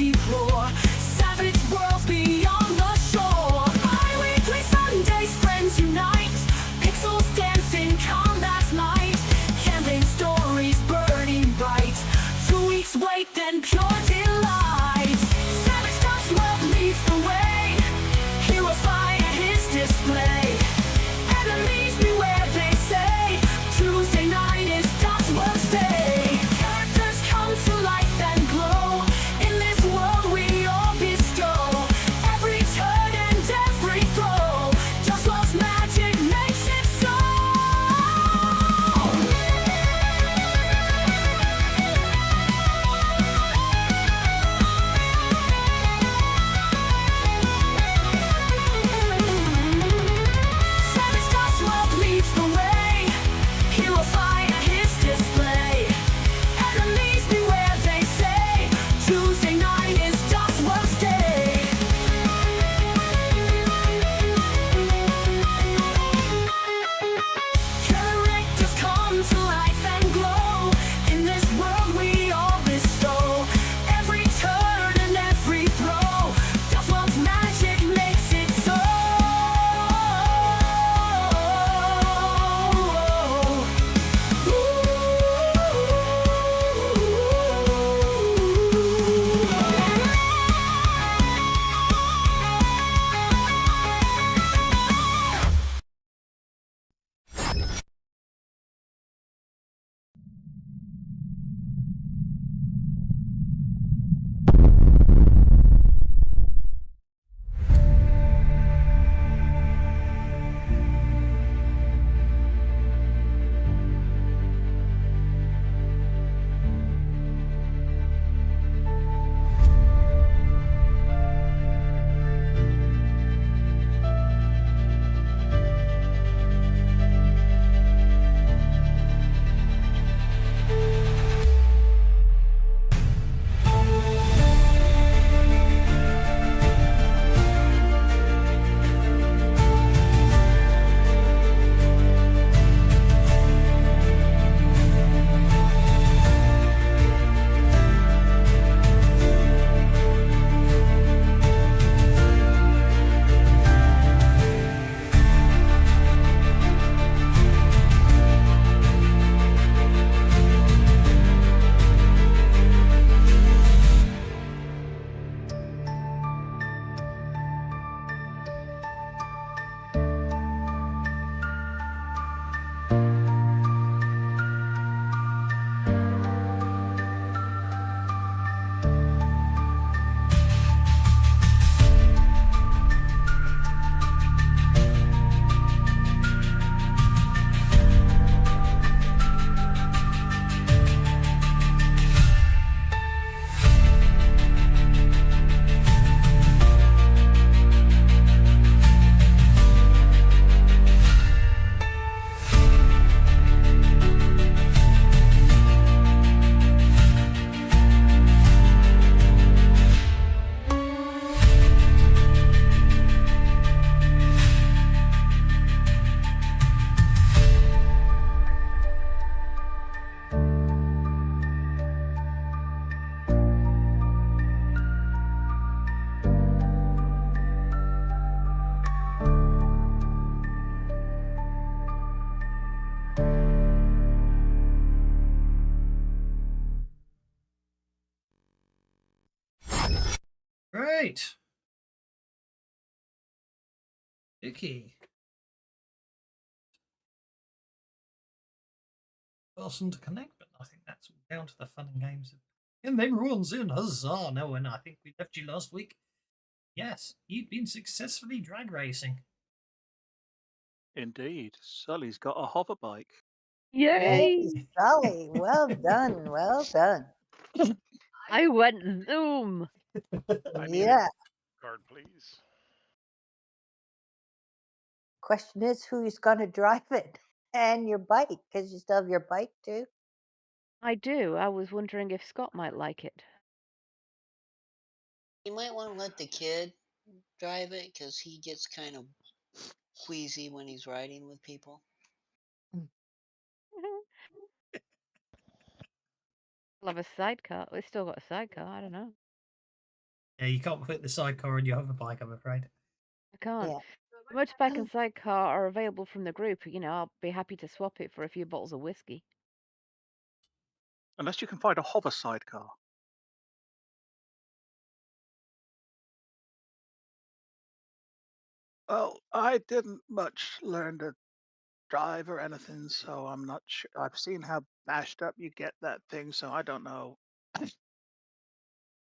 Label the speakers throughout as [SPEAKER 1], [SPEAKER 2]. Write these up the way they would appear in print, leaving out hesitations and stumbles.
[SPEAKER 1] deep roar. Savage worlds beyond the shore. Bi-weekly Sundays, friends unite. Pixels dance in combat light. Campaign stories burning bright. 2 weeks wait, then pure delight. Savage Dust World leads the way. Hero fire his display. Enemies beware, they say. Tuesday night is Dust World's day. Characters come to life and glow. In this world we all bestow. Every turn and every throw. Dust World's magic makes it so. Savage Dust World leads the way. Hero fire his display. Enemies beware, they say. Tuesday night is Dust World's day. Characters come to life and glow. In this world we all bestow. Every turn and every throw. Dust World's magic makes it so.
[SPEAKER 2] Great. Okay. Person to connect, but I think that's all down to the fun and games. And everyone's in. Huzzah! No, and I think we left you last week. Yes, you've been successfully drag racing.
[SPEAKER 3] Indeed. Sully's got a hover bike.
[SPEAKER 4] Yay!
[SPEAKER 5] Yay, Sully. Well done. Well done.
[SPEAKER 4] I went Zoom.
[SPEAKER 6] I need
[SPEAKER 5] Yeah.
[SPEAKER 6] a card, please.
[SPEAKER 5] Question is, who's going to drive it? And your bike, because you still have your bike too.
[SPEAKER 4] I do. I was wondering if Scott might like it.
[SPEAKER 7] You might want to let the kid drive it because he gets kind of queasy when he's riding with people.
[SPEAKER 4] I'll have a sidecar. It's still got a sidecar. I don't know.
[SPEAKER 2] Yeah, you can't fit the sidecar on your hoverbike, I'm afraid.
[SPEAKER 4] I can't.
[SPEAKER 5] Yeah.
[SPEAKER 4] The motorbike and sidecar are available from the group. I'll be happy to swap it for a few bottles of whiskey.
[SPEAKER 3] Unless you can find a hover sidecar. Well, I didn't much learn to drive or anything, so I'm not sure. I've seen how bashed up you get that thing, so I don't know.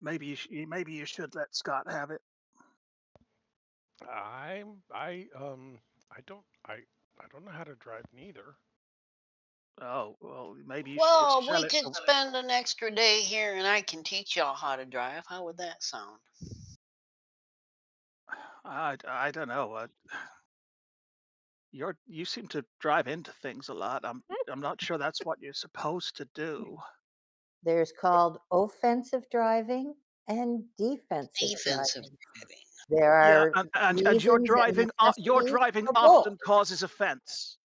[SPEAKER 3] Maybe you should let Scott have it.
[SPEAKER 6] I don't know how to drive neither.
[SPEAKER 3] Oh well, maybe you should
[SPEAKER 7] Well,
[SPEAKER 3] sell
[SPEAKER 7] we
[SPEAKER 3] it.
[SPEAKER 7] could spend an extra day here and I can teach y'all how to drive. How would that sound?
[SPEAKER 3] I don't know. You seem to drive into things a lot. I'm not sure that's what you're supposed to do.
[SPEAKER 5] There's called offensive driving and defensive
[SPEAKER 7] Defensive
[SPEAKER 5] driving.
[SPEAKER 7] driving.
[SPEAKER 5] There
[SPEAKER 3] Yeah,
[SPEAKER 5] are
[SPEAKER 3] and your
[SPEAKER 5] reasons and
[SPEAKER 3] your
[SPEAKER 5] necessities
[SPEAKER 3] driving
[SPEAKER 5] for both.
[SPEAKER 3] often causes offense.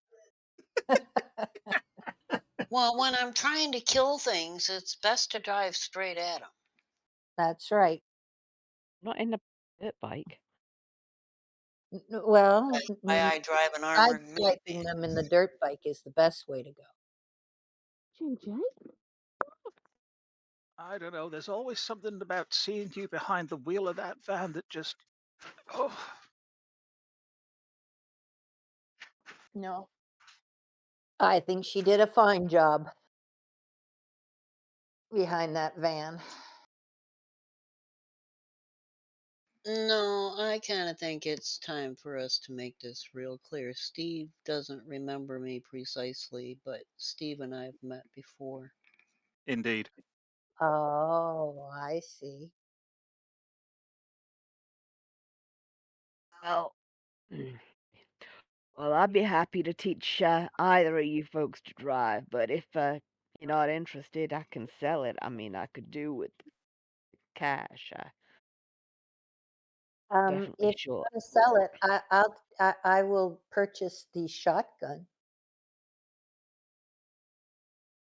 [SPEAKER 7] Well, when I'm trying to kill things, it's best to drive straight at them.
[SPEAKER 5] That's right.
[SPEAKER 4] Not in a dirt bike.
[SPEAKER 5] Well,
[SPEAKER 7] That's why I drive an armored
[SPEAKER 5] sideswiping
[SPEAKER 7] minivan.
[SPEAKER 5] them in the dirt bike is the best way to go.
[SPEAKER 4] Ginger?
[SPEAKER 3] I don't know. There's always something about seeing you behind the wheel of that van that just. Oh,
[SPEAKER 5] No. I think she did a fine job behind that van.
[SPEAKER 7] No, I kind of think it's time for us to make this real clear. Steve doesn't remember me precisely, but Steve and I have met before.
[SPEAKER 3] indeed.
[SPEAKER 5] Oh, I see.
[SPEAKER 4] Well, well, I'd be happy to teach either of you folks to drive, but if you're not interested, I can sell it. I could do with cash. Definitely
[SPEAKER 5] If you
[SPEAKER 4] short.
[SPEAKER 5] want to sell it, I will purchase the shotgun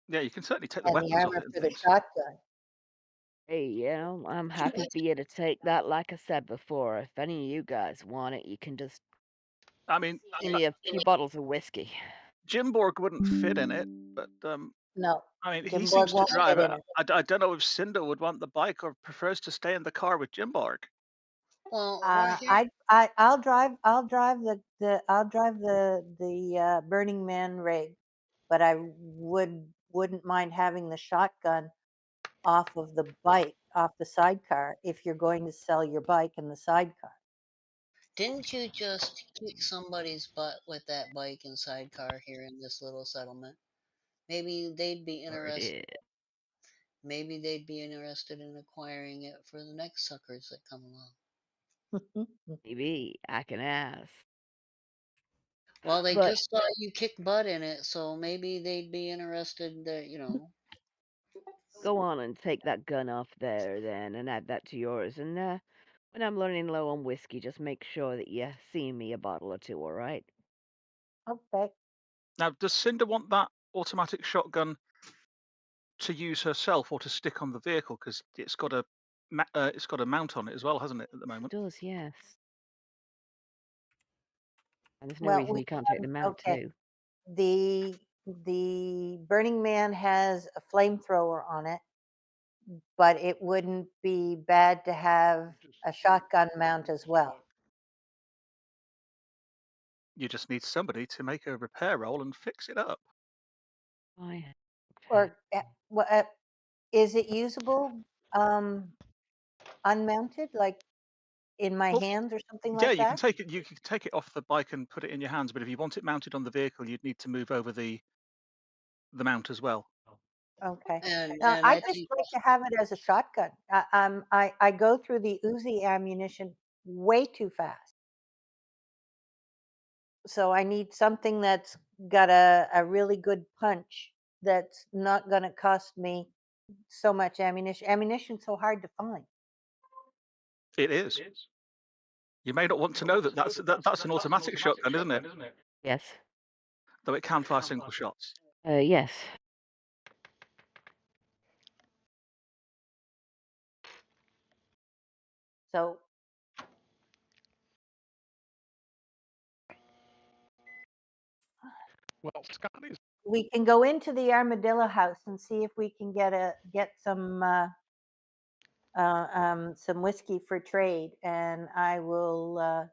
[SPEAKER 3] Yeah, you can certainly take the
[SPEAKER 5] and the
[SPEAKER 3] weapons off
[SPEAKER 5] armor
[SPEAKER 3] it and
[SPEAKER 5] for the
[SPEAKER 3] things.
[SPEAKER 5] shotgun.
[SPEAKER 4] Hey, I'm happy for you to take that. Like I said before, if any of you guys want it, you can just
[SPEAKER 3] I mean,
[SPEAKER 4] give me a few bottles of whiskey.
[SPEAKER 3] Jim Borg wouldn't fit in it, but
[SPEAKER 5] No,
[SPEAKER 3] I mean, he
[SPEAKER 5] Jim Borg
[SPEAKER 3] seems to
[SPEAKER 5] won't
[SPEAKER 3] drive
[SPEAKER 5] fit
[SPEAKER 3] it.
[SPEAKER 5] in it.
[SPEAKER 3] I don't know if Cinder would want the bike or prefers to stay in the car with Jim Borg.
[SPEAKER 7] Well, right here,
[SPEAKER 5] I'll drive the Burning Man rig, but I wouldn't mind having the shotgun off of the bike, off the sidecar, if you're going to sell your bike and the sidecar.
[SPEAKER 7] didn't you just kick somebody's butt with that bike and sidecar here in this little settlement? Maybe they'd be
[SPEAKER 4] Sure
[SPEAKER 7] interested.
[SPEAKER 4] did.
[SPEAKER 7] Maybe they'd be interested in acquiring it for the next suckers that come along.
[SPEAKER 4] Maybe I can ask.
[SPEAKER 7] Well, they
[SPEAKER 4] But
[SPEAKER 7] just saw you kick butt in it, so maybe they'd be interested to.
[SPEAKER 4] go on and take that gun off there then and add that to yours. And when I'm running low on whiskey, just make sure that you see me a bottle or two, all right?
[SPEAKER 5] Okay.
[SPEAKER 3] Now, does Cinder want that automatic shotgun to use herself or to stick on the vehicle? Because it's got a mount on it as well, hasn't it? At the
[SPEAKER 4] It
[SPEAKER 3] moment.
[SPEAKER 4] does, yes. And there's no
[SPEAKER 5] Well,
[SPEAKER 4] reason you can't take them out
[SPEAKER 5] okay.
[SPEAKER 4] too.
[SPEAKER 5] The Burning Man has a flamethrower on it, but it wouldn't be bad to have a shotgun mount as well.
[SPEAKER 3] You just need somebody to make a repair roll and fix it up.
[SPEAKER 4] I
[SPEAKER 5] Or is it usable unmounted, like in my
[SPEAKER 3] Well,
[SPEAKER 5] hands or something
[SPEAKER 3] yeah,
[SPEAKER 5] like that?
[SPEAKER 3] You can take it off the bike and put it in your hands. But if you want it mounted on the vehicle, you'd need to move over the mount as well.
[SPEAKER 5] Okay.
[SPEAKER 7] And
[SPEAKER 5] Now,
[SPEAKER 7] and
[SPEAKER 5] I
[SPEAKER 7] I
[SPEAKER 5] just
[SPEAKER 7] think
[SPEAKER 5] like to have it as a shotgun. I go through the Uzi ammunition way too fast. So I need something that's got a really good punch that's not going to cost me so much ammunition. Ammunition's so hard to find.
[SPEAKER 3] It is. You may not want to know that that's an automatic shotgun, isn't it?
[SPEAKER 4] yes.
[SPEAKER 3] Though it can fire single shots.
[SPEAKER 4] Yes.
[SPEAKER 5] So
[SPEAKER 6] Well, Scotty's
[SPEAKER 5] we can go into the armadillo house and see if we can get some whiskey for trade, and I will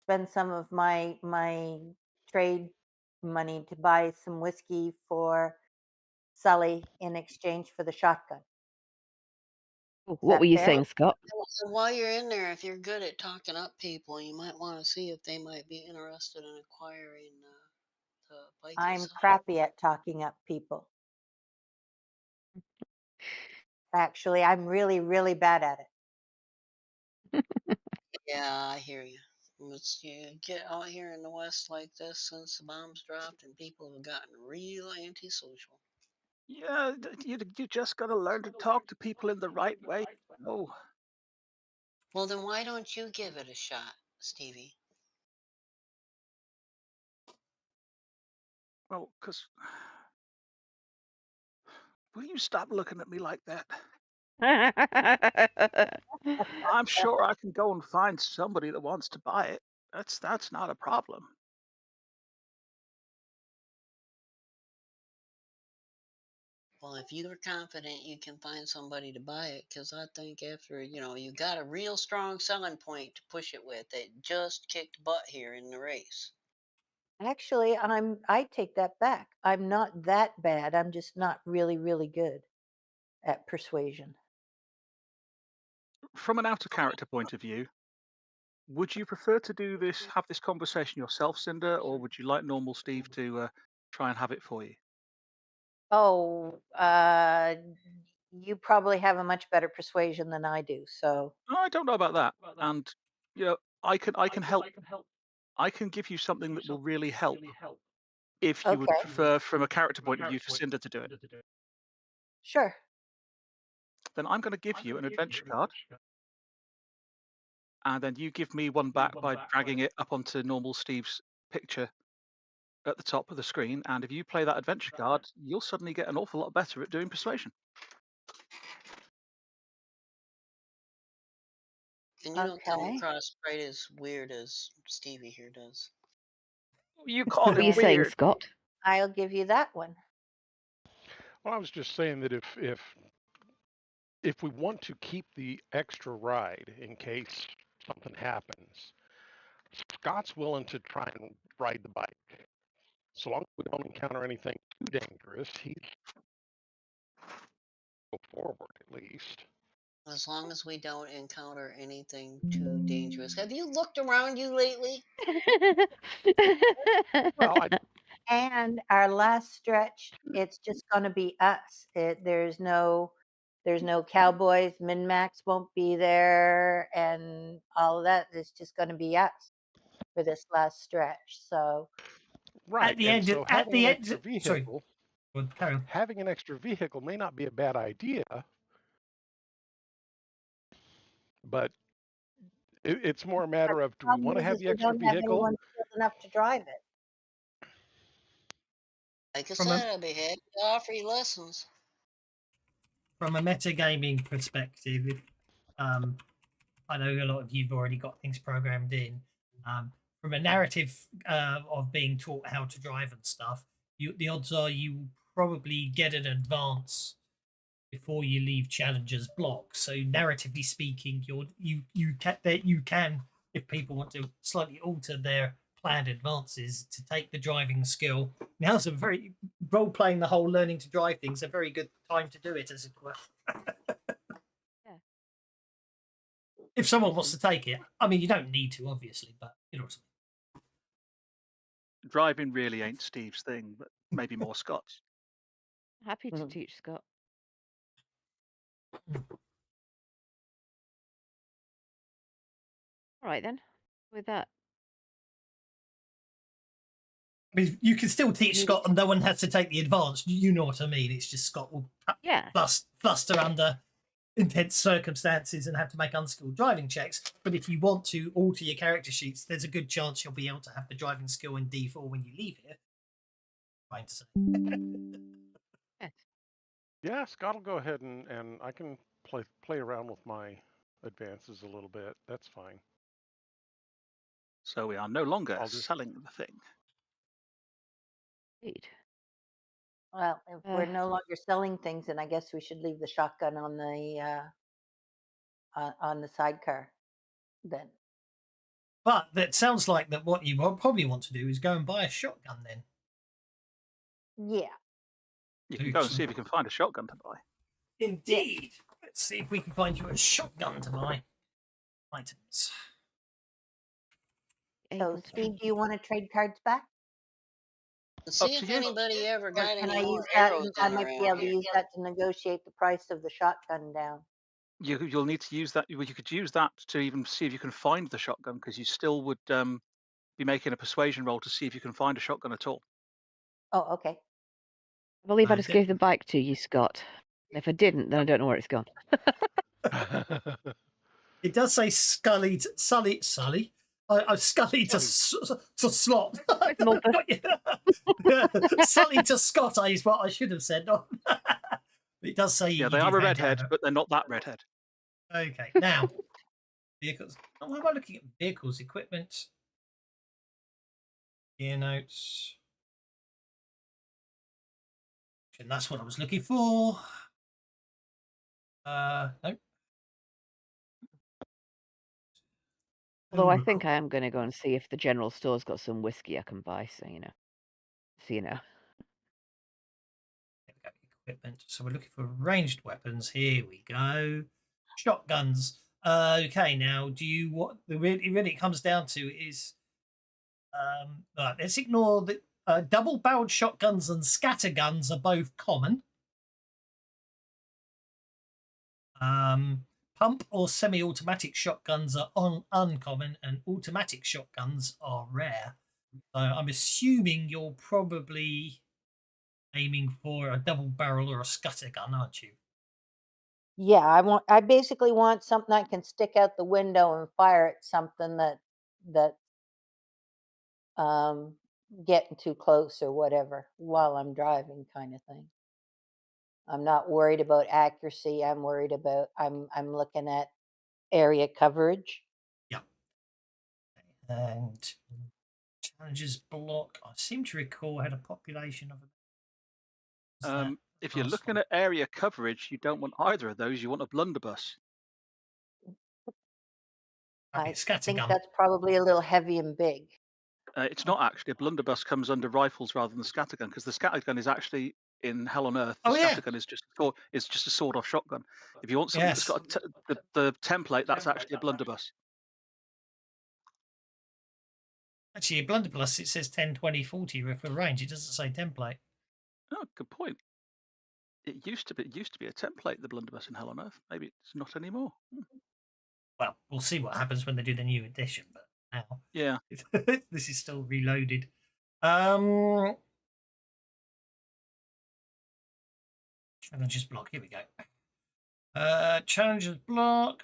[SPEAKER 5] spend some of my trade money to buy some whiskey for Sully in exchange for the shotgun. Is
[SPEAKER 4] What
[SPEAKER 5] that
[SPEAKER 4] were you
[SPEAKER 5] fair?
[SPEAKER 4] saying, Scott?
[SPEAKER 7] So while you're in there, if you're good at talking up people, you might want to see if they might be interested in acquiring the bike
[SPEAKER 5] I'm
[SPEAKER 7] yourself.
[SPEAKER 5] crappy at talking up people. Actually, I'm really, really bad at it.
[SPEAKER 7] Yeah, I hear you. You get out here in the West like this since the bombs dropped, and people have gotten real antisocial.
[SPEAKER 3] Yeah, you just got to learn to talk to people in the right way. Oh,
[SPEAKER 7] Well, then why don't you give it a shot, Stevie?
[SPEAKER 3] well, because will you stop looking at me like that? I'm sure I can go and find somebody that wants to buy it. That's not a problem.
[SPEAKER 7] Well, if you're confident you can find somebody to buy it, because I think after, you got a real strong selling point to push it with, it just kicked butt here in the race.
[SPEAKER 5] Actually, I take that back. I'm not that bad. I'm just not really, really good at persuasion.
[SPEAKER 3] From an outer character point of view, would you prefer to have this conversation yourself, Cinder, or would you like normal Steve to try and have it for you?
[SPEAKER 5] Oh, you probably have a much better persuasion than I do. So,
[SPEAKER 3] No, I don't know about that. And I can help. I can give you something that will really help if you would
[SPEAKER 5] okay,
[SPEAKER 3] prefer, from a character point of view, for Cinder to do it.
[SPEAKER 5] sure.
[SPEAKER 3] Then I'm going to give you an adventure card, and then you give me one back by dragging it up onto normal Steve's picture at the top of the screen. And if you play that adventure card, you'll suddenly get an awful lot better at doing persuasion.
[SPEAKER 7] And you don't come
[SPEAKER 5] Okay.
[SPEAKER 7] across quite as weird as Stevie here does.
[SPEAKER 3] You call
[SPEAKER 4] What were you
[SPEAKER 3] it
[SPEAKER 4] saying,
[SPEAKER 3] weird.
[SPEAKER 4] Scott?
[SPEAKER 5] I'll give you that one.
[SPEAKER 6] Well, I was just saying that if we want to keep the extra ride in case something happens, Scott's willing to try and ride the bike. So long as we don't encounter anything too dangerous, he's go forward at least.
[SPEAKER 7] As long as we don't encounter anything too dangerous. Have you looked around you lately?
[SPEAKER 6] Well,
[SPEAKER 5] And our last stretch, it's just going to be us. There's no cowboys. Min-max won't be there, and all of that. It's just going to be us for this last stretch. So
[SPEAKER 6] right.
[SPEAKER 2] At the
[SPEAKER 6] And
[SPEAKER 2] end,
[SPEAKER 6] so
[SPEAKER 2] at
[SPEAKER 6] having
[SPEAKER 2] the
[SPEAKER 6] an
[SPEAKER 2] end,
[SPEAKER 6] extra
[SPEAKER 2] sorry,
[SPEAKER 6] vehicle,
[SPEAKER 2] well, carry on.
[SPEAKER 6] having an extra vehicle may not be a bad idea, but it's more a matter of, do we want to
[SPEAKER 5] problem
[SPEAKER 6] have
[SPEAKER 5] is
[SPEAKER 6] the
[SPEAKER 5] we
[SPEAKER 6] extra
[SPEAKER 5] don't have
[SPEAKER 6] vehicle?
[SPEAKER 5] anyone skilled enough to drive it.
[SPEAKER 7] Like I
[SPEAKER 2] From a
[SPEAKER 7] said, I'll be happy to offer you lessons.
[SPEAKER 2] from a metagaming perspective, I know a lot of you've already got things programmed in. From a narrative of being taught how to drive and stuff, the odds are you probably get an advance before you leave Challenger's block. So narratively speaking, you can, if people want to slightly alter their planned advances, to take the driving skill. Now's a very role playing the whole learning to drive thing's a very good time to do it, as it were.
[SPEAKER 4] Yeah.
[SPEAKER 2] If someone wants to take it, I mean, you don't need to, obviously, but you know what I mean.
[SPEAKER 3] Driving really ain't Steve's thing, but maybe more Scott's.
[SPEAKER 4] Happy to
[SPEAKER 5] Mhm.
[SPEAKER 4] teach Scott. All right then. With that,
[SPEAKER 2] I mean, you can still teach Scott, and no one has to take the advance. You know what I mean? It's just Scott will
[SPEAKER 4] yeah.
[SPEAKER 2] fluster under intense circumstances and have to make unskilled driving checks. But if you want to alter your character sheets, there's a good chance you'll be able to have the driving skill in D4 when you leave here. Trying to say.
[SPEAKER 4] Yes.
[SPEAKER 6] Yeah, Scott will go ahead and I can play around with my advances a little bit. That's fine.
[SPEAKER 3] So we are no longer
[SPEAKER 6] I'll just-
[SPEAKER 3] selling the thing.
[SPEAKER 4] Indeed.
[SPEAKER 5] Well, if we're no longer selling things, then I guess we should leave the shotgun on the sidecar. Then.
[SPEAKER 2] But that sounds like that what you probably want to do is go and buy a shotgun then.
[SPEAKER 5] Yeah.
[SPEAKER 3] You can go and see if you can find a shotgun to buy.
[SPEAKER 2] Indeed. Let's see if we can find you a shotgun to buy. Items.
[SPEAKER 5] So,
[SPEAKER 4] Able to-
[SPEAKER 5] Steve, do you want to trade cards back?
[SPEAKER 7] See
[SPEAKER 3] to
[SPEAKER 7] if
[SPEAKER 3] you.
[SPEAKER 7] anybody ever
[SPEAKER 5] Or
[SPEAKER 7] got
[SPEAKER 5] can
[SPEAKER 7] any
[SPEAKER 5] I
[SPEAKER 7] more
[SPEAKER 5] use that?
[SPEAKER 7] arrows
[SPEAKER 5] I
[SPEAKER 7] in
[SPEAKER 5] might be
[SPEAKER 7] around
[SPEAKER 5] able to
[SPEAKER 7] here.
[SPEAKER 5] use that to negotiate the price of the shotgun down.
[SPEAKER 3] You'll need to use that. Well, you could use that to even see if you can find the shotgun, because you still would be making a persuasion roll to see if you can find a shotgun at all.
[SPEAKER 5] Oh, okay.
[SPEAKER 4] I believe I
[SPEAKER 2] I
[SPEAKER 4] just
[SPEAKER 2] did-
[SPEAKER 4] gave the bike to you, Scott. And if I didn't, then I don't know where it's gone.
[SPEAKER 2] It does say Scully to Sully. Scully to Slot.
[SPEAKER 4] It's Malta.
[SPEAKER 2] Sully to Scott is what I should have said. It does say
[SPEAKER 3] Yeah,
[SPEAKER 2] you
[SPEAKER 3] they
[SPEAKER 2] do
[SPEAKER 3] are a
[SPEAKER 2] hand
[SPEAKER 3] redhead,
[SPEAKER 2] over.
[SPEAKER 3] but they're not that redhead.
[SPEAKER 2] Okay, now vehicles. Oh, how am I looking at vehicles, equipment, gear notes? And that's what I was looking for. Nope.
[SPEAKER 4] Although I
[SPEAKER 2] Ooh,
[SPEAKER 4] think I am going to go and see if the general store's got some whiskey I can buy. So you know.
[SPEAKER 2] equipment. So we're looking for ranged weapons. Here we go. Shotguns. Okay, now do you what the really it comes down to is right, let's ignore the double-barreled shotguns and scatterguns are both common. Pump or semi-automatic shotguns are uncommon, and automatic shotguns are rare. So I'm assuming you're probably aiming for a double barrel or a scattergun, aren't you?
[SPEAKER 5] Yeah, I basically want something I can stick out the window and fire at something that getting too close or whatever while I'm driving, kind of thing. I'm not worried about accuracy. I'm worried about I'm looking at area coverage.
[SPEAKER 2] Yeah. And challenges block. I seem to recall had a population of.
[SPEAKER 3] If you're
[SPEAKER 2] last
[SPEAKER 3] looking
[SPEAKER 2] one?
[SPEAKER 3] at area coverage, you don't want either of those. You want a blunderbuss.
[SPEAKER 2] That'd be
[SPEAKER 5] I
[SPEAKER 2] a scattergun.
[SPEAKER 5] think that's probably a little heavy and big.
[SPEAKER 3] It's not actually. A blunderbuss comes under rifles rather than the scattergun, because the scattergun is actually in Hell on Earth. The
[SPEAKER 2] Oh, yeah.
[SPEAKER 3] scattergun is just a sawed-off shotgun. If you want something that's got the template, that's actually a blunderbuss.
[SPEAKER 2] Actually, a blunderbuss, it says 10, 20, 40 for range. It doesn't say template.
[SPEAKER 3] Oh, good point. It used to be a template, the blunderbuss in Hell on Earth. Maybe it's not anymore.
[SPEAKER 2] Well, we'll see what happens when they do the new edition. But now,
[SPEAKER 3] Yeah.
[SPEAKER 2] this is still reloaded. Challenges block. Here we go. Challenges block.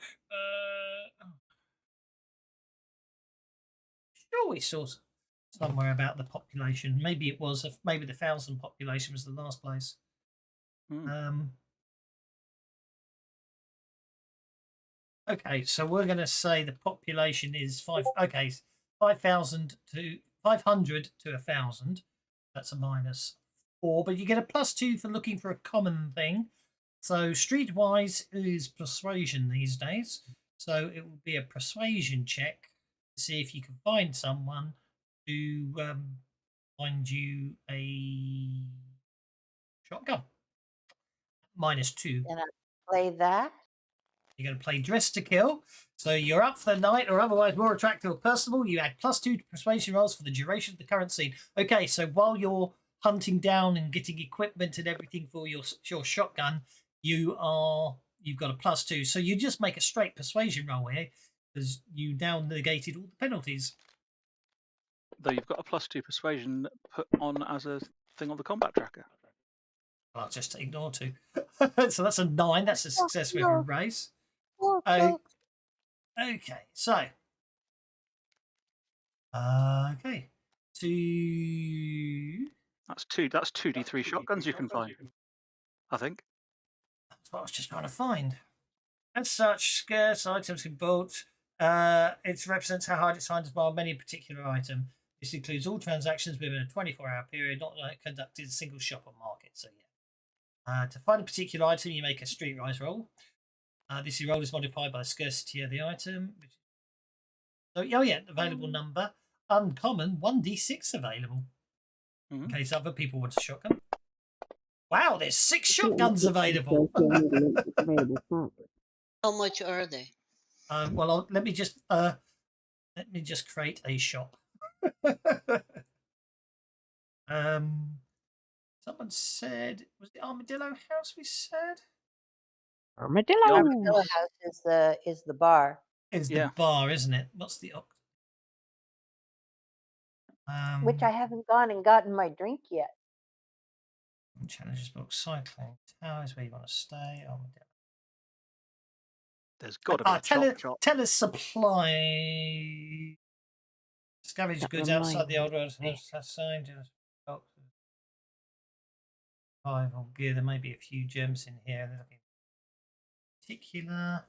[SPEAKER 2] Sure, we saw somewhere about the population. Maybe it was. Maybe the 1,000 population was the last place. Okay, so we're going to say the population is 5,000 to 500 to 1,000. That's a -4, but you get a +2 for looking for a common thing. So streetwise is persuasion these days. So it will be a persuasion check to see if you can find someone to find you a shotgun. -2.
[SPEAKER 5] And I play that.
[SPEAKER 2] You're going to play Dress to Kill. So you're up for the night or otherwise more attractive or personable. You add +2 to persuasion rolls for the duration of the current scene. Okay, so while you're hunting down and getting equipment and everything for your shotgun, you've got a +2. So you just make a straight persuasion roll here because you now negated all the penalties.
[SPEAKER 3] Though you've got a +2 persuasion put on as a thing on the combat tracker.
[SPEAKER 2] I'll just ignore 2. So that's a 9. That's a success with a race.
[SPEAKER 5] Okay.
[SPEAKER 2] Okay, so okay, 2.
[SPEAKER 3] That's 2d3 shotguns you can find, I think.
[SPEAKER 2] That's what I was just trying to find. As such, scarce items can bought. It represents how hard it's hard to buy any particular item. This includes all transactions within a 24-hour period, not like conducted in a single shop or market. So yeah. To find a particular item, you make a streetwise roll. This roll is modified by the scarcity of the item. So, oh yeah, available number. Uncommon, 1d6 available. In case other people want a shotgun. Wow, there's 6 shotguns available.
[SPEAKER 7] How much are they?
[SPEAKER 2] Well, let me just create a shop. Someone said, was it Armadillo House? We said
[SPEAKER 4] Armadillo.
[SPEAKER 5] Armadillo House is the bar.
[SPEAKER 2] it's
[SPEAKER 3] Yeah.
[SPEAKER 2] the bar, isn't it? What's the
[SPEAKER 5] Which I haven't gone and gotten my drink yet.
[SPEAKER 2] challenges book cycling towers where you want to stay. Armadillo.
[SPEAKER 3] There's got to be a chop.
[SPEAKER 2] Tell us supply. Scavenge
[SPEAKER 4] That
[SPEAKER 2] goods outside the old
[SPEAKER 4] reminds
[SPEAKER 2] world.
[SPEAKER 4] me.
[SPEAKER 2] Assigned. Survival gear. There may be a few gems in here. They're looking particular.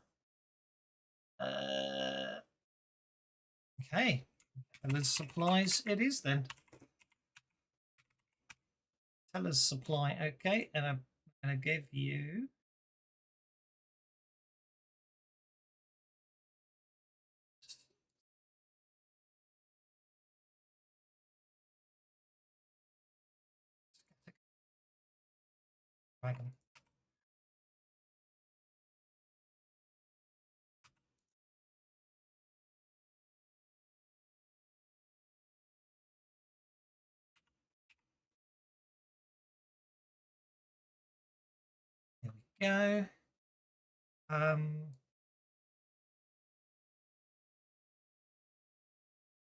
[SPEAKER 2] Okay. And the supplies it is then. Tell us supply. Okay. And I'm going to give you. Dragon. There we go.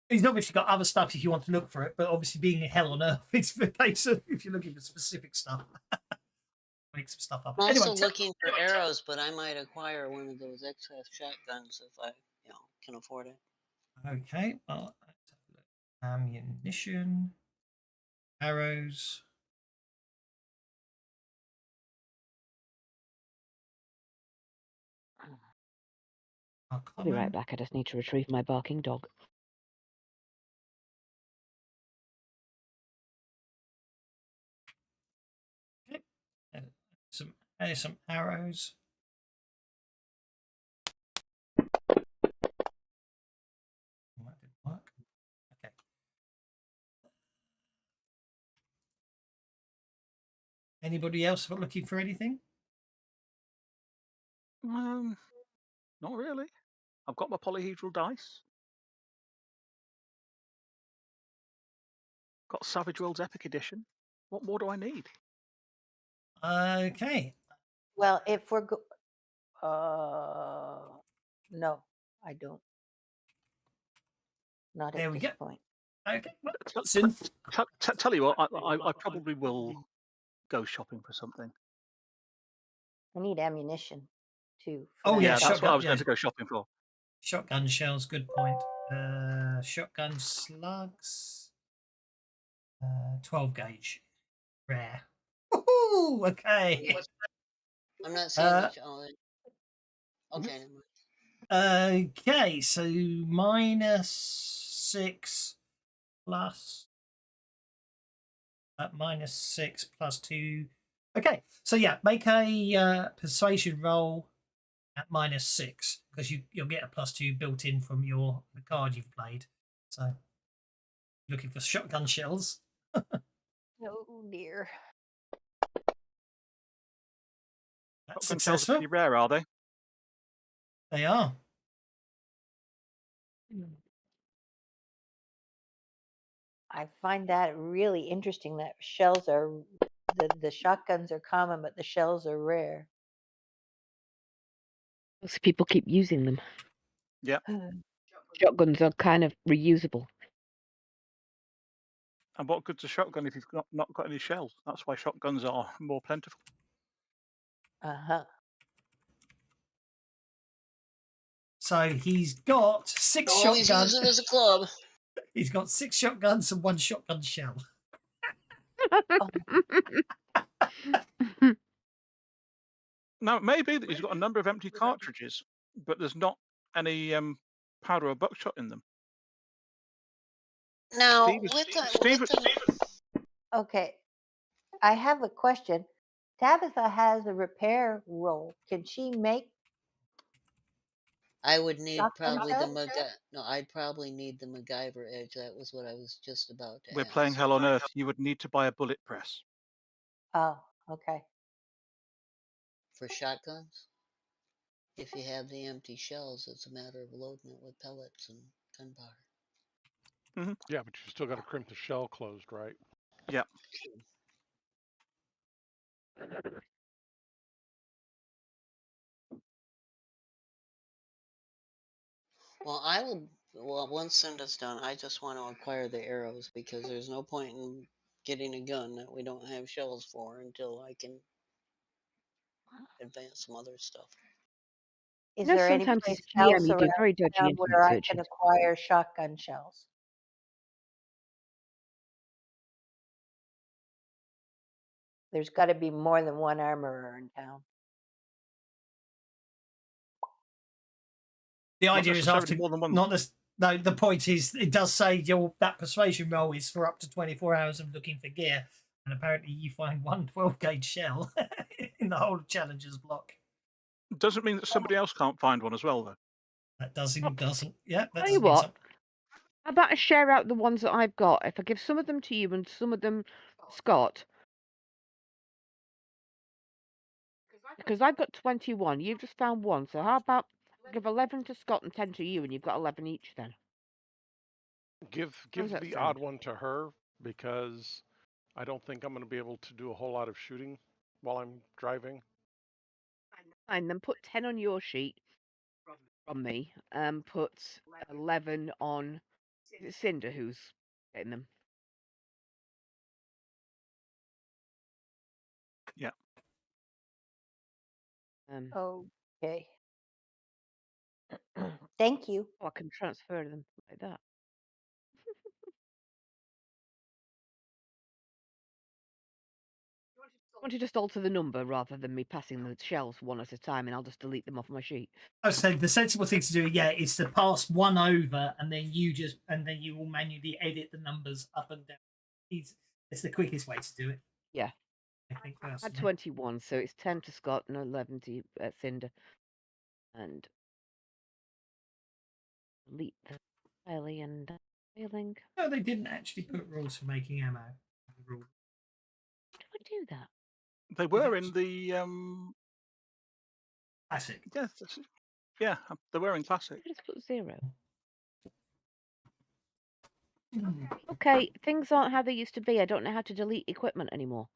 [SPEAKER 2] He's obviously got other stuff if you want to look for it, but obviously being hell on earth, it's the case of if you're looking for specific stuff. Make some stuff up.
[SPEAKER 7] I'm also
[SPEAKER 2] Anyway,
[SPEAKER 7] looking for arrows, but I might acquire one of those excess shotguns if I, can afford it.
[SPEAKER 2] okay. Well, let's have a look. Ammunition, arrows.
[SPEAKER 4] I'll be right back. I just need to retrieve my barking dog.
[SPEAKER 2] Okay. Here's some arrows. That didn't work. Okay. Anybody else looking for anything?
[SPEAKER 3] Not really. I've got my polyhedral dice. Got Savage Worlds Epic Edition. What more do I need?
[SPEAKER 2] Okay.
[SPEAKER 5] Well, if we're no, I don't. Not
[SPEAKER 2] There
[SPEAKER 5] at
[SPEAKER 2] we
[SPEAKER 5] this
[SPEAKER 2] go.
[SPEAKER 5] point.
[SPEAKER 2] Okay. Well,
[SPEAKER 3] Tell-
[SPEAKER 2] soon.
[SPEAKER 3] Tell you what, I probably will go shopping for something.
[SPEAKER 5] I need ammunition too.
[SPEAKER 2] Oh,
[SPEAKER 5] that
[SPEAKER 2] yeah,
[SPEAKER 3] That's
[SPEAKER 5] shotgun.
[SPEAKER 3] what I was
[SPEAKER 2] shotgun,
[SPEAKER 3] going to go shopping for.
[SPEAKER 2] Shotgun shells, good point. Shotgun slugs. 12 gauge. Rare. Woohoo! Okay.
[SPEAKER 7] I'm not seeing much. Okay. Never mind.
[SPEAKER 2] Okay, so -6 plus -6 plus 2. Okay, so yeah, make a persuasion roll at -6 because you'll get a +2 built in from the card you've played. So looking for shotgun shells.
[SPEAKER 5] Oh dear.
[SPEAKER 2] That's
[SPEAKER 3] Shotgun shells are
[SPEAKER 2] successful.
[SPEAKER 3] pretty rare, are they?
[SPEAKER 2] They are.
[SPEAKER 5] I find that really interesting that shells are the shotguns are common, but the shells are rare.
[SPEAKER 4] Most people keep using them.
[SPEAKER 3] Yeah.
[SPEAKER 4] Shotguns are kind of reusable.
[SPEAKER 3] And what good's a shotgun if you've not got any shells? That's why shotguns are more plentiful.
[SPEAKER 5] Uh-huh.
[SPEAKER 2] So he's got 6
[SPEAKER 7] Always
[SPEAKER 2] shotguns.
[SPEAKER 7] use it as a club.
[SPEAKER 2] He's got 6 shotguns and 1 shotgun shell.
[SPEAKER 3] Now, it may be that he's got a number of empty cartridges, but there's not any powder or buckshot in them.
[SPEAKER 7] Now,
[SPEAKER 3] Steve is,
[SPEAKER 7] with the
[SPEAKER 3] Steve,
[SPEAKER 7] with the
[SPEAKER 5] Okay, I have a question. Tabitha has a repair roll. Can she make
[SPEAKER 7] I would need
[SPEAKER 5] shotgun
[SPEAKER 7] probably the
[SPEAKER 5] shells?
[SPEAKER 7] No, I'd probably need the MacGyver edge. That was what I was just about to
[SPEAKER 3] we're playing
[SPEAKER 7] ask.
[SPEAKER 3] Hell on Earth. You would need to buy a bullet press.
[SPEAKER 5] Oh, okay.
[SPEAKER 7] For shotguns. If you have the empty shells, it's a matter of loading it with pellets and gunpowder.
[SPEAKER 6] Yeah, but you still got to crimp the shell closed, right?
[SPEAKER 3] Yeah.
[SPEAKER 7] Well, once Cinda's done, I just want to acquire the arrows because there's no point in getting a gun that we don't have shells for until I can advance some other stuff.
[SPEAKER 5] Is
[SPEAKER 4] You know,
[SPEAKER 5] there any
[SPEAKER 4] sometimes as
[SPEAKER 5] place
[SPEAKER 4] a GM,
[SPEAKER 5] else
[SPEAKER 4] you do
[SPEAKER 5] around
[SPEAKER 4] very dodgy
[SPEAKER 5] town
[SPEAKER 4] internet
[SPEAKER 5] where I
[SPEAKER 4] searches.
[SPEAKER 5] can acquire shotgun shells? There's got to be more than one armorer in town.
[SPEAKER 2] The
[SPEAKER 3] Not
[SPEAKER 2] idea is
[SPEAKER 3] necessarily
[SPEAKER 2] after
[SPEAKER 3] more than one.
[SPEAKER 2] not this. No, the point is it does say that persuasion roll is for up to 24 hours of looking for gear, and apparently you find one 12-gauge shell in the whole challenger's block.
[SPEAKER 3] Doesn't mean that somebody else can't find one as well, though.
[SPEAKER 2] That doesn't. Yeah, that
[SPEAKER 4] Tell you
[SPEAKER 2] doesn't mean
[SPEAKER 4] what,
[SPEAKER 2] something.
[SPEAKER 4] how about I share out the ones that I've got? If I give some of them to you and some of them to Scott, because I've got 21, you've just found one. So how about I give 11 to Scott and 10 to you, and you've got 11 each then?
[SPEAKER 6] Give
[SPEAKER 4] How's that
[SPEAKER 6] the
[SPEAKER 4] sound?
[SPEAKER 6] odd one to her because I don't think I'm going to be able to do a whole lot of shooting while I'm driving.
[SPEAKER 4] And then put 10 on your sheet from me, and put 11 on is it Cinder who's getting them.
[SPEAKER 3] Yeah.
[SPEAKER 5] Okay. Thank you.
[SPEAKER 4] Oh, I can transfer them like that. I want to just alter the number rather than me passing the shells one at a time, and I'll just delete them off my sheet.
[SPEAKER 2] I said the sensible thing to do, is to pass one over, and then you will manually edit the numbers up and down. It's the quickest way to do it.
[SPEAKER 4] Yeah.
[SPEAKER 2] I think
[SPEAKER 4] I had
[SPEAKER 2] personally.
[SPEAKER 4] 21, so it's 10 to Scott and 11 to Cinder. And delete the Ellie and failing.
[SPEAKER 2] No, they didn't actually put rules for making ammo.
[SPEAKER 4] Do I do that?
[SPEAKER 3] They were in the
[SPEAKER 2] Classic.
[SPEAKER 3] yeah, they were in classic.
[SPEAKER 4] I just put 0. Okay, things aren't how they used to be. I don't know how to delete equipment anymore.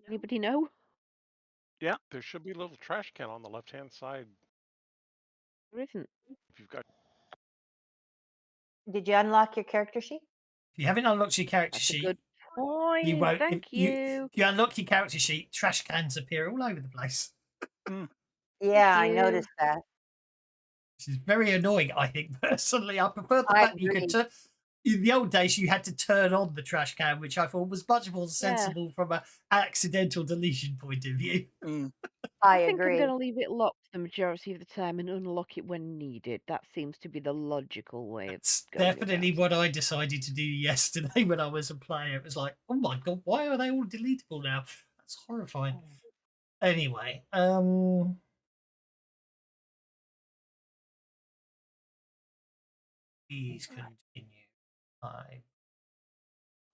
[SPEAKER 4] Anybody know?
[SPEAKER 3] Yeah.
[SPEAKER 6] There should be a little trash can on the left-hand side
[SPEAKER 4] There isn't.
[SPEAKER 6] if you've got.
[SPEAKER 5] Did you unlock your character sheet?
[SPEAKER 2] If you haven't unlocked your character
[SPEAKER 4] That's a
[SPEAKER 2] sheet,
[SPEAKER 4] good point.
[SPEAKER 2] you won't.
[SPEAKER 4] Thank you.
[SPEAKER 2] If you unlock your character sheet, trash cans appear all over the place.
[SPEAKER 5] Yeah, I
[SPEAKER 4] you.
[SPEAKER 5] noticed that.
[SPEAKER 2] Which is very annoying, I think, personally. I prefer the
[SPEAKER 5] I
[SPEAKER 2] fact that you could
[SPEAKER 5] agree.
[SPEAKER 2] turn. In the old days, you had to turn on the trash can, which I thought was much more sensible from an accidental deletion point of view.
[SPEAKER 5] I
[SPEAKER 4] I think I'm
[SPEAKER 5] agree.
[SPEAKER 4] going to leave it locked the majority of the time and unlock it when needed. That seems to be the logical way of
[SPEAKER 2] It's
[SPEAKER 4] going
[SPEAKER 2] definitely
[SPEAKER 4] about
[SPEAKER 2] what I decided to do yesterday when I was a player. It was like, oh my god, why are they all deletable now? That's horrifying. Anyway, please continue.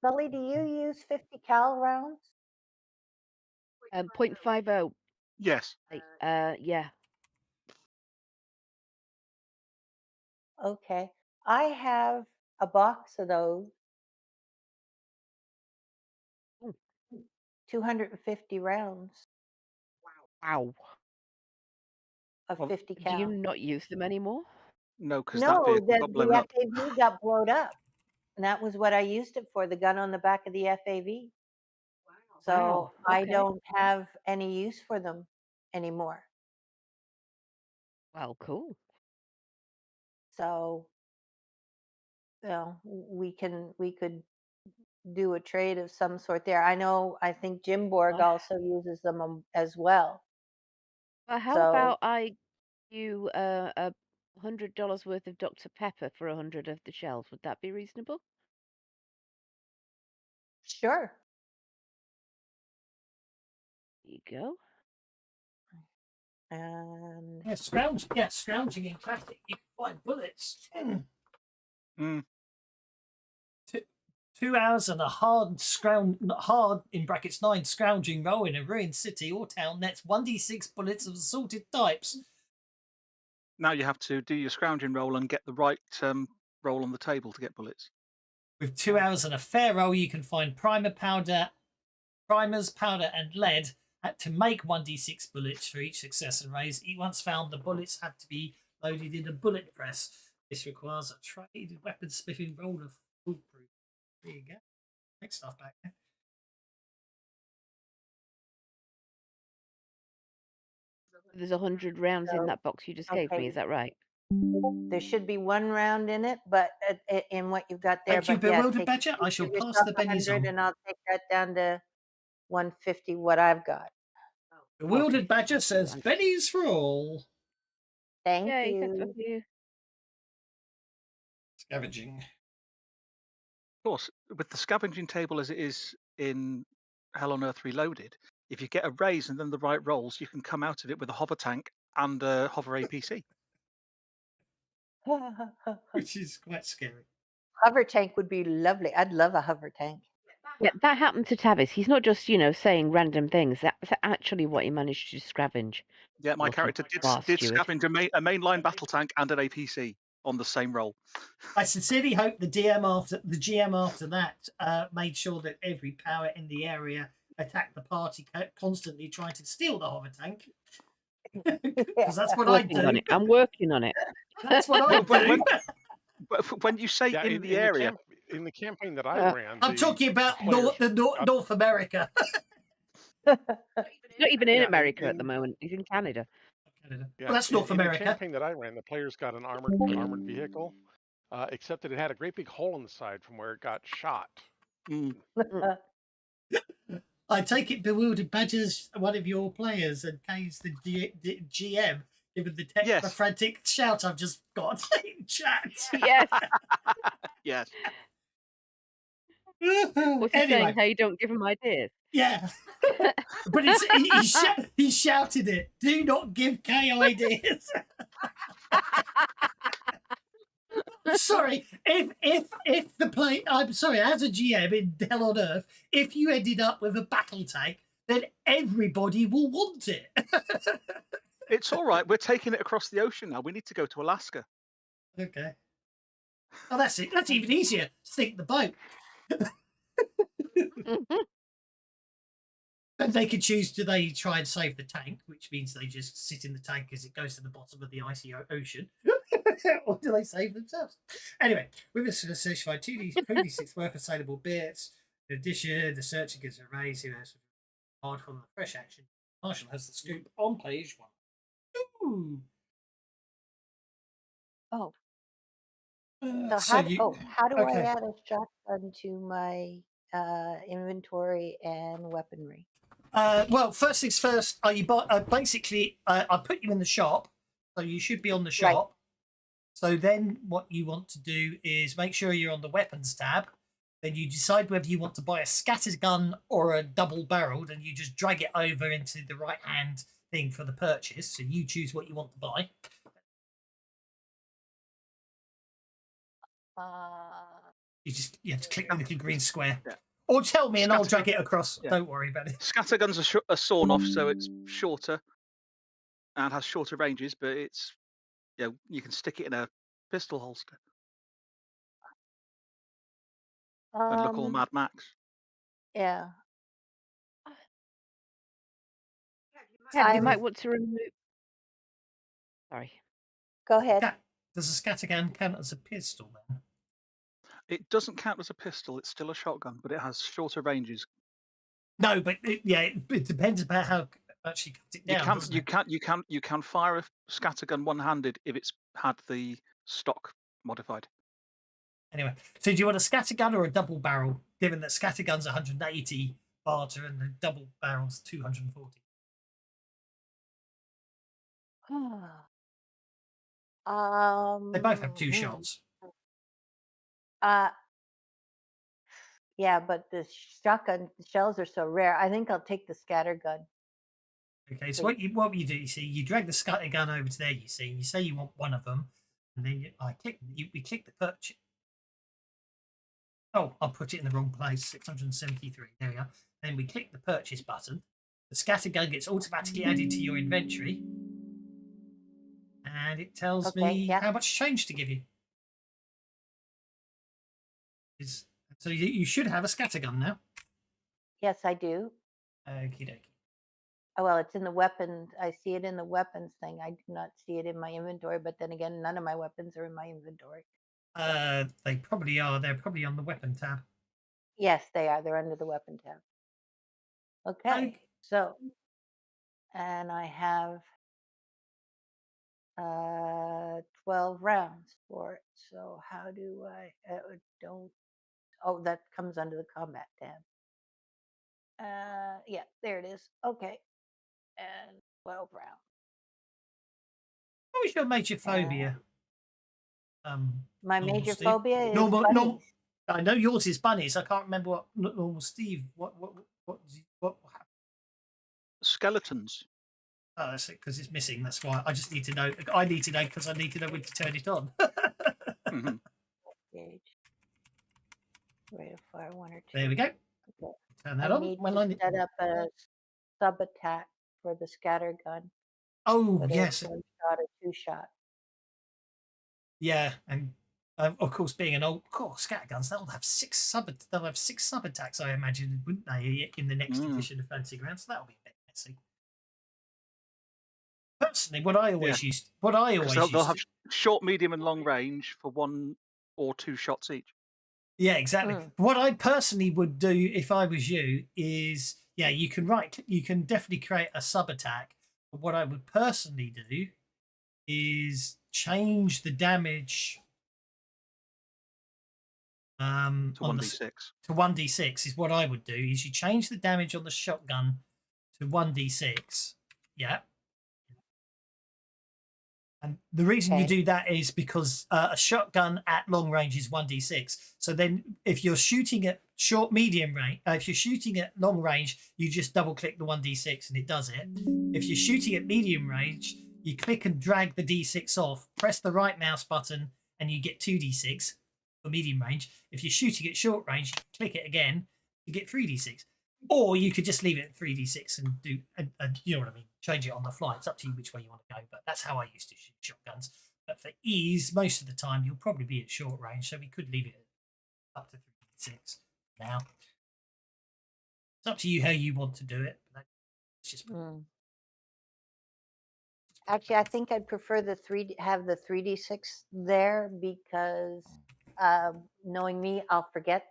[SPEAKER 5] Sully, do you use 50 cal rounds?
[SPEAKER 4] 0.50.
[SPEAKER 3] Yes.
[SPEAKER 4] Yeah.
[SPEAKER 5] Okay. I have a box of those.
[SPEAKER 4] Ooh.
[SPEAKER 5] 250 rounds
[SPEAKER 4] Wow.
[SPEAKER 5] of
[SPEAKER 3] Well,
[SPEAKER 5] 50
[SPEAKER 4] Do you
[SPEAKER 5] cal.
[SPEAKER 4] not use them anymore?
[SPEAKER 3] No, because that
[SPEAKER 5] No,
[SPEAKER 3] vehicle got blown
[SPEAKER 5] the
[SPEAKER 3] up.
[SPEAKER 5] FAV got blown up. And that was what I used it for, the gun on the back of the FAV. So
[SPEAKER 4] Wow.
[SPEAKER 5] I
[SPEAKER 4] Okay.
[SPEAKER 5] don't have any use for them anymore.
[SPEAKER 4] Well, cool.
[SPEAKER 5] So, we could do a trade of some sort there. I think Jim Borg also uses them as well.
[SPEAKER 4] Well, how
[SPEAKER 5] So
[SPEAKER 4] about I you $100 worth of Dr. Pepper for 100 of the shells? Would that be reasonable?
[SPEAKER 5] sure.
[SPEAKER 4] There you go.
[SPEAKER 5] And
[SPEAKER 2] Yeah, scrounging in classic. You can find bullets.
[SPEAKER 3] Mm.
[SPEAKER 2] 2 hours and a hard in brackets 9 scrounging roll in a ruined city or town nets 1d6 bullets of assorted types.
[SPEAKER 3] Now you have to do your scrounging roll and get the right roll on the table to get bullets.
[SPEAKER 2] With 2 hours and a fair roll, you can find primers, powder, and lead to make 1d6 bullets for each successive raise. Once found, the bullets have to be loaded in a bullet press. This requires a trade weaponsmithing roll of foolproof. There you go. Next stuff back there.
[SPEAKER 4] There's 100 rounds in that box you just gave me.
[SPEAKER 5] okay.
[SPEAKER 4] Is that right?
[SPEAKER 5] There should be 1 round in it, but in what you've got there.
[SPEAKER 2] Thank you,
[SPEAKER 5] but yeah,
[SPEAKER 2] Bewildered Badger. I shall
[SPEAKER 5] give
[SPEAKER 2] pass
[SPEAKER 5] yourself
[SPEAKER 2] the bennies
[SPEAKER 5] 100
[SPEAKER 2] on.
[SPEAKER 5] and I'll take that down to 150. What I've got.
[SPEAKER 2] Bewildered Badger says bennies for all.
[SPEAKER 5] Thank
[SPEAKER 4] Yay, thanks,
[SPEAKER 5] you.
[SPEAKER 4] Matthew.
[SPEAKER 2] Scavenging.
[SPEAKER 3] Of course, with the scavenging table as it is in Hell on Earth Reloaded, if you get a raise and then the right rolls, you can come out of it with a hover tank and a hover APC.
[SPEAKER 2] Which is quite scary.
[SPEAKER 5] Hover tank would be lovely. I'd love a hover tank.
[SPEAKER 4] Yeah, that happened to Tavis. He's not just, saying random things. That's actually what he managed to scavenge.
[SPEAKER 3] Yeah, my
[SPEAKER 4] Lucky
[SPEAKER 3] character
[SPEAKER 4] blast,
[SPEAKER 3] did
[SPEAKER 4] Stuart.
[SPEAKER 3] scavenge a mainline battle tank and an APC on the same roll.
[SPEAKER 2] I sincerely hope the GM after that made sure that every power in the area attacked the party, constantly trying to steal the hover tank. Because that's what I
[SPEAKER 4] Working on
[SPEAKER 2] do.
[SPEAKER 4] it. I'm working on it.
[SPEAKER 2] That's what I do.
[SPEAKER 3] But when you say in the area,
[SPEAKER 6] in the campaign that I ran,
[SPEAKER 2] I'm talking about North America.
[SPEAKER 4] He's not even in
[SPEAKER 6] Yeah,
[SPEAKER 4] America at the moment. He's in Canada.
[SPEAKER 2] Canada.
[SPEAKER 6] yeah,
[SPEAKER 2] Well, that's North
[SPEAKER 6] in the
[SPEAKER 2] America.
[SPEAKER 6] campaign that I ran, the players got an armored vehicle, except that it had a great big hole in the side from where it got shot.
[SPEAKER 2] I take it Bewildered Badger's one of your players and Kay's the GM, given the frantic shout I've just got in chat.
[SPEAKER 4] Yes.
[SPEAKER 3] yes.
[SPEAKER 4] What's he saying? How you don't give him ideas?
[SPEAKER 2] Yeah. But he shouted it. Do not give Kay ideas. I'm sorry. If the play, I'm sorry, as a GM in Hell on Earth, if you ended up with a battle tank, then everybody will want it.
[SPEAKER 3] It's all right. We're taking it across the ocean now. We need to go to Alaska.
[SPEAKER 2] Okay. Oh, that's it. That's even easier. Sink the boat. And they can choose, do they try and save the tank, which means they just sit in the tank as it goes to the bottom of the icy ocean, or do they save themselves? Anyway, we've certified 2d6 worth of saleable bits. In addition, the searcher gives a raise who has hard from the fresh action. Marshall has the scoop on page 1. Ooh.
[SPEAKER 5] Oh.
[SPEAKER 2] So
[SPEAKER 5] how do I add a shotgun to my inventory and weaponry?
[SPEAKER 2] Well, first things first. Basically, I put you in the shop, so you should be on the shop. Right. So then, what you want to do is make sure you're on the weapons tab. Then you decide whether you want to buy a scattergun or a double-barreled, and you just drag it over into the right-hand thing for the purchase. So you choose what you want to buy. You have to click the little green square. Yeah. Or tell me and I'll drag it across. Yeah. Don't worry about it.
[SPEAKER 3] Scatterguns are sawn off, so it's shorter and has shorter ranges, but it's you can stick it in a pistol holster and look all Mad Max.
[SPEAKER 5] Yeah.
[SPEAKER 4] You might want to remove. Sorry.
[SPEAKER 5] Go ahead.
[SPEAKER 2] Does a scattergun count as a pistol then?
[SPEAKER 3] It doesn't count as a pistol. It's still a shotgun, but it has shorter ranges.
[SPEAKER 2] No, but it depends about how much you cut it down.
[SPEAKER 3] You can fire a scattergun one-handed if it's had the stock modified.
[SPEAKER 2] Anyway, so do you want a scattergun or a double barrel? Given that scattergun's 180 barter and the double barrel's 240. They both have 2 shots.
[SPEAKER 5] Uh, yeah, but the shotgun shells are so rare. I think I'll take the scatter gun.
[SPEAKER 2] Okay, so what you do, you see, you drag the scattergun over to there. You see, you say you want one of them, and then we click the purchase. Oh, I'll put it in the wrong place. 673. There we are. Then we click the purchase button. The scattergun gets automatically added to your inventory, and it tells me how much change to give you. So you should have a scattergun now.
[SPEAKER 5] Yes, I do.
[SPEAKER 2] Okie dokie.
[SPEAKER 5] Oh, well, it's in the weapons. I see it in the weapons thing. I do not see it in my inventory, but then again, none of my weapons are in my inventory.
[SPEAKER 2] They probably are. They're probably on the weapon tab.
[SPEAKER 5] Yes, they are. They're under the weapon tab. Okay, so, and I have 12 rounds for it. So how do I, don't, oh, that comes under the combat tab. Yeah, there it is. Okay, and 12 rounds.
[SPEAKER 2] What was your major phobia?
[SPEAKER 5] My
[SPEAKER 2] Normal
[SPEAKER 5] major
[SPEAKER 2] Steve?
[SPEAKER 5] phobia is
[SPEAKER 2] Normal.
[SPEAKER 5] bunnies.
[SPEAKER 2] I know yours is bunnies. I can't remember what normal Steve. What happened?
[SPEAKER 3] Skeletons.
[SPEAKER 2] Oh, that's it, because it's missing. That's why I just need to know. I need to know because I need to know when to turn it on.
[SPEAKER 3] Mhm.
[SPEAKER 5] Gauge. Rate of fire 1 or 2.
[SPEAKER 2] There we go.
[SPEAKER 5] Okay.
[SPEAKER 2] Turn that
[SPEAKER 5] I
[SPEAKER 2] on.
[SPEAKER 5] need
[SPEAKER 2] Well,
[SPEAKER 5] to set up a sub attack for the scatter gun.
[SPEAKER 2] Oh,
[SPEAKER 5] whether
[SPEAKER 2] yes.
[SPEAKER 5] it's 1 shot or 2 shot.
[SPEAKER 2] Yeah, and of course, being an old scatterguns, they'll have 6 sub attacks. I imagine, wouldn't they, in the next edition of Fantasy Grounds? So that'll be a bit messy. Personally, what I always used,
[SPEAKER 3] They'll have short, medium, and long range for 1 or 2 shots each.
[SPEAKER 2] Yeah, exactly. What I personally would do if I was you is, yeah, you can definitely create a sub attack. But what I would personally do is change the damage
[SPEAKER 3] to
[SPEAKER 2] on
[SPEAKER 3] 1d6.
[SPEAKER 2] To 1d6 is what I would do. Is you change the damage on the shotgun to 1d6. Yeah. And the reason you do that is because a shotgun at long range is 1d6. So then if you're shooting at short, medium range, if you're shooting at long range, you just double click the 1d6 and it does it. If you're shooting at medium range, you click and drag the d6 off, press the right mouse button, and you get 2d6 for medium range. If you're shooting at short range, you click it again, you get 3d6. Or you could just leave it at 3d6 and do, you know what I mean, change it on the fly. It's up to you which way you want to go. But that's how I used to shoot shotguns. But for ease, most of the time, you'll probably be at short range. So we could leave it up to 3d6 now. It's up to you how you want to do it. But it's just...
[SPEAKER 5] Actually, I think I'd prefer have the 3d6 there because knowing me, I'll forget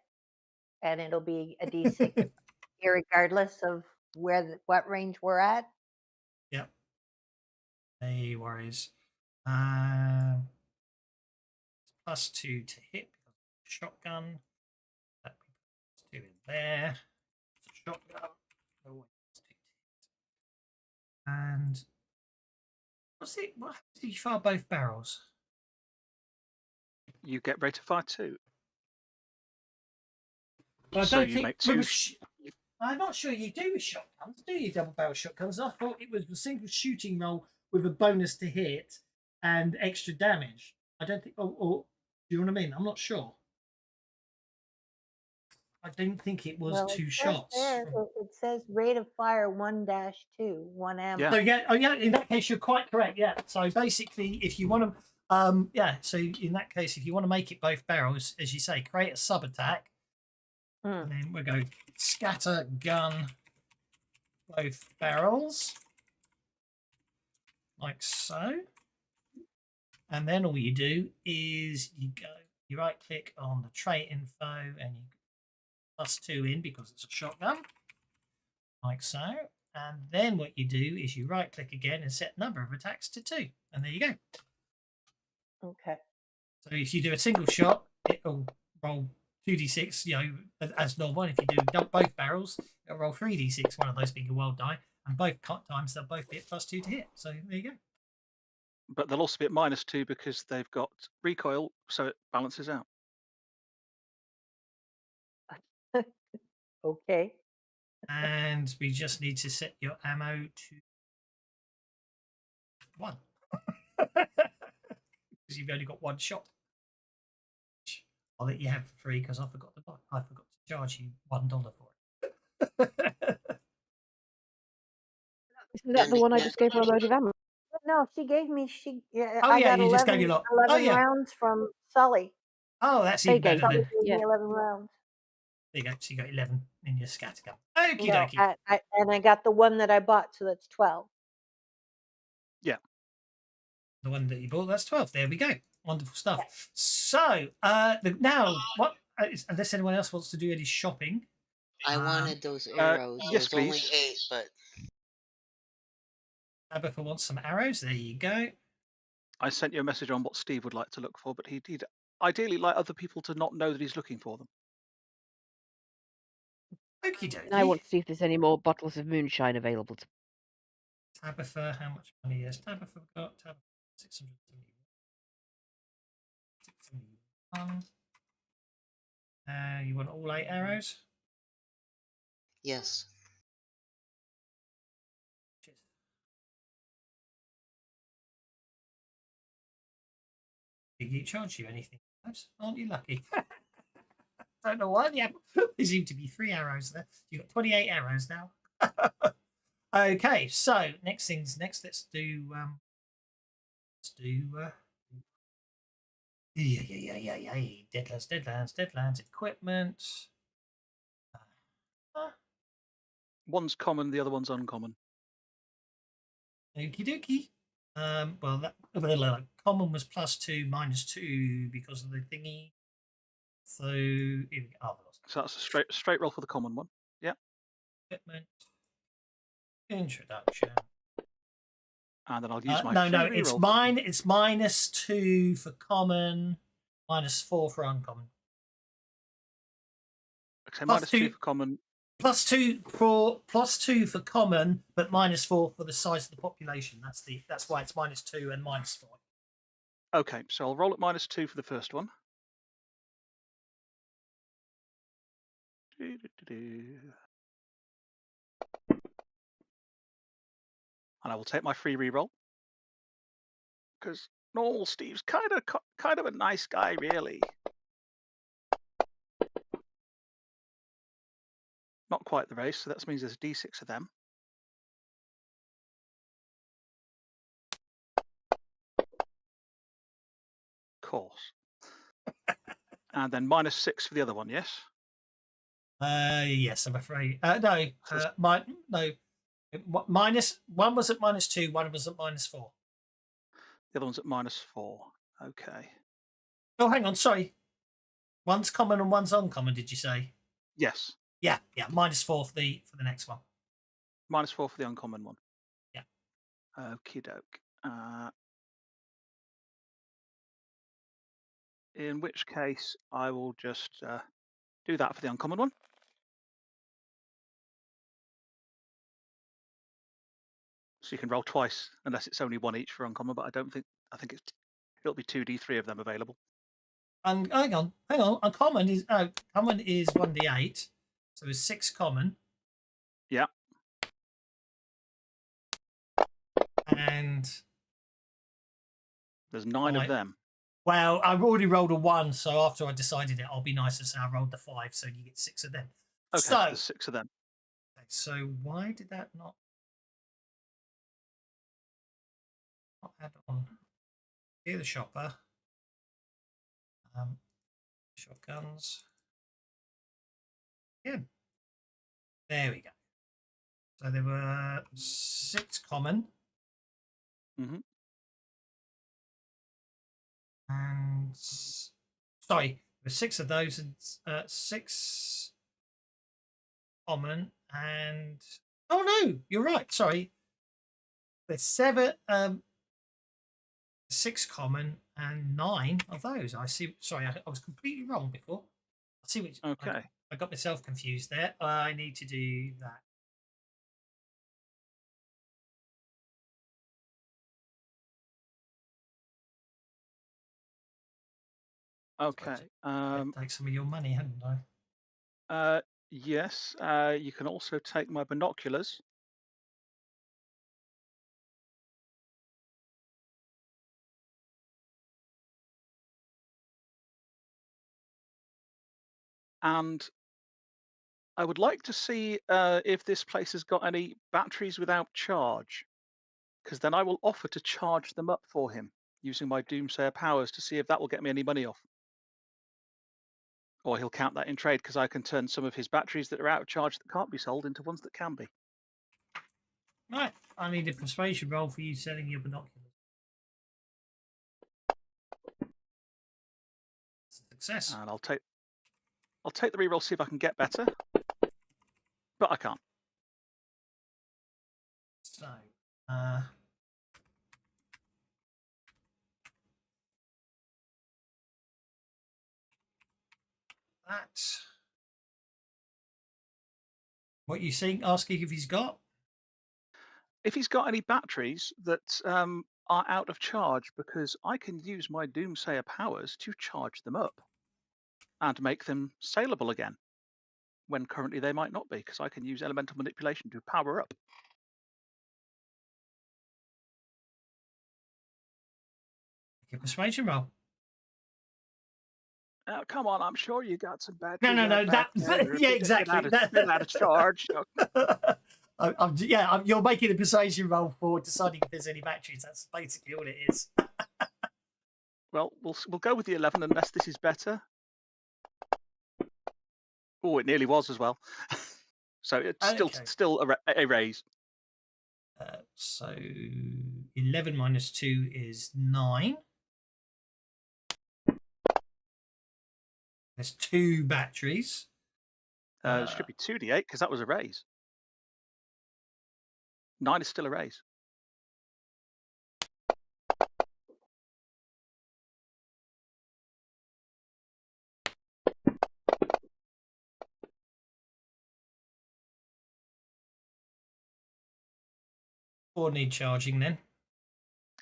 [SPEAKER 5] and it'll be a d6 irregardless of what range we're at.
[SPEAKER 2] Yep. No worries. +2 to hit because of shotgun. That +2 in there. Shotgun. And what happens if you fire both barrels?
[SPEAKER 3] You get rate of fire 2.
[SPEAKER 2] Well,
[SPEAKER 3] so you make 2.
[SPEAKER 2] I'm not sure you do with shotguns, do you? Double barrel shotguns. I thought it was a single shooting roll with a bonus to hit and extra damage. I don't think. Or do you know what I mean? I'm not sure. I don't think it was 2 shots.
[SPEAKER 5] It says rate of fire 1-2, 1 amp.
[SPEAKER 2] So in that case, you're quite correct. Yeah. So basically, if you want to, so in that case, if you want to make it both barrels, as you say, create a sub attack. And then we'll go scatter gun both barrels like so. And then all you do is you right click on the trait info and you +2 in because it's a shotgun like so. And then what you do is you right click again and set number of attacks to 2. And there you go.
[SPEAKER 5] Okay.
[SPEAKER 2] So if you do a single shot, it'll roll 2d6, as normal. And if you do both barrels, it'll roll 3d6, one of those being a wild die, and both times they'll both be at +2 to hit. So there you go.
[SPEAKER 3] But they'll also be at -2 because they've got recoil, so it balances out.
[SPEAKER 5] Okay.
[SPEAKER 2] And we just need to set your ammo to 1. Because you've only got 1 shot. I'll let you have for free because I forgot to charge you $1 for it.
[SPEAKER 4] Isn't that the
[SPEAKER 7] And
[SPEAKER 4] one I
[SPEAKER 7] yeah,
[SPEAKER 4] just gave her a load of ammo?
[SPEAKER 5] No, she gave me,
[SPEAKER 2] Oh
[SPEAKER 5] I
[SPEAKER 2] yeah,
[SPEAKER 5] got
[SPEAKER 2] you just gave
[SPEAKER 5] 11,
[SPEAKER 2] you a lot.
[SPEAKER 5] 11
[SPEAKER 2] Oh yeah.
[SPEAKER 5] rounds from Sully.
[SPEAKER 2] Oh, that's
[SPEAKER 4] They
[SPEAKER 2] even better
[SPEAKER 4] gave
[SPEAKER 5] Sully
[SPEAKER 2] then.
[SPEAKER 5] gave
[SPEAKER 4] Yeah.
[SPEAKER 5] me 11 rounds.
[SPEAKER 2] There you go. So you got 11 in your scatter gun. Okie
[SPEAKER 5] No,
[SPEAKER 2] dokie.
[SPEAKER 5] and I got the one that I bought, so that's 12.
[SPEAKER 3] Yeah.
[SPEAKER 2] The one that you bought, that's 12. There we go. Wonderful stuff.
[SPEAKER 5] Yeah.
[SPEAKER 2] So now, what? Unless anyone else wants to do any shopping,
[SPEAKER 7] I wanted those arrows.
[SPEAKER 3] yes,
[SPEAKER 7] There's only
[SPEAKER 3] please.
[SPEAKER 7] 8, but
[SPEAKER 2] Tabitha wants some arrows. There you go.
[SPEAKER 3] I sent you a message on what Steve would like to look for, but he'd ideally like other people to not know that he's looking for them.
[SPEAKER 2] Okie
[SPEAKER 4] And I
[SPEAKER 2] dokie.
[SPEAKER 4] want to see if there's any more bottles of moonshine available to.
[SPEAKER 2] Tabitha, how much money has Tabitha got? Tabitha, 671. 671. You want all 8 arrows?
[SPEAKER 7] yes.
[SPEAKER 2] Cheers. Did he charge you anything? Aren't you lucky? Don't know why. Yeah, there seem to be 3 arrows there. You've got 28 arrows now. Okay, so next. Let's do Deadlands equipment.
[SPEAKER 3] One's common, the other one's uncommon.
[SPEAKER 2] Okie dokie. Well, that common was +2, -2 because of the thingy. So here we go. Oh,
[SPEAKER 3] So that's a straight roll for the common one. Yeah.
[SPEAKER 2] equipment. Introduction.
[SPEAKER 3] And then I'll use my
[SPEAKER 2] No,
[SPEAKER 3] free
[SPEAKER 2] it's
[SPEAKER 3] reroll.
[SPEAKER 2] mine. It's -2 for common, -4 for uncommon.
[SPEAKER 3] Okay,
[SPEAKER 2] Plus
[SPEAKER 3] -2
[SPEAKER 2] two-
[SPEAKER 3] for common.
[SPEAKER 2] +2 for common, but -4 for the size of the population. That's why it's -2 and -4.
[SPEAKER 3] Okay, so I'll roll at -2 for the first one. And I will take my free reroll because normal Steve's kind of a nice guy, really. Not quite the race, so that means there's a D6 of them. Of course. And then -6 for the other one, yes?
[SPEAKER 2] Yes, I'm afraid. No, minus one was at -2, one was at -4.
[SPEAKER 3] The other one's at -4. Okay.
[SPEAKER 2] Oh, hang on, sorry. One's common and one's uncommon. Did you say?
[SPEAKER 3] Yes.
[SPEAKER 2] Yeah, -4 for the next one.
[SPEAKER 3] -4 for the uncommon one.
[SPEAKER 2] Yeah.
[SPEAKER 3] Okie doke. In which case, I will just do that for the uncommon one. So you can roll twice, unless it's only 1 each for uncommon. But I think it'll be 2d3 of them available.
[SPEAKER 2] And hang on. Uncommon is common is 1d8, so it's 6 common.
[SPEAKER 3] Yeah.
[SPEAKER 2] And
[SPEAKER 3] there's 9 of them.
[SPEAKER 2] Well, I've already rolled a 1, so after I decided it, I'll be nice and say I rolled the 5, so you get 6 of them.
[SPEAKER 3] Okay,
[SPEAKER 2] so
[SPEAKER 3] there's 6 of them.
[SPEAKER 2] So why did that not add on? Here, the shopper. Shotguns. Yeah. There we go. So there were 6 common.
[SPEAKER 3] Mm-hmm.
[SPEAKER 2] And sorry, there were 6 of those, and 6 common, and oh no, you're right. Sorry, there's 7. 6 common and 9 of those. I see. Sorry, I was completely wrong before. I see which.
[SPEAKER 3] Okay.
[SPEAKER 2] I got myself confused there. I need to do that.
[SPEAKER 3] Okay.
[SPEAKER 2] Take some of your money, hadn't I?
[SPEAKER 3] Yes. You can also take my binoculars. And I would like to see if this place has got any batteries without charge, because then I will offer to charge them up for him using my Doomsayer powers to see if that will get me any money off. Or he'll count that in trade because I can turn some of his batteries that are out of charge that can't be sold into ones that can be.
[SPEAKER 2] Right. I need a persuasion roll for you selling your binoculars. Success.
[SPEAKER 3] And I'll take the reroll, see if I can get better, but I can't.
[SPEAKER 2] So, that. What you saying? Asking if he's got?
[SPEAKER 3] If he's got any batteries that are out of charge, because I can use my Doomsayer powers to charge them up and make them saleable again, when currently they might not be, because I can use elemental manipulation to power up.
[SPEAKER 2] Make a persuasion roll.
[SPEAKER 3] Come on, I'm sure you got some batteries.
[SPEAKER 2] No. That. Yeah, exactly.
[SPEAKER 3] They're out of charge.
[SPEAKER 2] You're making a persuasion roll for deciding if there's any batteries. That's basically all it is.
[SPEAKER 3] Well, we'll go with the 11 unless this is better. Oh, it nearly was as well. So it's still a raise.
[SPEAKER 2] So 11 minus 2 is 9. There's 2 batteries.
[SPEAKER 3] It should be 2d8 because that was a raise. 9 is still a raise.
[SPEAKER 2] Or need charging then.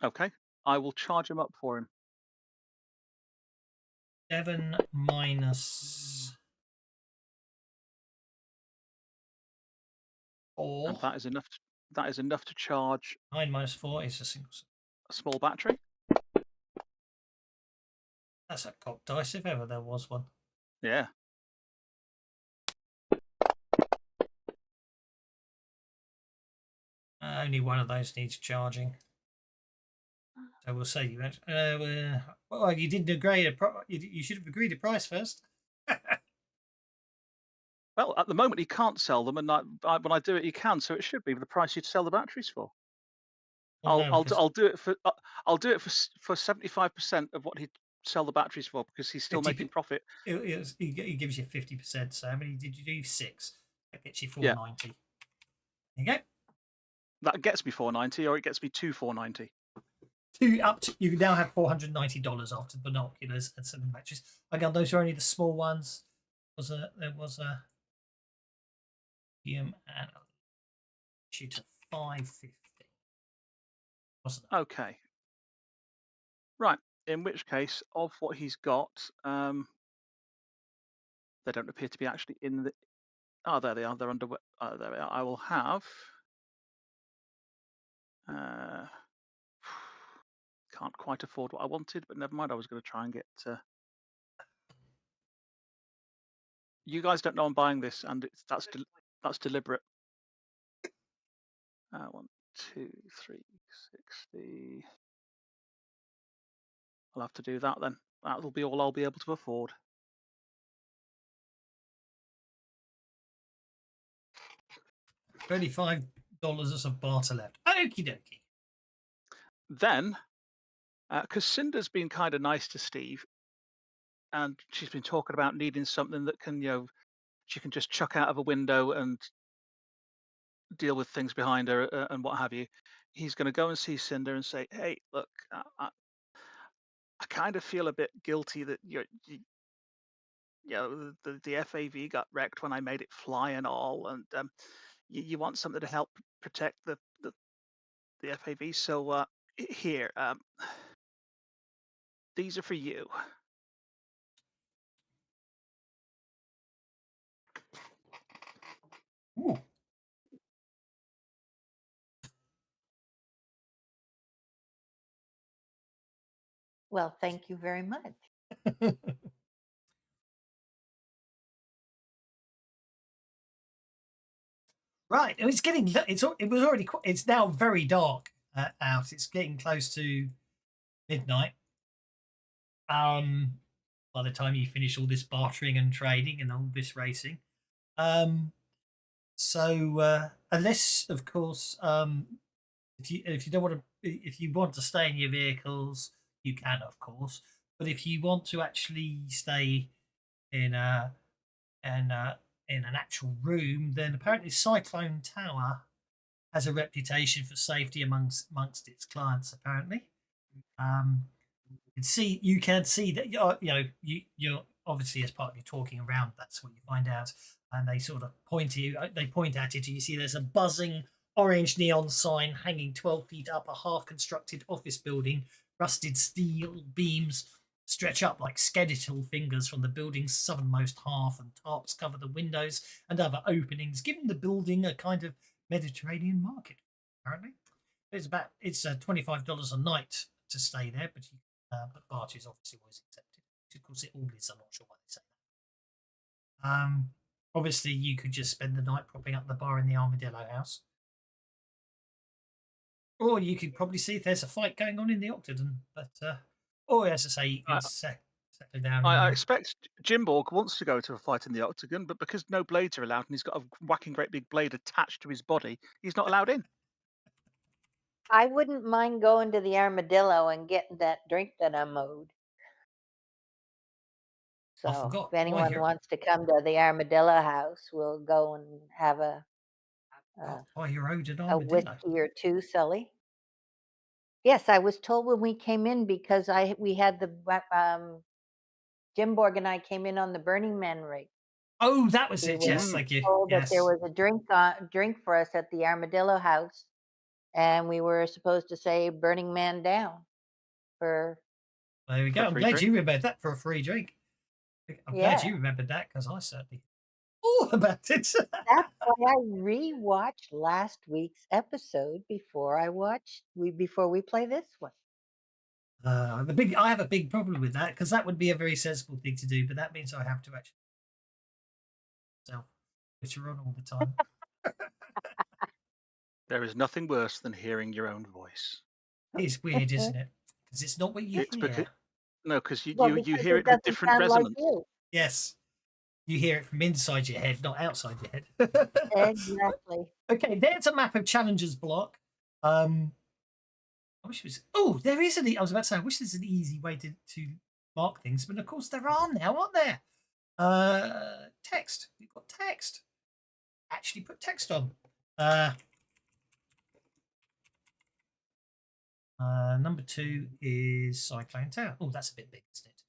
[SPEAKER 3] Okay, I will charge him up for him.
[SPEAKER 2] 7 minus 4.
[SPEAKER 3] And that is enough. That is enough to charge
[SPEAKER 2] 9 minus 4 is a single.
[SPEAKER 3] a small battery.
[SPEAKER 2] That's a cock dice if ever there was one.
[SPEAKER 3] Yeah.
[SPEAKER 2] Only one of those needs charging. So we'll say you. Well, you didn't agree. You should have agreed a price first.
[SPEAKER 3] Well, at the moment he can't sell them, and when I do it, he can. So it should be the price you'd sell the batteries for.
[SPEAKER 2] Well,
[SPEAKER 3] I'll do it for 75% of what he'd sell the batteries for, because he's still
[SPEAKER 2] 50
[SPEAKER 3] making profit.
[SPEAKER 2] He gives you 50%. So how many did you do? 6. That gets you 490. There you go.
[SPEAKER 3] That gets me 490, or it gets me to 490.
[SPEAKER 2] You now have $490 after the binoculars and some batteries. Again, those are only the small ones. There was a and shoot at 550. Wasn't it?
[SPEAKER 3] Okay. Right. In which case, of what he's got, they don't appear to be actually in the. Oh, there they are. They're under. There they are. I will have. Can't quite afford what I wanted, but never mind. I was going to try and get. You guys don't know I'm buying this, and that's deliberate. 1, 2, 3, 60. I'll have to do that then. That'll be all I'll be able to afford.
[SPEAKER 2] $35 of barter left. Okie dokie.
[SPEAKER 3] Then, because Cinder's been kind of nice to Steve, and she's been talking about needing something that can, she can just chuck out of a window and deal with things behind her and what have you. He's going to go and see Cinder and say, "Hey, look, I kind of feel a bit guilty that the FAV got wrecked when I made it fly and all, and you want something to help protect the FAV. So here, these are for you.
[SPEAKER 2] Ooh.
[SPEAKER 5] Well, thank you very much.
[SPEAKER 2] Right, it's getting. It was already. It's now very dark out. It's getting close to midnight. By the time you finish all this bartering and trading and all this racing, so unless, of course, if you don't want to, if you want to stay in your vehicles, you can, of course. But if you want to actually stay in in an actual room, then apparently Cyclone Tower has a reputation for safety amongst its clients. Apparently, you can see that you're obviously, as part of your talking around, that's what you find out, and they sort of point at it. You see there's a buzzing orange neon sign hanging 12 feet up a half-constructed office building. Rusted steel beams stretch up like skeletal fingers from the building's southernmost half, and tarps cover the windows and other openings, giving the building a kind of Mediterranean market. Apparently, it's $25 a night to stay there, but barter is obviously always accepted. Of course, it all is. I'm not sure why they say that. Obviously, you could just spend the night propping up the bar in the Armadillo House, or you could probably see if there's a fight going on in the Octagon. But or as I say, you can settle down.
[SPEAKER 3] I expect Jimborg wants to go to a fight in the Octagon, but because no blades are allowed and he's got a whacking great big blade attached to his body, he's not allowed in.
[SPEAKER 5] I wouldn't mind going to the Armadillo and getting that drink that I'm owed. So if anyone wants to come to the Armadillo House, we'll go and have a
[SPEAKER 2] you're owed an
[SPEAKER 5] a
[SPEAKER 2] Armadillo.
[SPEAKER 5] whiskey or two, Sully. Yes, I was told when we came in, because we had the Jimborg and I came in on the Burning Man rig.
[SPEAKER 2] Oh, that was it. Yes, thank you.
[SPEAKER 5] Told
[SPEAKER 2] yes.
[SPEAKER 5] that there was a drink for us at the Armadillo House, and we were supposed to say "Burning Man down" for.
[SPEAKER 2] There we go. I'm glad you remembered that, for a free drink. I'm glad you remembered that, because I certainly all about it.
[SPEAKER 5] That's why I rewatched last week's episode before we play this one.
[SPEAKER 2] I have a big problem with that, because that would be a very sensible thing to do, but that means I have to actually Twitter on all the time.
[SPEAKER 3] There is nothing worse than hearing your own voice.
[SPEAKER 2] It's weird, isn't it? Because it's not what you hear.
[SPEAKER 3] Because you hear it with different resonance.
[SPEAKER 5] Like
[SPEAKER 2] yes. You hear it from inside your head, not outside your head.
[SPEAKER 5] Exactly.
[SPEAKER 2] Okay, there's a map of Challengers Block. I wish it was. Oh, there is I was about to say, I wish there's an easy way to mark things, but of course there are now, aren't there? Text. We've got text. Actually, put text on. Number 2 is Cyclone Tower. Oh, that's a bit big, isn't it?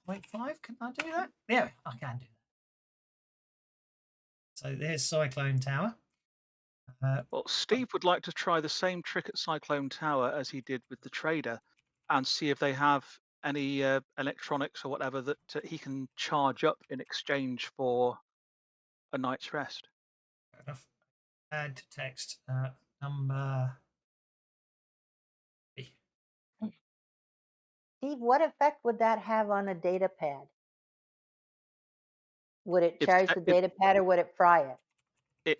[SPEAKER 2] 0.5. Can I do that? Yeah, I can do that. So there's Cyclone Tower.
[SPEAKER 3] Well, Steve would like to try the same trick at Cyclone Tower as he did with the trader, and see if they have any electronics or whatever that he can charge up in exchange for a night's rest.
[SPEAKER 2] Fair enough. Add text. Number 3.
[SPEAKER 5] Steve, what effect would that have on a data pad? Would it charge the data pad, or would it fry it?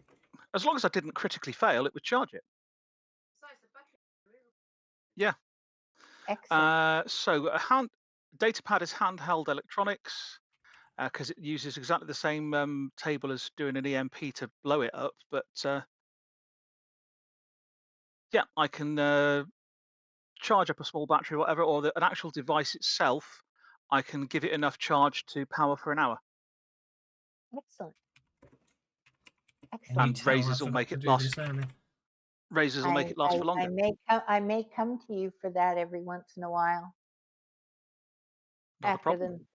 [SPEAKER 3] As long as I didn't critically fail, it would charge it. Yeah.
[SPEAKER 5] Excellent.
[SPEAKER 3] So data pad is handheld electronics, because it uses exactly the same table as doing an EMP to blow it up. But yeah, I can charge up a small battery or whatever, or an actual device itself. I can give it enough charge to power for an hour.
[SPEAKER 5] Excellent.
[SPEAKER 3] And razors will make it last. Razors will make it last for longer.
[SPEAKER 5] I may come to you for that every once in a while.
[SPEAKER 3] Not a
[SPEAKER 5] After
[SPEAKER 3] problem.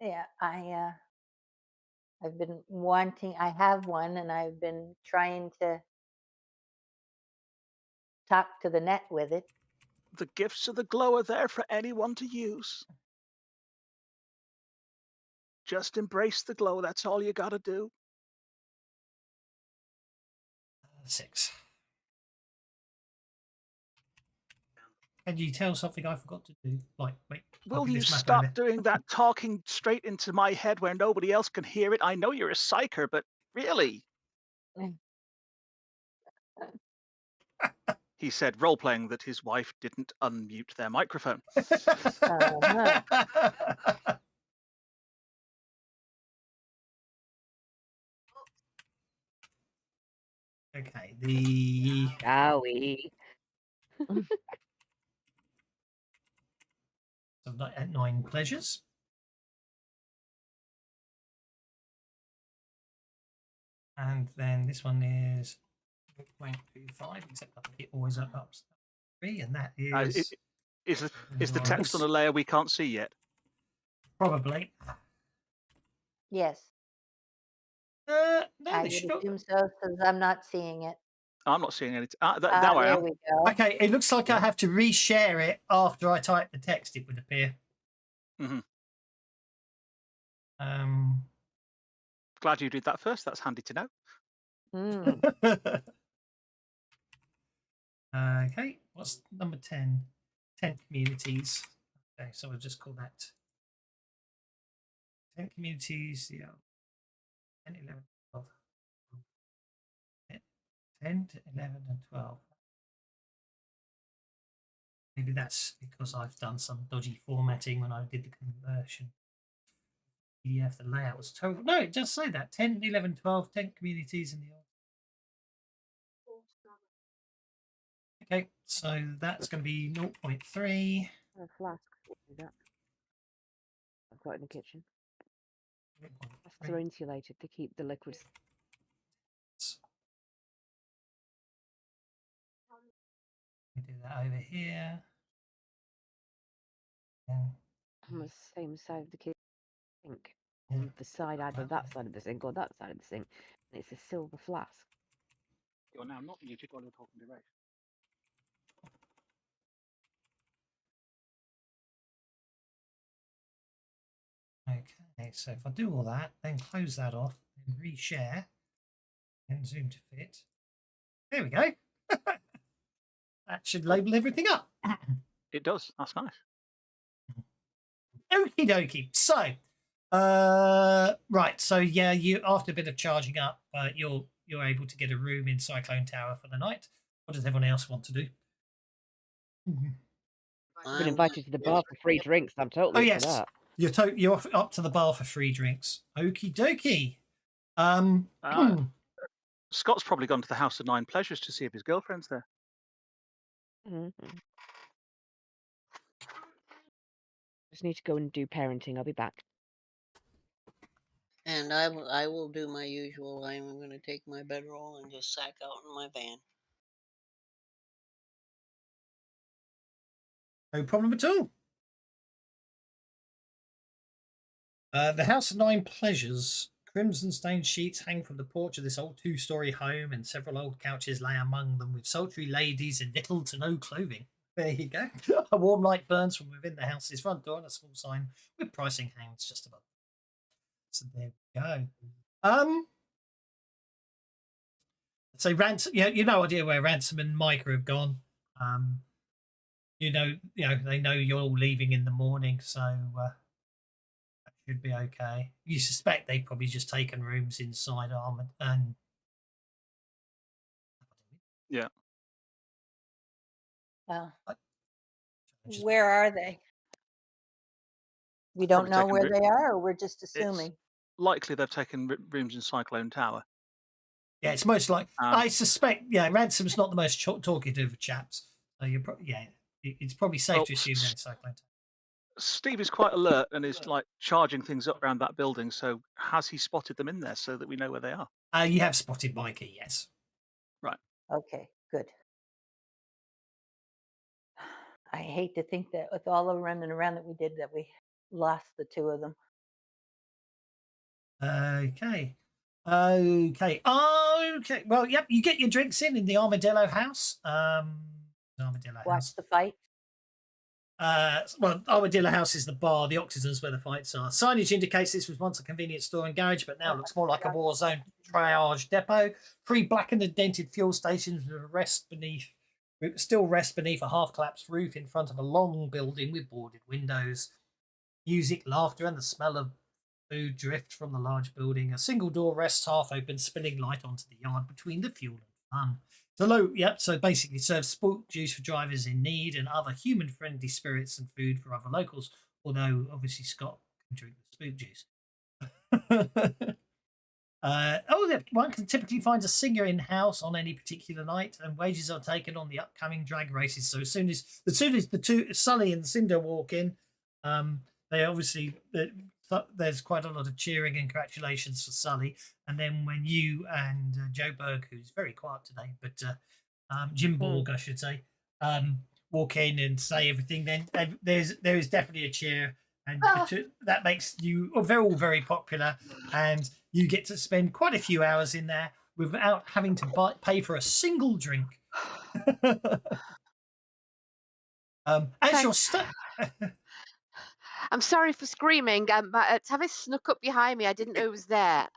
[SPEAKER 5] yeah, I've been wanting. I have one, and I've been trying to talk to the net with it.
[SPEAKER 3] The gifts of the glow are there for anyone to use. Just embrace the glow. That's all you gotta do.
[SPEAKER 2] 6. Can you tell something I forgot to do? Like, wait.
[SPEAKER 3] Will
[SPEAKER 2] copy
[SPEAKER 3] you
[SPEAKER 2] this map
[SPEAKER 3] stop
[SPEAKER 2] over.
[SPEAKER 3] doing that talking straight into my head where nobody else can hear it? I know you're a psyker, but really? He said, role-playing that his wife didn't unmute their microphone.
[SPEAKER 2] Okay, the
[SPEAKER 4] Owie.
[SPEAKER 2] at 9 pleasures. And then this one is 0.25, except I think it always ups 3, and that is
[SPEAKER 3] Is the text on a layer we can't see yet?
[SPEAKER 2] probably.
[SPEAKER 5] Yes,
[SPEAKER 2] No,
[SPEAKER 5] I
[SPEAKER 2] they should
[SPEAKER 5] would
[SPEAKER 2] not.
[SPEAKER 5] assume so, because I'm not seeing it.
[SPEAKER 3] I'm not seeing anything. Now I
[SPEAKER 5] There
[SPEAKER 3] am.
[SPEAKER 5] we go.
[SPEAKER 2] Okay, it looks like I have to reshare it after I type the text. It would appear.
[SPEAKER 3] Mm-hmm.
[SPEAKER 2] Glad
[SPEAKER 3] you did that first. That's handy to know.
[SPEAKER 2] Okay, what's number 10? 10 communities. Okay, so we'll just call that 10 communities. Yeah, 10, 11, 12. 10 to 11 and 12. Maybe that's because I've done some dodgy formatting when I did the conversion. PDF, the layout was terrible. No, it does say that 10, 11, 12, 10 communities in the old. Okay, so that's going to be 0.3.
[SPEAKER 4] A flask. Do that. I've got it in the kitchen. Flasks are insulated to keep the liquids.
[SPEAKER 2] We do that over here.
[SPEAKER 4] On the same side of the kitchen sink. On the side, either that side of the sink or that side of the sink. And it's a silver flask.
[SPEAKER 3] You're now not muted while you're talking to Ray.
[SPEAKER 2] Okay, so if I do all that, then close that off, and reshare, and zoom to fit. There we go. That should label everything up.
[SPEAKER 3] It does. That's nice.
[SPEAKER 2] Okie dokie. So, right. So yeah, you after a bit of charging up, you're able to get a room in Cyclone Tower for the night. What does everyone else want to do?
[SPEAKER 4] I've been invited to the bar for free drinks. I'm totally up for that.
[SPEAKER 2] You're up to the bar for free drinks. Okie dokie.
[SPEAKER 3] Scott's probably gone to the House of Nine Pleasures to see if his girlfriend's there.
[SPEAKER 4] Just need to go and do parenting. I'll be back.
[SPEAKER 7] And I will do my usual. I'm going to take my bedroll and just sack out in my van.
[SPEAKER 2] No problem at all. The House of Nine Pleasures. Crimson stained sheets hang from the porch of this old 2-story home, and several old couches lay among them with sultry ladies in little to no clothing. There you go. A warm light burns from within the house's front door, and a small sign with pricing hangs just above. So there we go. So Ransom, you no idea where Ransom and Micah have gone. They know you're all leaving in the morning, so that should be okay. You suspect they've probably just taken rooms inside Armored and
[SPEAKER 3] yeah.
[SPEAKER 5] Where are they? We don't know where they are, or we're just assuming.
[SPEAKER 3] It's likely they've taken rooms in Cyclone Tower.
[SPEAKER 2] Yeah, it's most like I suspect. Yeah, Ransom's not the most talkative of chaps, so you're it's probably safe to assume they're in Cyclone Tower.
[SPEAKER 3] Steve is quite alert and is like charging things up around that building. So has he spotted them in there so that we know where they are?
[SPEAKER 2] You have spotted Mikey, yes.
[SPEAKER 3] Right.
[SPEAKER 5] Okay, Good. I hate to think that with all the running around that we did, that we lost the two of them.
[SPEAKER 2] Okay. Okay. Well, yep. You get your drinks in the Armadillo House. Armadillo
[SPEAKER 5] Watch
[SPEAKER 2] House.
[SPEAKER 5] the fight.
[SPEAKER 2] Well, Armadillo House is the bar. The Octagon's where the fights are. Signage indicates this was once a convenience store and garage, but now looks more like a war zone triage depot. 3 blackened and dented fuel stations still rest beneath a half-collapsed roof in front of a long building with boarded windows. Music, laughter, and the smell of food drift from the large building. A single door rests half open, spilling light onto the yard between the fuel and fun. So basically serves spook juice for drivers in need and other human-friendly spirits and food for other locals, although obviously Scott can drink the spook juice. One can typically find a singer in-house on any particular night, and wages are taken on the upcoming drag races. So as soon as the two, Sully and Cinder, walk in, they obviously... there's quite a lot of cheering and congratulations for Sully. And then when you and Joe Berg, who's very quiet today, but Jim Borg, I should say, walk in and say everything, then there is definitely a cheer, and that makes you all very popular, and you get to spend quite a few hours in there without having to pay for a single drink. As you're stuck.
[SPEAKER 8] I'm sorry for screaming. Tavis snuck up behind me. I didn't know it was there.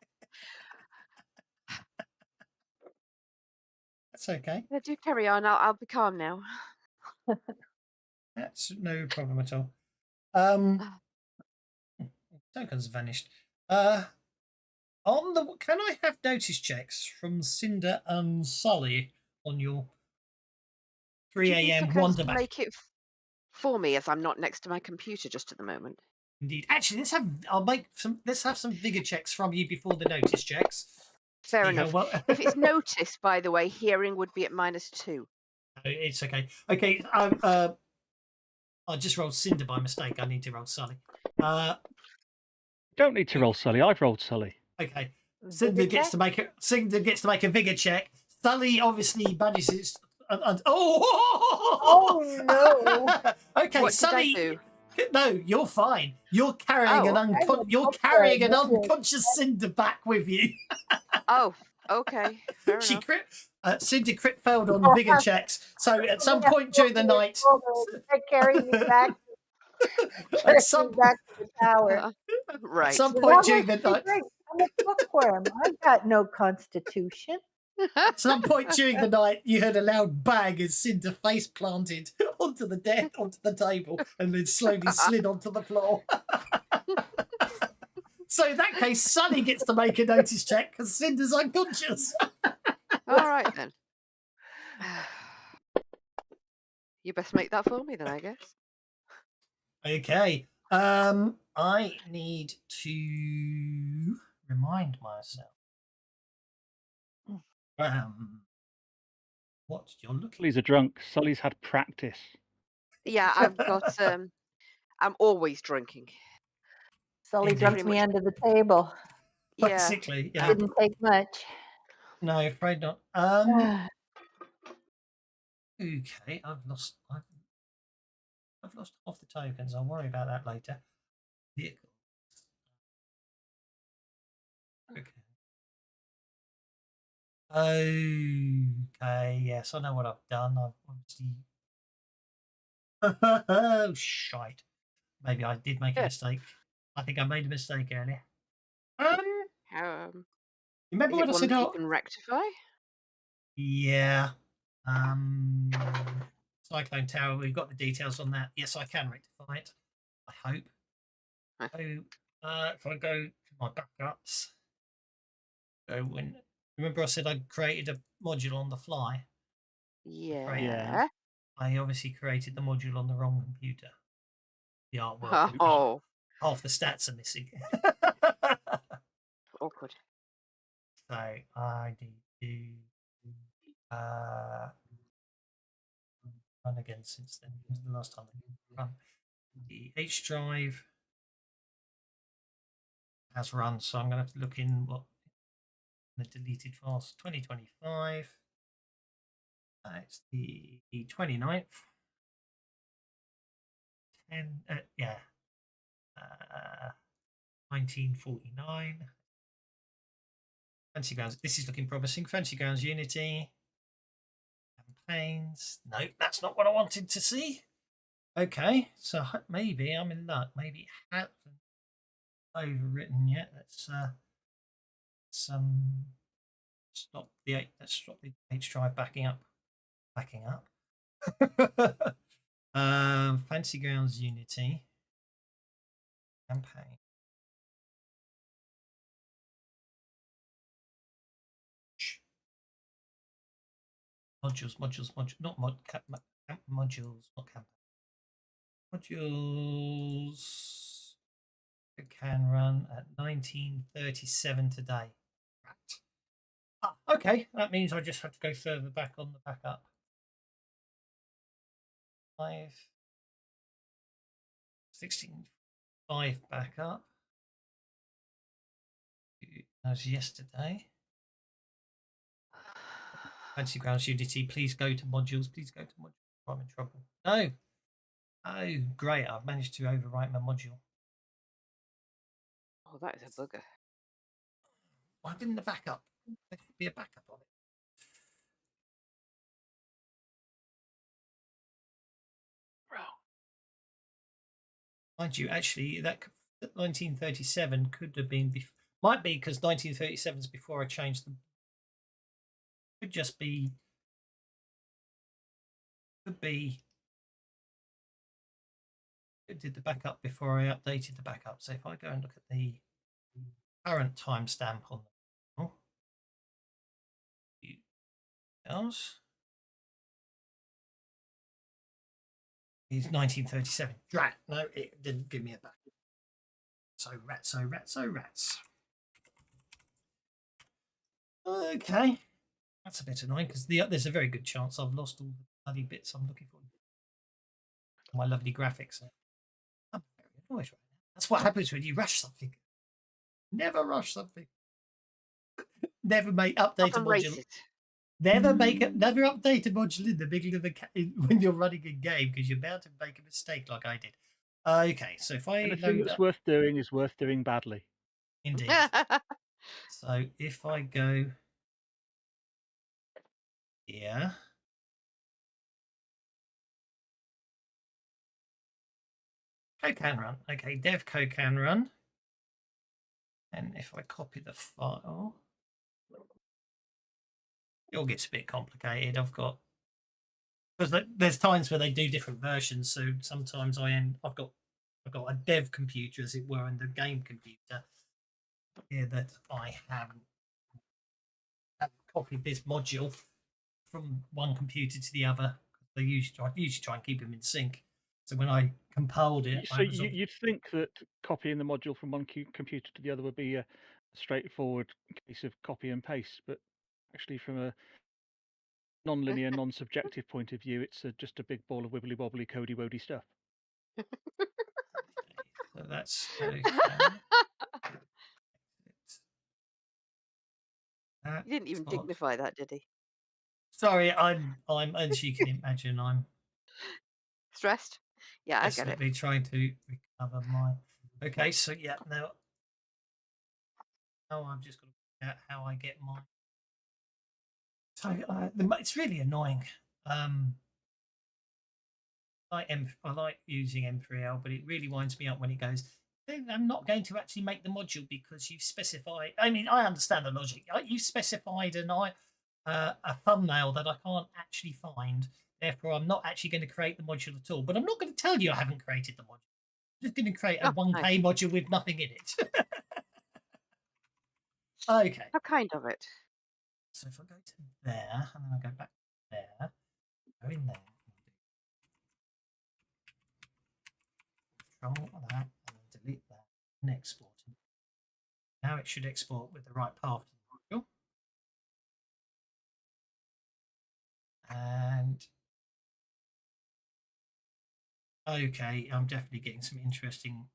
[SPEAKER 2] That's okay.
[SPEAKER 8] Yeah, do carry on. I'll be calm now.
[SPEAKER 2] That's no problem at all. Tokens vanished. Can I have notice checks from Cinder and Sully on your 3 a.m. Wonderback?
[SPEAKER 8] Make it for me, as I'm not next to my computer just at the moment.
[SPEAKER 2] Indeed. Actually, let's have some vigor checks from you before the notice checks.
[SPEAKER 8] Fair enough. If it's notice, by the way, hearing would be at -2.
[SPEAKER 2] It's okay. Okay. I just rolled Cinder by mistake. I need to roll Sully.
[SPEAKER 9] Don't need to roll Sully. I've rolled Sully.
[SPEAKER 2] Okay. Cinder gets to make a vigor check. Sully obviously manages.
[SPEAKER 5] Oh no!
[SPEAKER 2] Okay,
[SPEAKER 8] What
[SPEAKER 2] Sully.
[SPEAKER 8] did I do?
[SPEAKER 2] No, you're fine. You're carrying an unconscious Cinder back with you.
[SPEAKER 8] Oh, okay. Fair
[SPEAKER 2] She
[SPEAKER 8] enough.
[SPEAKER 2] Cinder crit failed on vigor checks. So at some point during the night,
[SPEAKER 5] Carry me back.
[SPEAKER 2] at some
[SPEAKER 5] back to the tower.
[SPEAKER 8] Right.
[SPEAKER 2] At some point during the night,
[SPEAKER 5] I'm a bookworm. I've got no constitution.
[SPEAKER 2] at some point during the night, you heard a loud bang as Cinder face planted onto the table, and then slowly slid onto the floor. So in that case, Sunny gets to make a notice check because Cinder's unconscious.
[SPEAKER 8] All right then. You best make that for me then, I guess.
[SPEAKER 2] Okay. I need to remind myself. What you're looking.
[SPEAKER 9] Sully's a drunk. Sully's had practice.
[SPEAKER 8] Yeah, I've got. I'm always drinking.
[SPEAKER 5] Sully
[SPEAKER 2] Indeed.
[SPEAKER 5] dumped me under the table.
[SPEAKER 8] Yeah.
[SPEAKER 2] Basically, yeah.
[SPEAKER 5] Didn't take much.
[SPEAKER 2] No, afraid not. Okay, I've lost half the tokens. I'll worry about that later. Vehicle. Okay, yes, I know what I've done. I've obviously. Oh, shite. Maybe I did make a mistake. I think I made a mistake earlier. Remember what I said?
[SPEAKER 8] You can rectify?
[SPEAKER 2] Yeah. Cyclone Tower, we've got the details on that. Yes, I can rectify it. I hope. So, if I go to my backups, remember I said I created a module on the fly?
[SPEAKER 8] Yeah.
[SPEAKER 2] I obviously created the module on the wrong computer. The artwork.
[SPEAKER 8] Oh.
[SPEAKER 2] Half the stats are missing.
[SPEAKER 8] Awkward.
[SPEAKER 2] So I need to run again since then. This is the last time I run. The H drive has run, so I'm going to have to look in what the deleted files. 2025. It's the 29th. 1949. Fancy Grounds. This is looking promising. Fancy Grounds Unity. Campaigns. Nope, that's not what I wanted to see. Okay, so maybe I'm in luck. Maybe it hasn't overwritten yet. Let's stop the H drive backing up. Fancy Grounds Unity campaign. Modules, not modules, not campaign. Modules can run at 1937 today. Right. Okay, that means I just have to go further back on the backup. 16.5 backup. That was yesterday. Fancy Grounds Unity, please go to modules. Please go to modules. I'm in trouble. No. Oh, great. I've managed to overwrite my module.
[SPEAKER 8] Oh, that is a bugger.
[SPEAKER 2] Why didn't the backup? There should be a backup of it. Mind you, actually, that 1937 could have been. Might be because 1937 is before I changed them. Could just be. Could be. It did the backup before I updated the backup. So if I go and look at the current timestamp on the else is 1937. Drat. No, it didn't give me a backup. So rats. Okay. That's a bit annoying because there's a very good chance I've lost all the bloody bits I'm looking for. My lovely graphics. I'm very annoyed right now. That's what happens when you rush something. Never rush something. Never make update a module. Never update a module in the middle of when you're running a game because you're bound to make a mistake like I did. Okay, so if I
[SPEAKER 9] Anything that's worth doing is worth doing badly.
[SPEAKER 2] Indeed. So if I go here. Can run. Okay, dev can run. And if I copy the file, it all gets a bit complicated. I've got because there's times where they do different versions. So sometimes I've got a dev computer, as it were, and the game computer here that I haven't copied this module from one computer to the other. I usually try and keep them in sync. So when I compiled it,
[SPEAKER 9] So you'd think that copying the module from one computer to the other would be a straightforward case of copy and paste, but actually from a non-linear, non-subjective point of view, it's just a big ball of wibbly-wobbly, cody-wody stuff.
[SPEAKER 2] So that's okay.
[SPEAKER 8] He didn't even dignify that, did he?
[SPEAKER 2] Sorry, I'm as you can imagine, I'm
[SPEAKER 8] stressed. Yeah, I get it.
[SPEAKER 2] desperately trying to recover my. Okay, so yeah, now I've just got to figure out how I get my. So it's really annoying. I like using M3L, but it really winds me up when it goes. I'm not going to actually make the module because you've specified. I mean, I understand the logic. You specified a thumbnail that I can't actually find. Therefore, I'm not actually going to create the module at all. But I'm not going to tell you I haven't created the module. I'm just going to create a 1K module with nothing in it. Okay.
[SPEAKER 8] How kind of it.
[SPEAKER 2] So if I go to there, and then I go back there, go in there, control that, and then delete that, and export it. Now it should export with the right path to the module. And okay, I'm definitely getting some interesting.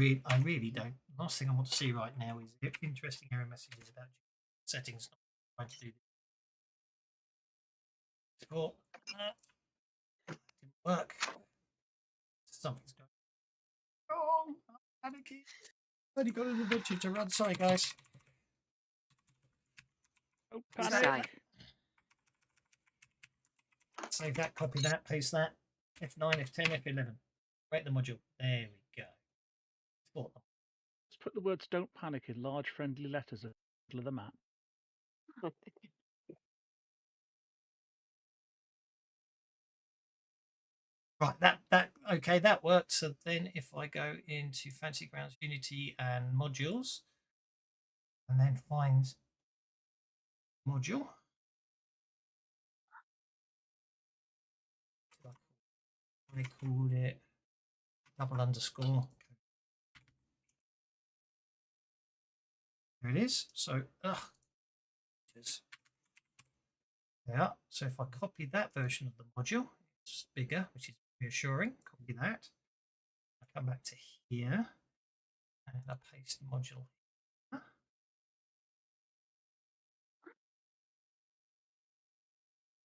[SPEAKER 2] I really don't. The last thing I want to see right now is interesting error messages about. settings not trying to do this. Export. Didn't work. Something's going wrong. I'm panicking. I've only got an adventure to run. Sorry, guys.
[SPEAKER 9] Oh,
[SPEAKER 2] Is
[SPEAKER 9] panic.
[SPEAKER 2] that- Save that, copy that, paste that. F9, F10, F11. Create the module. There we go. Export them.
[SPEAKER 9] Let's put the words "don't panic" in large friendly letters at the middle of the map.
[SPEAKER 2] Right, that okay, that works. So then if I go into Fancy Grounds, Unity and modules, and then find module. I called it double underscore. There it is. So, yeah. So if I copy that version of the module, it's bigger, which is reassuring. Copy that. I come back to here, and I paste the module. Here.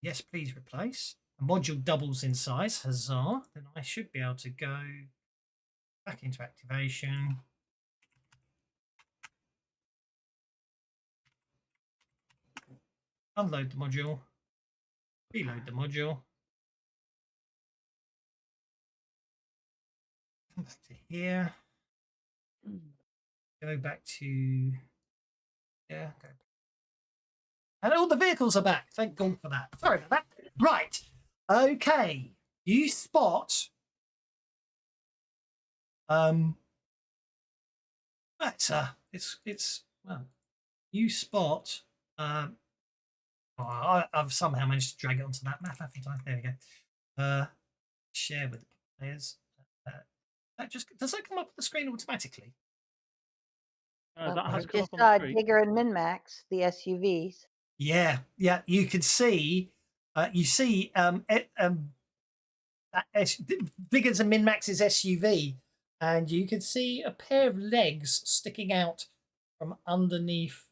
[SPEAKER 2] Yes, please replace. The module doubles in size. Huzzah! Then I should be able to go back into activation. Unload the module, reload the module, come back to here, go back to, yeah, go. And all the vehicles are back. Thank God for that. Sorry about that. Right. Okay. You spot. It's well. You spot. I've somehow managed to drag it onto that map, haven't I? There we go. Share with the players. That just does that come up on the screen automatically?
[SPEAKER 9] That has
[SPEAKER 5] I
[SPEAKER 9] come
[SPEAKER 5] just
[SPEAKER 9] up on
[SPEAKER 5] saw
[SPEAKER 9] the screen.
[SPEAKER 5] Digger and Minmax, the SUVs.
[SPEAKER 2] Yeah. You can see. You see. Bigger's and Minmax's SUV, and you can see a pair of legs sticking out from underneath.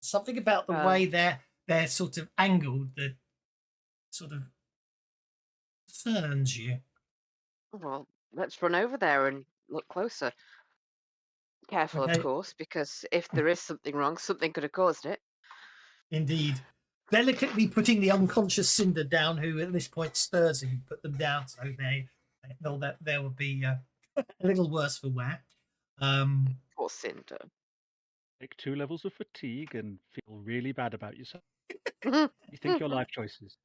[SPEAKER 2] Something about the way they're sort of angled that sort of concerns you.
[SPEAKER 8] Well, let's run over there and look closer. Careful,
[SPEAKER 2] Okay.
[SPEAKER 8] of course, because if there is something wrong, something could have caused it.
[SPEAKER 2] Indeed. Delicately putting the unconscious Cinder down, who at this point stirs and you put them down, so there will be a little worse for wear.
[SPEAKER 8] Poor Cinder.
[SPEAKER 9] Take 2 levels of fatigue and feel really bad about yourself. You think your life choices.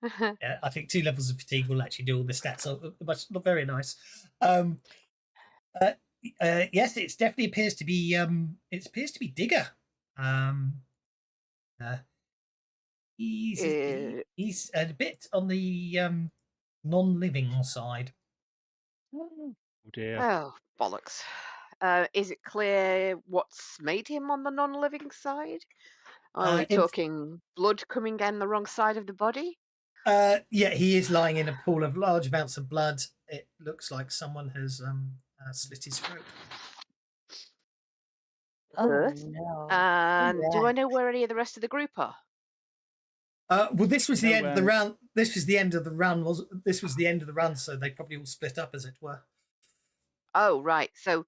[SPEAKER 2] Yeah, I think 2 levels of fatigue will actually do all the stats. Not very nice. Yes, it definitely appears to be. It appears to be Digger. He's a bit on the non-living side.
[SPEAKER 9] Oh dear.
[SPEAKER 8] Oh, bollocks. Is it clear what's made him on the non-living side? Are we talking blood coming down the wrong side of the body?
[SPEAKER 2] Yeah, he is lying in a pool of large amounts of blood. It looks like someone has slit his throat.
[SPEAKER 5] Oh
[SPEAKER 8] Earth?
[SPEAKER 5] no!
[SPEAKER 8] And do
[SPEAKER 5] yeah.
[SPEAKER 8] I know where any of the rest of the group are?
[SPEAKER 2] Well, this was the end of the
[SPEAKER 9] Nowhere.
[SPEAKER 2] round. This was the end of the run. This was the end of the run? So they probably all split up, as it were.
[SPEAKER 8] Oh, right. So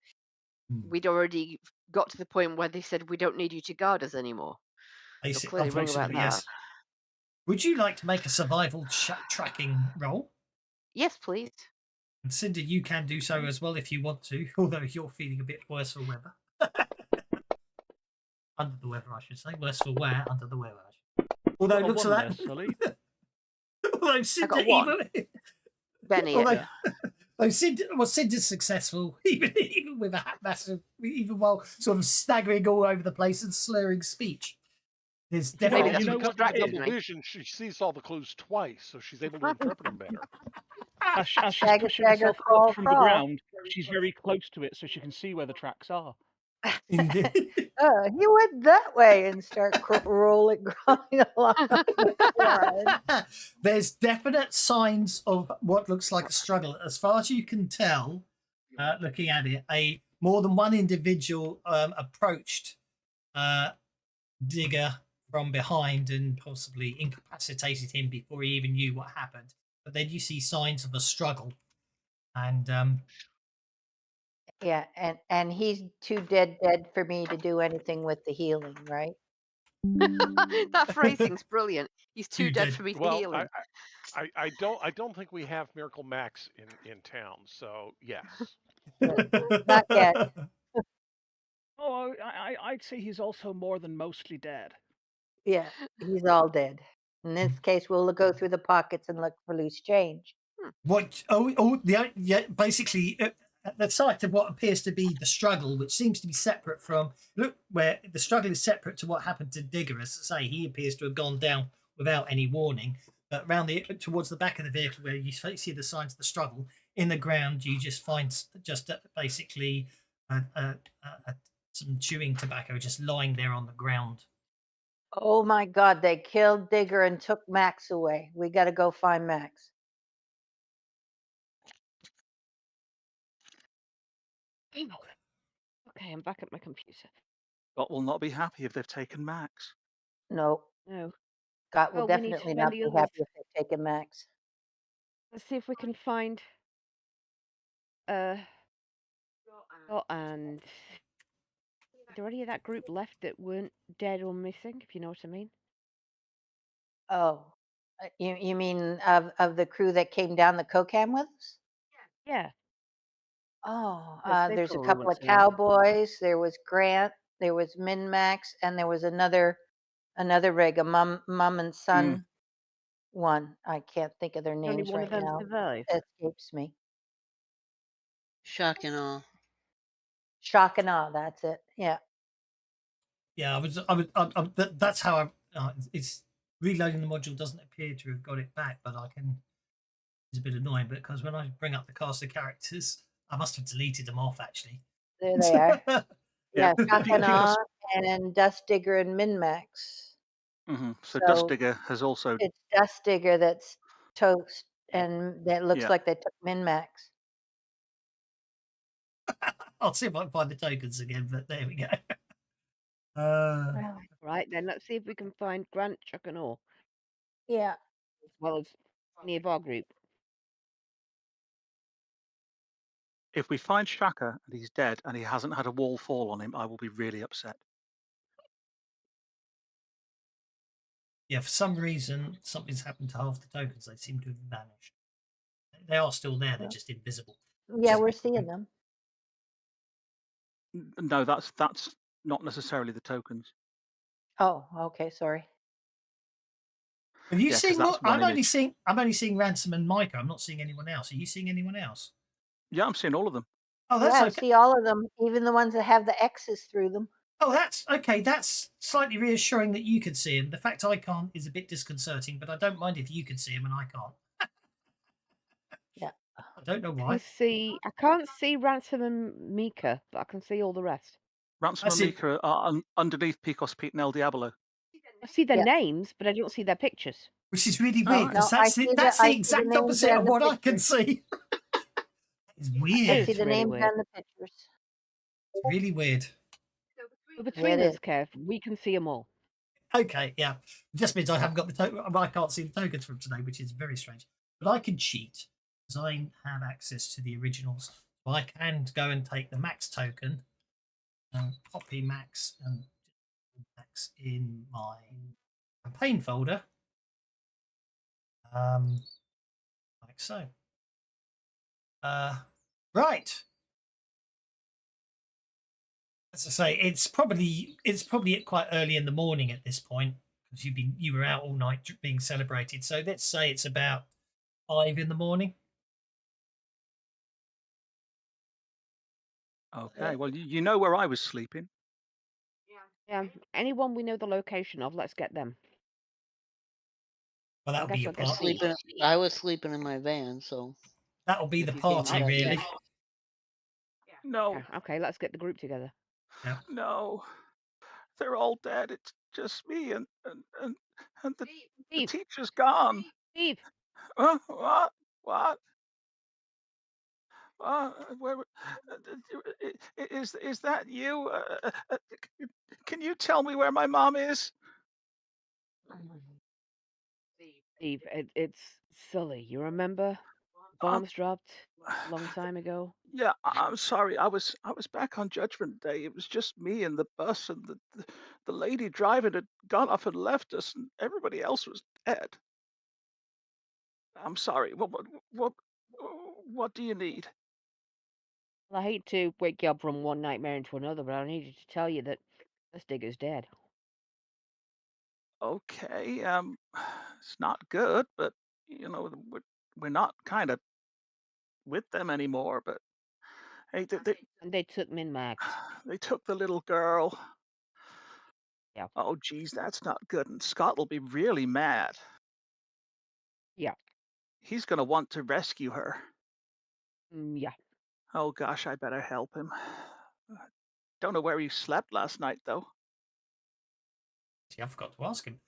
[SPEAKER 2] Hmm.
[SPEAKER 8] we'd already got to the point where they said we don't need you to guard us anymore. You're clearly wrong about
[SPEAKER 2] Unfortunately,
[SPEAKER 8] that.
[SPEAKER 2] yes. Would you like to make a survival tracking roll?
[SPEAKER 8] Yes, please.
[SPEAKER 2] And Cinder, you can do so as well if you want to, although you're feeling a bit worse for weather. Under the weather, I should say. Worse for wear, under the weather. Although it looks
[SPEAKER 9] One
[SPEAKER 2] like
[SPEAKER 9] there, Sully.
[SPEAKER 2] although Cinder,
[SPEAKER 8] got one.
[SPEAKER 2] Although,
[SPEAKER 8] Benny.
[SPEAKER 2] Cinder's successful, even with a massive, even while sort of staggering all over the place and slurring speech. There's
[SPEAKER 8] Maybe
[SPEAKER 2] definitely
[SPEAKER 8] that's
[SPEAKER 6] you know,
[SPEAKER 8] because
[SPEAKER 6] because of
[SPEAKER 8] Dragon
[SPEAKER 6] double
[SPEAKER 8] Knight.
[SPEAKER 6] vision, she sees all the clues twice, so she's able to interpret them better.
[SPEAKER 9] As she's
[SPEAKER 5] Stagger,
[SPEAKER 9] pushing
[SPEAKER 5] stagger,
[SPEAKER 9] herself
[SPEAKER 5] crawl,
[SPEAKER 9] up from the
[SPEAKER 5] crawl.
[SPEAKER 9] ground, she's very close to it, so she can see where the tracks are.
[SPEAKER 2] indeed.
[SPEAKER 5] You went that way and start rolling along. the floor.
[SPEAKER 2] There's definite signs of what looks like a struggle. As far as you can tell, looking at it, more than one individual approached Digger from behind and possibly incapacitated him before he even knew what happened. But then you see signs of a struggle, and
[SPEAKER 5] Yeah, and he's too dead for me to do anything with the healing, right?
[SPEAKER 8] That phrasing's brilliant. He's
[SPEAKER 2] Too
[SPEAKER 8] too dead
[SPEAKER 2] dead.
[SPEAKER 8] for me to
[SPEAKER 6] Well,
[SPEAKER 8] heal him.
[SPEAKER 6] I don't think we have Miracle Max in town, so yes.
[SPEAKER 5] Not yet.
[SPEAKER 9] Oh, I'd say he's also more than mostly dead.
[SPEAKER 5] Yeah, he's all dead. In this case, we'll go through the pockets and look for loose change.
[SPEAKER 2] What? Yeah. Basically, at the site of what appears to be the struggle, which seems to be separate from where the struggle is separate to what happened to Digger. As I say, he appears to have gone down without any warning. But around towards the back of the vehicle, where you see the signs of the struggle in the ground, you just find basically some chewing tobacco just lying there on the ground.
[SPEAKER 5] Oh my God, they killed Digger and took Max away. We got to go find Max.
[SPEAKER 4] Okay, I'm back at my computer.
[SPEAKER 3] Scott will not be happy if they've taken Max.
[SPEAKER 5] No,
[SPEAKER 4] No.
[SPEAKER 5] Scott will
[SPEAKER 4] Well, we need to
[SPEAKER 5] definitely
[SPEAKER 4] find
[SPEAKER 5] not
[SPEAKER 4] the
[SPEAKER 5] be
[SPEAKER 4] others.
[SPEAKER 5] happy if they've taken Max.
[SPEAKER 4] Let's see if we can find Scott and is there any of that group left that weren't dead or missing, if you know what I mean?
[SPEAKER 5] Oh, you mean of the crew that came down the Kokam with us?
[SPEAKER 4] Yeah.
[SPEAKER 5] Oh,
[SPEAKER 4] Yes, they
[SPEAKER 5] there's a
[SPEAKER 4] probably
[SPEAKER 5] couple
[SPEAKER 4] went
[SPEAKER 5] of
[SPEAKER 4] somewhere else.
[SPEAKER 5] cowboys. There was Grant. There was Min Max, and there was another rig, a mom and son one. I can't think of their
[SPEAKER 4] Only
[SPEAKER 5] names
[SPEAKER 4] one
[SPEAKER 5] right
[SPEAKER 4] of them
[SPEAKER 5] now.
[SPEAKER 4] survived.
[SPEAKER 5] Escapes me.
[SPEAKER 7] Shock and awe.
[SPEAKER 5] Shock and awe. That's it. Yeah.
[SPEAKER 2] Yeah, that's how it's reloading the module doesn't appear to have got it back, but I can. It's a bit annoying because when I bring up the cast of characters, I must have deleted them off actually.
[SPEAKER 5] There they are.
[SPEAKER 3] Yeah,
[SPEAKER 5] Yeah, Shock and
[SPEAKER 3] because
[SPEAKER 5] awe, and Dust Digger and Min Max.
[SPEAKER 3] so Dust
[SPEAKER 5] So
[SPEAKER 3] Digger has also
[SPEAKER 5] it's Dust Digger that's toast, and that looks
[SPEAKER 3] Yeah.
[SPEAKER 5] like they took Min Max.
[SPEAKER 2] I'll see if I can find the tokens again, but there we go.
[SPEAKER 4] Right, then let's see if we can find Grant, Chuck and all,
[SPEAKER 5] Yeah.
[SPEAKER 4] as well as any of our group.
[SPEAKER 3] if we find Shaka and he's dead and he hasn't had a wall fall on him, I will be really upset.
[SPEAKER 2] Yeah, for some reason, something's happened to half the tokens. They seem to have vanished. They are still there. They're just invisible.
[SPEAKER 5] Yeah, we're seeing them.
[SPEAKER 3] No, that's not necessarily the tokens.
[SPEAKER 5] Oh, okay, sorry.
[SPEAKER 2] Have you
[SPEAKER 3] Yeah, 'cause
[SPEAKER 2] seen
[SPEAKER 3] that's
[SPEAKER 2] more?
[SPEAKER 3] one
[SPEAKER 2] I'm only seeing Ransom and Micah. I'm not seeing anyone else. Are you seeing anyone else?
[SPEAKER 3] Yeah, I'm seeing all of them.
[SPEAKER 2] Oh, that's
[SPEAKER 5] Yeah, I
[SPEAKER 2] okay.
[SPEAKER 5] see all of them, even the ones that have the X's through them.
[SPEAKER 2] Oh, that's okay. That's slightly reassuring that you could see him. The fact I can't is a bit disconcerting, but I don't mind if you can see him and I can't.
[SPEAKER 5] Yeah.
[SPEAKER 2] I don't know
[SPEAKER 4] I
[SPEAKER 2] why.
[SPEAKER 4] can't see Ransom and Mika, but I can see all the rest.
[SPEAKER 3] Ransom
[SPEAKER 2] That's
[SPEAKER 3] and
[SPEAKER 2] it.
[SPEAKER 3] Mika are underneath Picos, Pete, and El Diablo.
[SPEAKER 4] I see their
[SPEAKER 5] Yeah.
[SPEAKER 4] names, but I don't see their pictures.
[SPEAKER 2] Which is really
[SPEAKER 3] Oh,
[SPEAKER 2] weird
[SPEAKER 3] right.
[SPEAKER 2] because
[SPEAKER 5] No,
[SPEAKER 2] that's
[SPEAKER 5] I see
[SPEAKER 2] the
[SPEAKER 5] the
[SPEAKER 2] exact
[SPEAKER 5] names
[SPEAKER 2] opposite
[SPEAKER 5] and
[SPEAKER 2] of
[SPEAKER 5] the
[SPEAKER 2] what I can
[SPEAKER 5] pictures.
[SPEAKER 2] see. It's
[SPEAKER 5] I
[SPEAKER 2] weird.
[SPEAKER 5] see
[SPEAKER 4] It's
[SPEAKER 5] the
[SPEAKER 4] really
[SPEAKER 5] names
[SPEAKER 4] weird.
[SPEAKER 5] and the pictures.
[SPEAKER 2] It's really weird.
[SPEAKER 4] But between
[SPEAKER 5] it
[SPEAKER 4] us,
[SPEAKER 5] is.
[SPEAKER 4] Kev, we can see them all.
[SPEAKER 2] Okay, yeah. Just means I haven't got the token. I can't see the tokens from today, which is very strange. But I can cheat because I have access to the originals. So I can go and take the max token and copy max and max in my campaign folder. Like so. Right. As I say, it's probably quite early in the morning at this point because you were out all night being celebrated. So let's say it's about 5 in the morning.
[SPEAKER 3] Okay, well, you know where I was sleeping.
[SPEAKER 4] Yeah. Anyone we know the location of, let's get them.
[SPEAKER 2] Well, that'll
[SPEAKER 4] I
[SPEAKER 2] be
[SPEAKER 4] guess
[SPEAKER 2] your
[SPEAKER 4] I'll get
[SPEAKER 2] party.
[SPEAKER 7] I was sleeping in my van, so
[SPEAKER 2] That'll be
[SPEAKER 7] if
[SPEAKER 2] the
[SPEAKER 7] you came
[SPEAKER 2] party,
[SPEAKER 7] back,
[SPEAKER 2] really.
[SPEAKER 3] No,
[SPEAKER 4] Yeah, okay, let's get the group together.
[SPEAKER 2] Yeah.
[SPEAKER 3] no, they're all dead. It's just me and the
[SPEAKER 4] Steve,
[SPEAKER 3] teacher's gone.
[SPEAKER 4] Steve,
[SPEAKER 3] What? What? Where, is that you? Can you tell me where my mom is?
[SPEAKER 4] Steve, it's Sully. You remember?
[SPEAKER 3] Um,
[SPEAKER 4] Bombs dropped a long time ago.
[SPEAKER 3] yeah, I'm sorry. I was back on Judgment Day. It was just me and the bus, and the lady driving had gone off and left us, and everybody else was dead. I'm sorry. What what do you need?
[SPEAKER 4] Well, I hate to wake you up from one nightmare into another, but I needed to tell you that this digger's dead.
[SPEAKER 3] Okay, it's not good, but we're not kind of with them anymore. But hey,
[SPEAKER 4] And they took min-maxed.
[SPEAKER 3] they took the little girl.
[SPEAKER 4] Yeah.
[SPEAKER 3] Oh, geez, that's not good. And Scott will be really mad.
[SPEAKER 4] Yeah.
[SPEAKER 3] He's gonna want to rescue her.
[SPEAKER 4] Yeah.
[SPEAKER 3] Oh gosh, I better help him. Don't know where he slept last night though.
[SPEAKER 2] See, I forgot to ask him.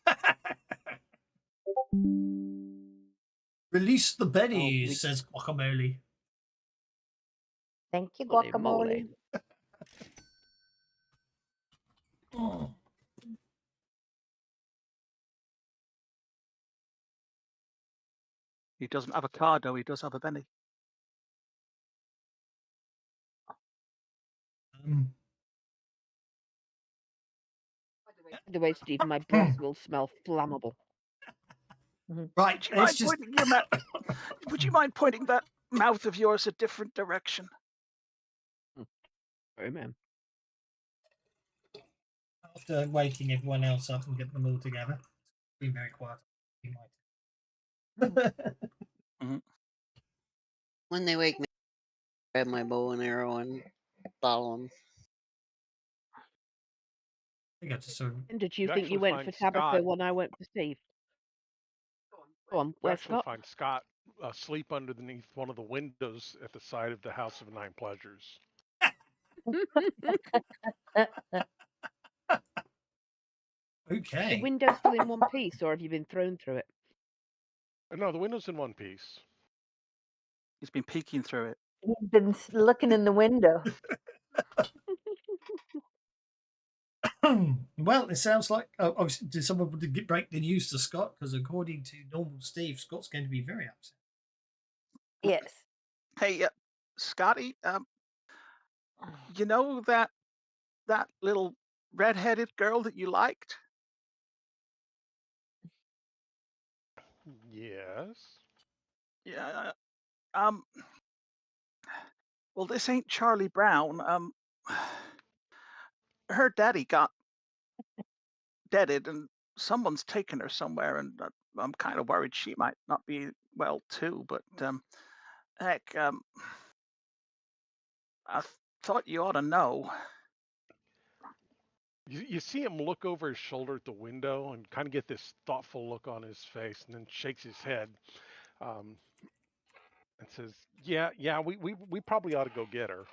[SPEAKER 2] Release the Bennies, says Guacamole.
[SPEAKER 5] Thank you,
[SPEAKER 4] Holy
[SPEAKER 5] guacamole.
[SPEAKER 4] moly.
[SPEAKER 2] Oh.
[SPEAKER 3] He doesn't have a car though. He does have a Benny.
[SPEAKER 4] By the way, Steve, my breath will smell flammable.
[SPEAKER 2] Right,
[SPEAKER 3] Would you
[SPEAKER 2] let's
[SPEAKER 3] mind
[SPEAKER 2] just.
[SPEAKER 3] pointing your Would you mind pointing that mouth of yours a different direction?
[SPEAKER 4] Sorry, man.
[SPEAKER 2] After waking everyone else up and get them all together, be very quiet. Be mighty.
[SPEAKER 7] When they wake me, I grab my bow and arrow and follow them.
[SPEAKER 2] I think I just sort of.
[SPEAKER 4] And did you
[SPEAKER 6] You
[SPEAKER 4] think you
[SPEAKER 6] actually
[SPEAKER 4] went for
[SPEAKER 6] find
[SPEAKER 4] Tabitha
[SPEAKER 6] Scott.
[SPEAKER 4] when I went for Steve? Go on,
[SPEAKER 6] You
[SPEAKER 4] where's
[SPEAKER 6] actually
[SPEAKER 4] Scott?
[SPEAKER 6] find Scott asleep underneath one of the windows at the side of the House of Nine Pleasures.
[SPEAKER 4] The
[SPEAKER 2] Okay.
[SPEAKER 4] window's still in one piece, or have you been thrown through it?
[SPEAKER 6] No, the window's in one piece.
[SPEAKER 3] He's been peeking through it.
[SPEAKER 5] He's been looking in the window.
[SPEAKER 2] Well, it sounds like. Obviously, did someone break the news to Scott? Because according to normal Steve, Scott's going to be very upset.
[SPEAKER 5] Yes.
[SPEAKER 3] Hey, Scotty, you know that little red-headed girl that you liked?
[SPEAKER 6] Yes.
[SPEAKER 3] Yeah. Well, this ain't Charlie Brown. Her daddy got deaded, and someone's taken her somewhere, and I'm kind of worried she might not be well too. But heck, I thought you ought to know.
[SPEAKER 6] You see him look over his shoulder at the window and kind of get this thoughtful look on his face, and then shakes his head and says, "Yeah, we probably ought to go get her."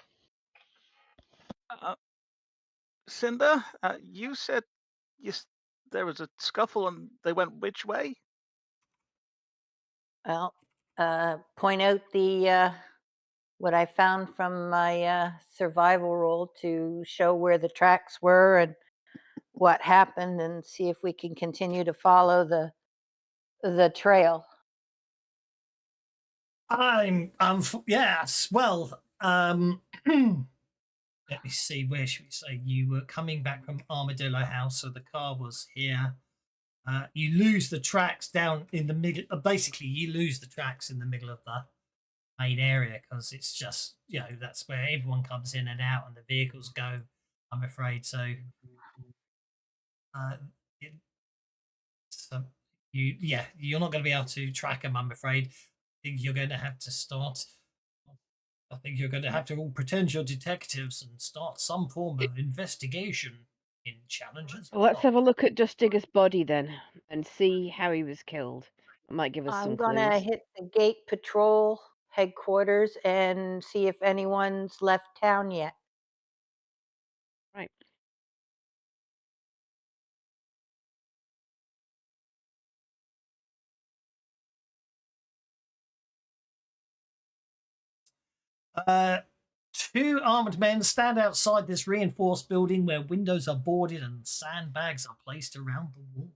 [SPEAKER 3] Cinda, you said there was a scuffle and they went which way?
[SPEAKER 5] Well, point out the what I found from my survival roll to show where the tracks were and what happened, and see if we can continue to follow the trail.
[SPEAKER 2] Yes. Well, let me see. Where should we say you were coming back from Armadillo House? So the car was here. You lose the tracks down in the middle. Basically, you lose the tracks in the middle of the main area because it's just that's where everyone comes in and out and the vehicles go. I'm afraid so. You're not going to be able to track them. I'm afraid. I think you're going to have to start. I think you're going to have to all pretend you're detectives and start some form of investigation in challenges.
[SPEAKER 4] Well, let's have a look at Just Digger's body then and see how he was killed. It might give us
[SPEAKER 5] I'm
[SPEAKER 4] some
[SPEAKER 5] gonna
[SPEAKER 4] clues.
[SPEAKER 5] hit the gate patrol headquarters and see if anyone's left town yet.
[SPEAKER 4] Right.
[SPEAKER 2] Two armed men stand outside this reinforced building where windows are boarded and sandbags are placed around the wall.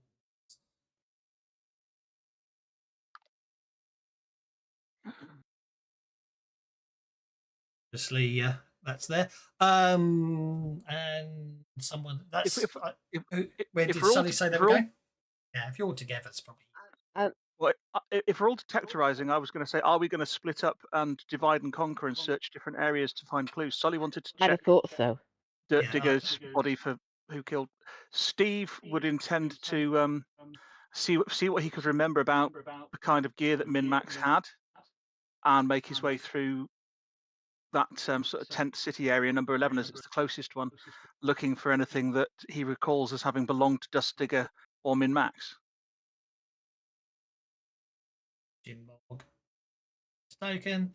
[SPEAKER 2] Obviously, that's there. And someone that's where did Sully say they were going? Yeah, if you're all together, it's probably.
[SPEAKER 3] Well, if we're all detectorizing, I was going to say, are we going to split up and divide and conquer and search different areas to find clues? Sully wanted to
[SPEAKER 4] I'd have
[SPEAKER 3] check
[SPEAKER 4] thought so.
[SPEAKER 3] Digger's body for who killed. Steve would intend to see what he could remember about the kind of gear that Min-Max had, and make his way through that sort of tent city area, number 11, as it's the closest one, looking for anything that he recalls as having belonged to Dust Digger or Min-Max.
[SPEAKER 2] Jimbog token,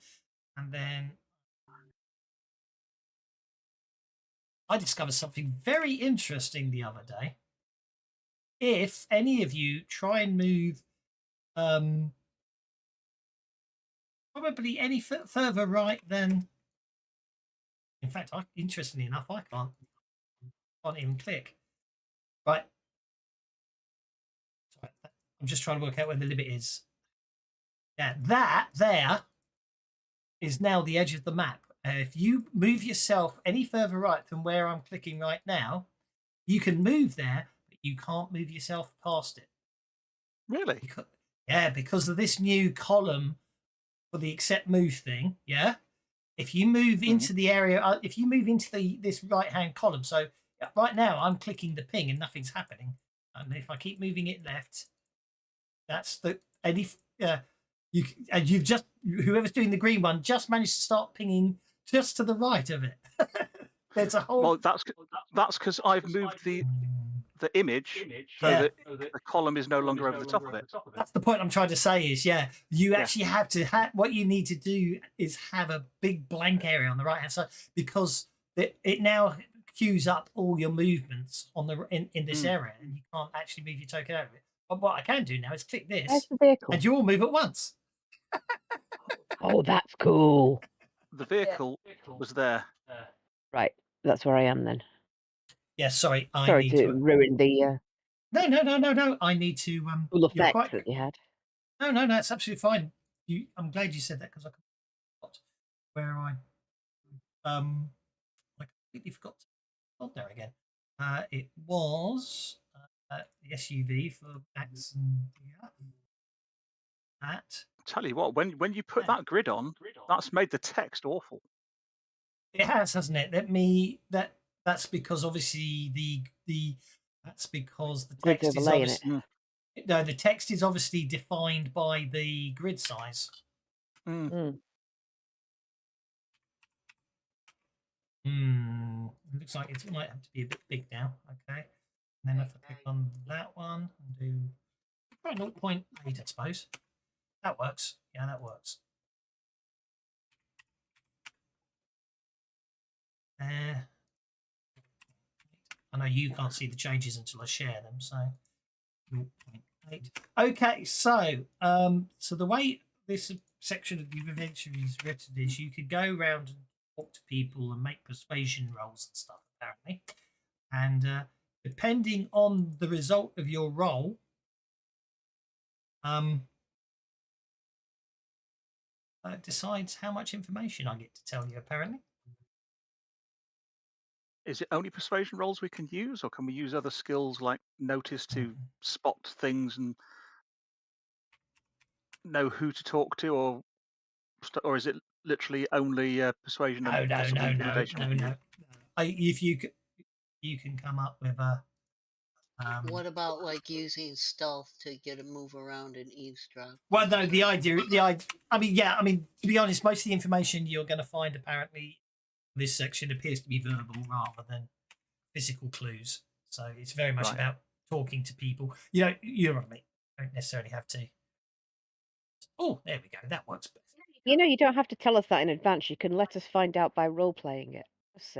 [SPEAKER 2] and then I discovered something very interesting the other day. If any of you try and move probably any further right than, in fact, interestingly enough, I can't even click. Right. Sorry, I'm just trying to work out where the limit is. Yeah, that there is now the edge of the map. If you move yourself any further right than where I'm clicking right now, you can move there, but you can't move yourself past it.
[SPEAKER 3] Really?
[SPEAKER 2] Because of this new column for the accept move thing. Yeah. If you move into the area, if you move into this right-hand column, so right now I'm clicking the ping and nothing's happening. And if I keep moving it left, that's you've just, whoever's doing the green one just managed to start pinging just to the right of it. There's a whole.
[SPEAKER 3] Well, that's because I've moved the image so that the column is no longer over the top of it.
[SPEAKER 2] That's the point I'm trying to say is, you actually have to what you need to do is have a big blank area on the right hand side, because it now queues up all your movements on the in this area, and you can't actually move your token out of it. But what I can do now is click this,
[SPEAKER 4] Where's the vehicle?
[SPEAKER 2] and you all move at once.
[SPEAKER 4] Oh, that's cool.
[SPEAKER 3] The vehicle was there.
[SPEAKER 4] Right, that's where I am then.
[SPEAKER 2] Yeah, sorry.
[SPEAKER 4] Sorry to ruin the
[SPEAKER 2] No. I need to.
[SPEAKER 4] full effect that you had.
[SPEAKER 2] No, it's absolutely fine. I'm glad you said that, because I forgot where I completely forgot. Oh, there again. It was the SUV for Max and that.
[SPEAKER 3] Tell you what, when you put that grid on, that's made the text awful.
[SPEAKER 2] It has, hasn't it? That's because obviously that's because the text is obviously, no, the text is obviously defined by the grid size. It looks like it might have to be a bit big now. Okay, and then if I click on that one and do right 0.8, I suppose that works. Yeah, that works. I know you can't see the changes until I share them, so 0.8. Okay, so the way this section of the adventure is written is you could go around and talk to people and make persuasion rolls and stuff, apparently, and depending on the result of your roll, decides how much information I get to tell you, apparently.
[SPEAKER 3] Is it only persuasion rolls we can use, or can we use other skills like notice to spot things and know who to talk to, or is it literally only persuasion and possibly intimidation?
[SPEAKER 2] No. If you can come up with a.
[SPEAKER 7] What about like using stealth to get a move around and eavesdrop?
[SPEAKER 2] Well, no, the idea. I mean, to be honest, most of the information you're going to find apparently this section appears to be verbal rather than physical clues. So it's very much about talking to people. You know what I mean. You don't necessarily have to. Oh, there we go. That works better.
[SPEAKER 4] You know, you don't have to tell us that in advance. You can let us find out by role playing it.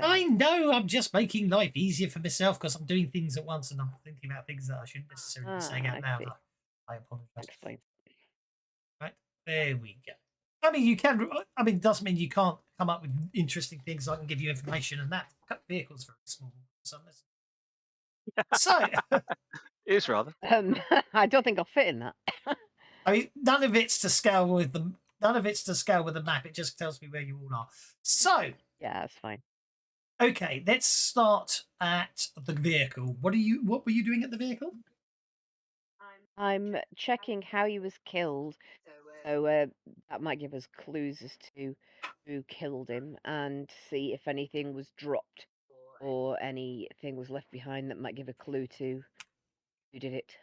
[SPEAKER 2] I know. I'm just making life easier for myself because I'm doing things at once and I'm thinking about things that I shouldn't necessarily be saying out loud. I apologize.
[SPEAKER 4] Explain.
[SPEAKER 2] Right, there we go. I mean, you can. I mean, it doesn't mean you can't come up with interesting things. I can give you information, and that vehicle's very small. So,
[SPEAKER 3] It is rather.
[SPEAKER 4] I don't think I'll fit in that.
[SPEAKER 2] I mean, none of it's to scale with the map. It just tells me where you all are. So,
[SPEAKER 4] Yeah, that's fine.
[SPEAKER 2] okay, let's start at the vehicle. What were you doing at the vehicle?
[SPEAKER 4] I'm checking how he was killed, so that might give us clues as to who killed him, and see if anything was dropped or anything was left behind that might give a clue to who did it.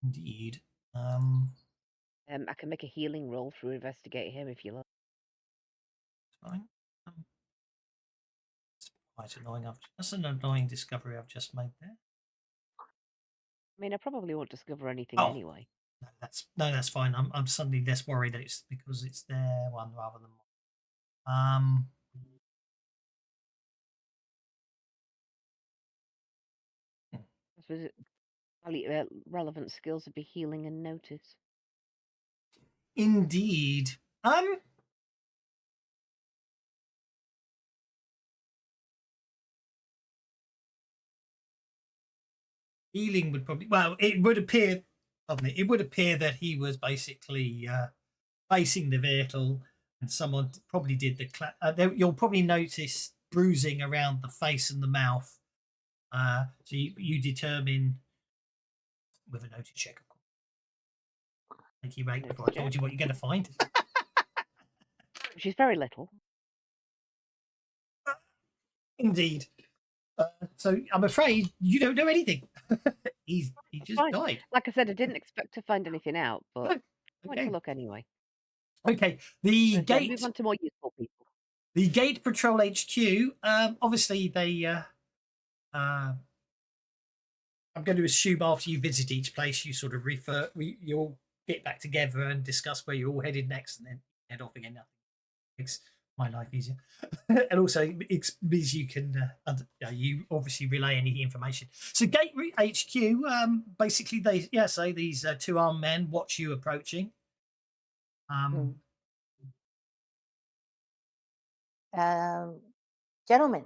[SPEAKER 2] Indeed.
[SPEAKER 4] I can make a healing roll through investigate him if you like.
[SPEAKER 2] Fine. It's quite annoying. That's an annoying discovery I've just made there.
[SPEAKER 4] I mean, I probably won't discover anything
[SPEAKER 2] Oh.
[SPEAKER 4] anyway.
[SPEAKER 2] No, that's fine. I'm suddenly less worried that it's because it's their one rather than mine.
[SPEAKER 4] I suppose relevant skills would be healing and notice.
[SPEAKER 2] Indeed. Healing would probably it would appear. Pardon me. It would appear that he was basically facing the vehicle, and someone probably did the. You'll probably notice bruising around the face and the mouth. So you determine with a notice check, of course. Thank you, mate. Before I told you what you're going to find.
[SPEAKER 4] She's very little.
[SPEAKER 2] Indeed. So I'm afraid you don't know anything. he just
[SPEAKER 4] Fine.
[SPEAKER 2] died.
[SPEAKER 4] Like I said, I didn't expect to find anything out, but I went
[SPEAKER 2] Okay.
[SPEAKER 4] to look anyway.
[SPEAKER 2] Okay. The
[SPEAKER 4] So,
[SPEAKER 2] gate.
[SPEAKER 4] move on to more useful people.
[SPEAKER 2] The Gate Patrol HQ. Obviously, they. I'm going to assume after you visit each place, you sort of you'll get back together and discuss where you're all headed next, and then head off again. Nothing makes my life easier, and also it means you can you obviously relay any information. So Gate HQ, basically say these two armed men watch you approaching.
[SPEAKER 5] Gentlemen,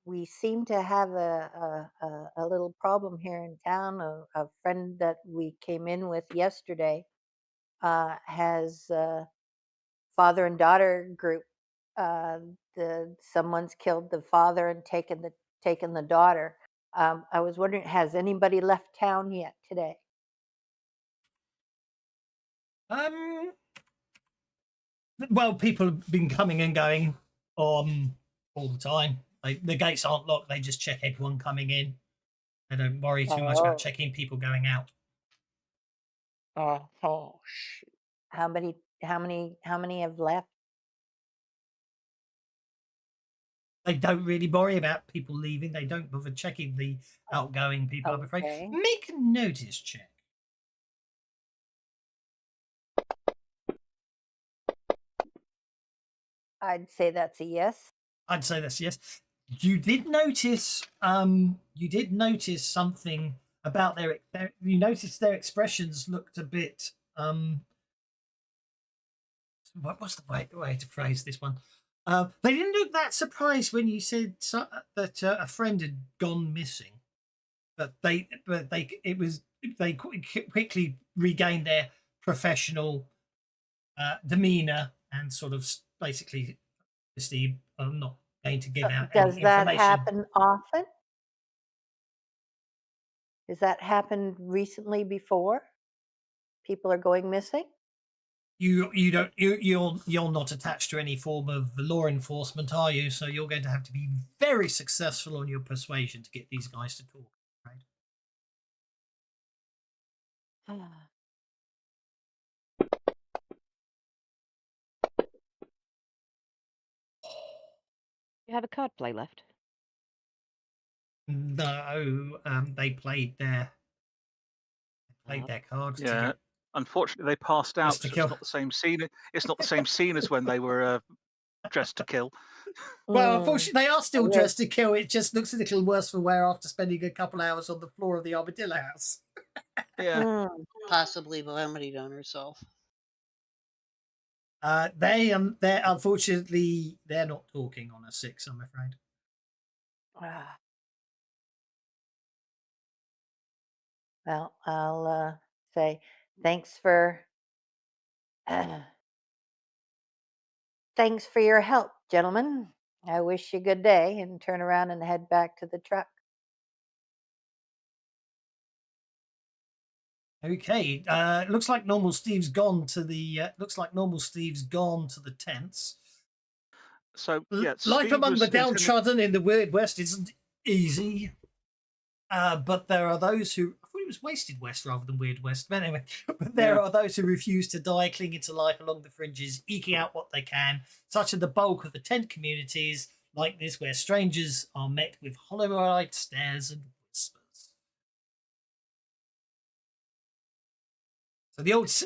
[SPEAKER 5] we seem to have a little problem here in town. A friend that we came in with yesterday has father and daughter group. Someone's killed the father and taken the daughter. I was wondering, has anybody left town yet today?
[SPEAKER 2] Well, people have been coming and going all the time. The gates aren't locked. They just check everyone coming in. They don't worry too much about checking people going out.
[SPEAKER 5] Oh, shoot. How many have left?
[SPEAKER 2] They don't really worry about people leaving. They don't bother checking the outgoing people, I'm afraid.
[SPEAKER 5] Okay.
[SPEAKER 2] Make a notice check.
[SPEAKER 5] I'd say that's a yes.
[SPEAKER 2] I'd say that's yes. You did notice something about you noticed their expressions looked a bit what was the way to phrase this one? They didn't look that surprised when you said that a friend had gone missing, but they quickly regained their professional demeanor and sort of basically, I'm not going to give out
[SPEAKER 5] Does
[SPEAKER 2] any
[SPEAKER 5] that
[SPEAKER 2] information.
[SPEAKER 5] happen often? Has that happened recently before? People are going missing?
[SPEAKER 2] You're not attached to any form of law enforcement, are you? So you're going to have to be very successful on your persuasion to get these guys to talk, right?
[SPEAKER 4] You have a card play left?
[SPEAKER 2] No, they played their cards.
[SPEAKER 3] Yeah, unfortunately, they passed out.
[SPEAKER 2] Dressed to
[SPEAKER 3] So
[SPEAKER 2] kill.
[SPEAKER 3] it's not the same scene. It's not the same scene as when they were dressed to kill.
[SPEAKER 2] Well, unfortunately, they are still dressed to kill. It just looks a little worse for wear after spending a couple hours on the floor of the Armadillo House.
[SPEAKER 3] Yeah.
[SPEAKER 7] Possibly vomited on herself.
[SPEAKER 2] They're unfortunately they're not talking on a 6, I'm afraid.
[SPEAKER 5] Ah. Well, I'll say thanks for thanks for your help, gentlemen. I wish you good day, and turn around and head back to the truck.
[SPEAKER 2] Okay. Looks like normal Steve's gone to the. Looks like normal Steve's gone to the tents.
[SPEAKER 3] So yeah,
[SPEAKER 2] Life
[SPEAKER 3] Steve
[SPEAKER 2] among the
[SPEAKER 3] was intending.
[SPEAKER 2] downtrodden in the Weird West isn't easy. But there are those who. I thought it was Wasted West rather than Weird West. But anyway, but there
[SPEAKER 3] Yeah.
[SPEAKER 2] are those who refuse to die, clinging to life along the fringes, eking out what they can. Such are the bulk of the tent communities like this, where strangers are met with hollow-eyed stares and whispers.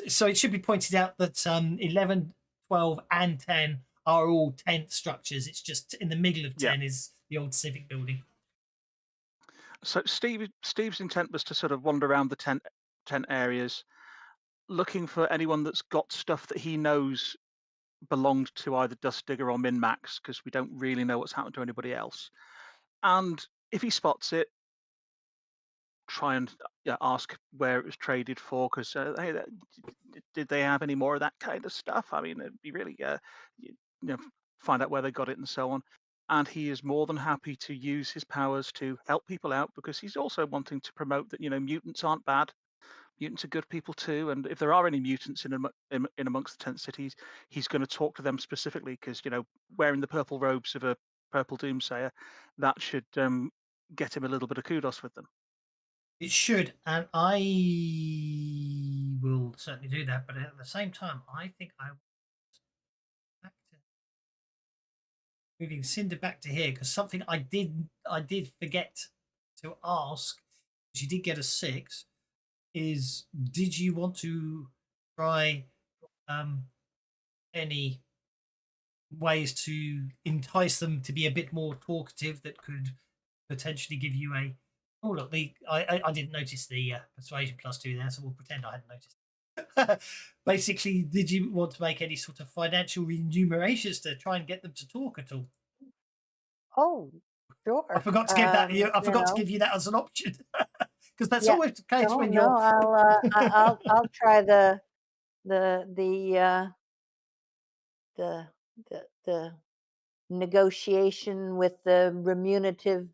[SPEAKER 2] So it should be pointed out that 11, 12, and 10 are all tent structures. It's just in the middle of 10 is the old civic building.
[SPEAKER 3] So Steve's intent was to sort of wander around the tent areas, looking for anyone that's got stuff that he knows belonged to either Dust Digger or Min Max, because we don't really know what's happened to anybody else. And if he spots it, try and ask where it was traded for, because hey, did they have any more of that kind of stuff? I mean, it'd be really find out where they got it and so on. And he is more than happy to use his powers to help people out, because he's also wanting to promote that mutants aren't bad. Mutants are good people too, and if there are any mutants in amongst the tent cities, he's going to talk to them specifically, because wearing the purple robes of a purple Doomsayer, that should get him a little bit of kudos with them.
[SPEAKER 2] It should, and I will certainly do that. But at the same time, I think I back to moving Cinder back to here, because something I did forget to ask, because you did get a 6, is did you want to try any ways to entice them to be a bit more talkative that could potentially give you a look, I didn't notice the persuasion +2 there, so we'll pretend I hadn't noticed. Basically, did you want to make any sort of financial remunerations to try and get them to talk at all?
[SPEAKER 5] Oh, sure.
[SPEAKER 2] I forgot to give that. I forgot to give you that as an option, because that's always the case when you're.
[SPEAKER 5] I'll try the negotiation with the remunerative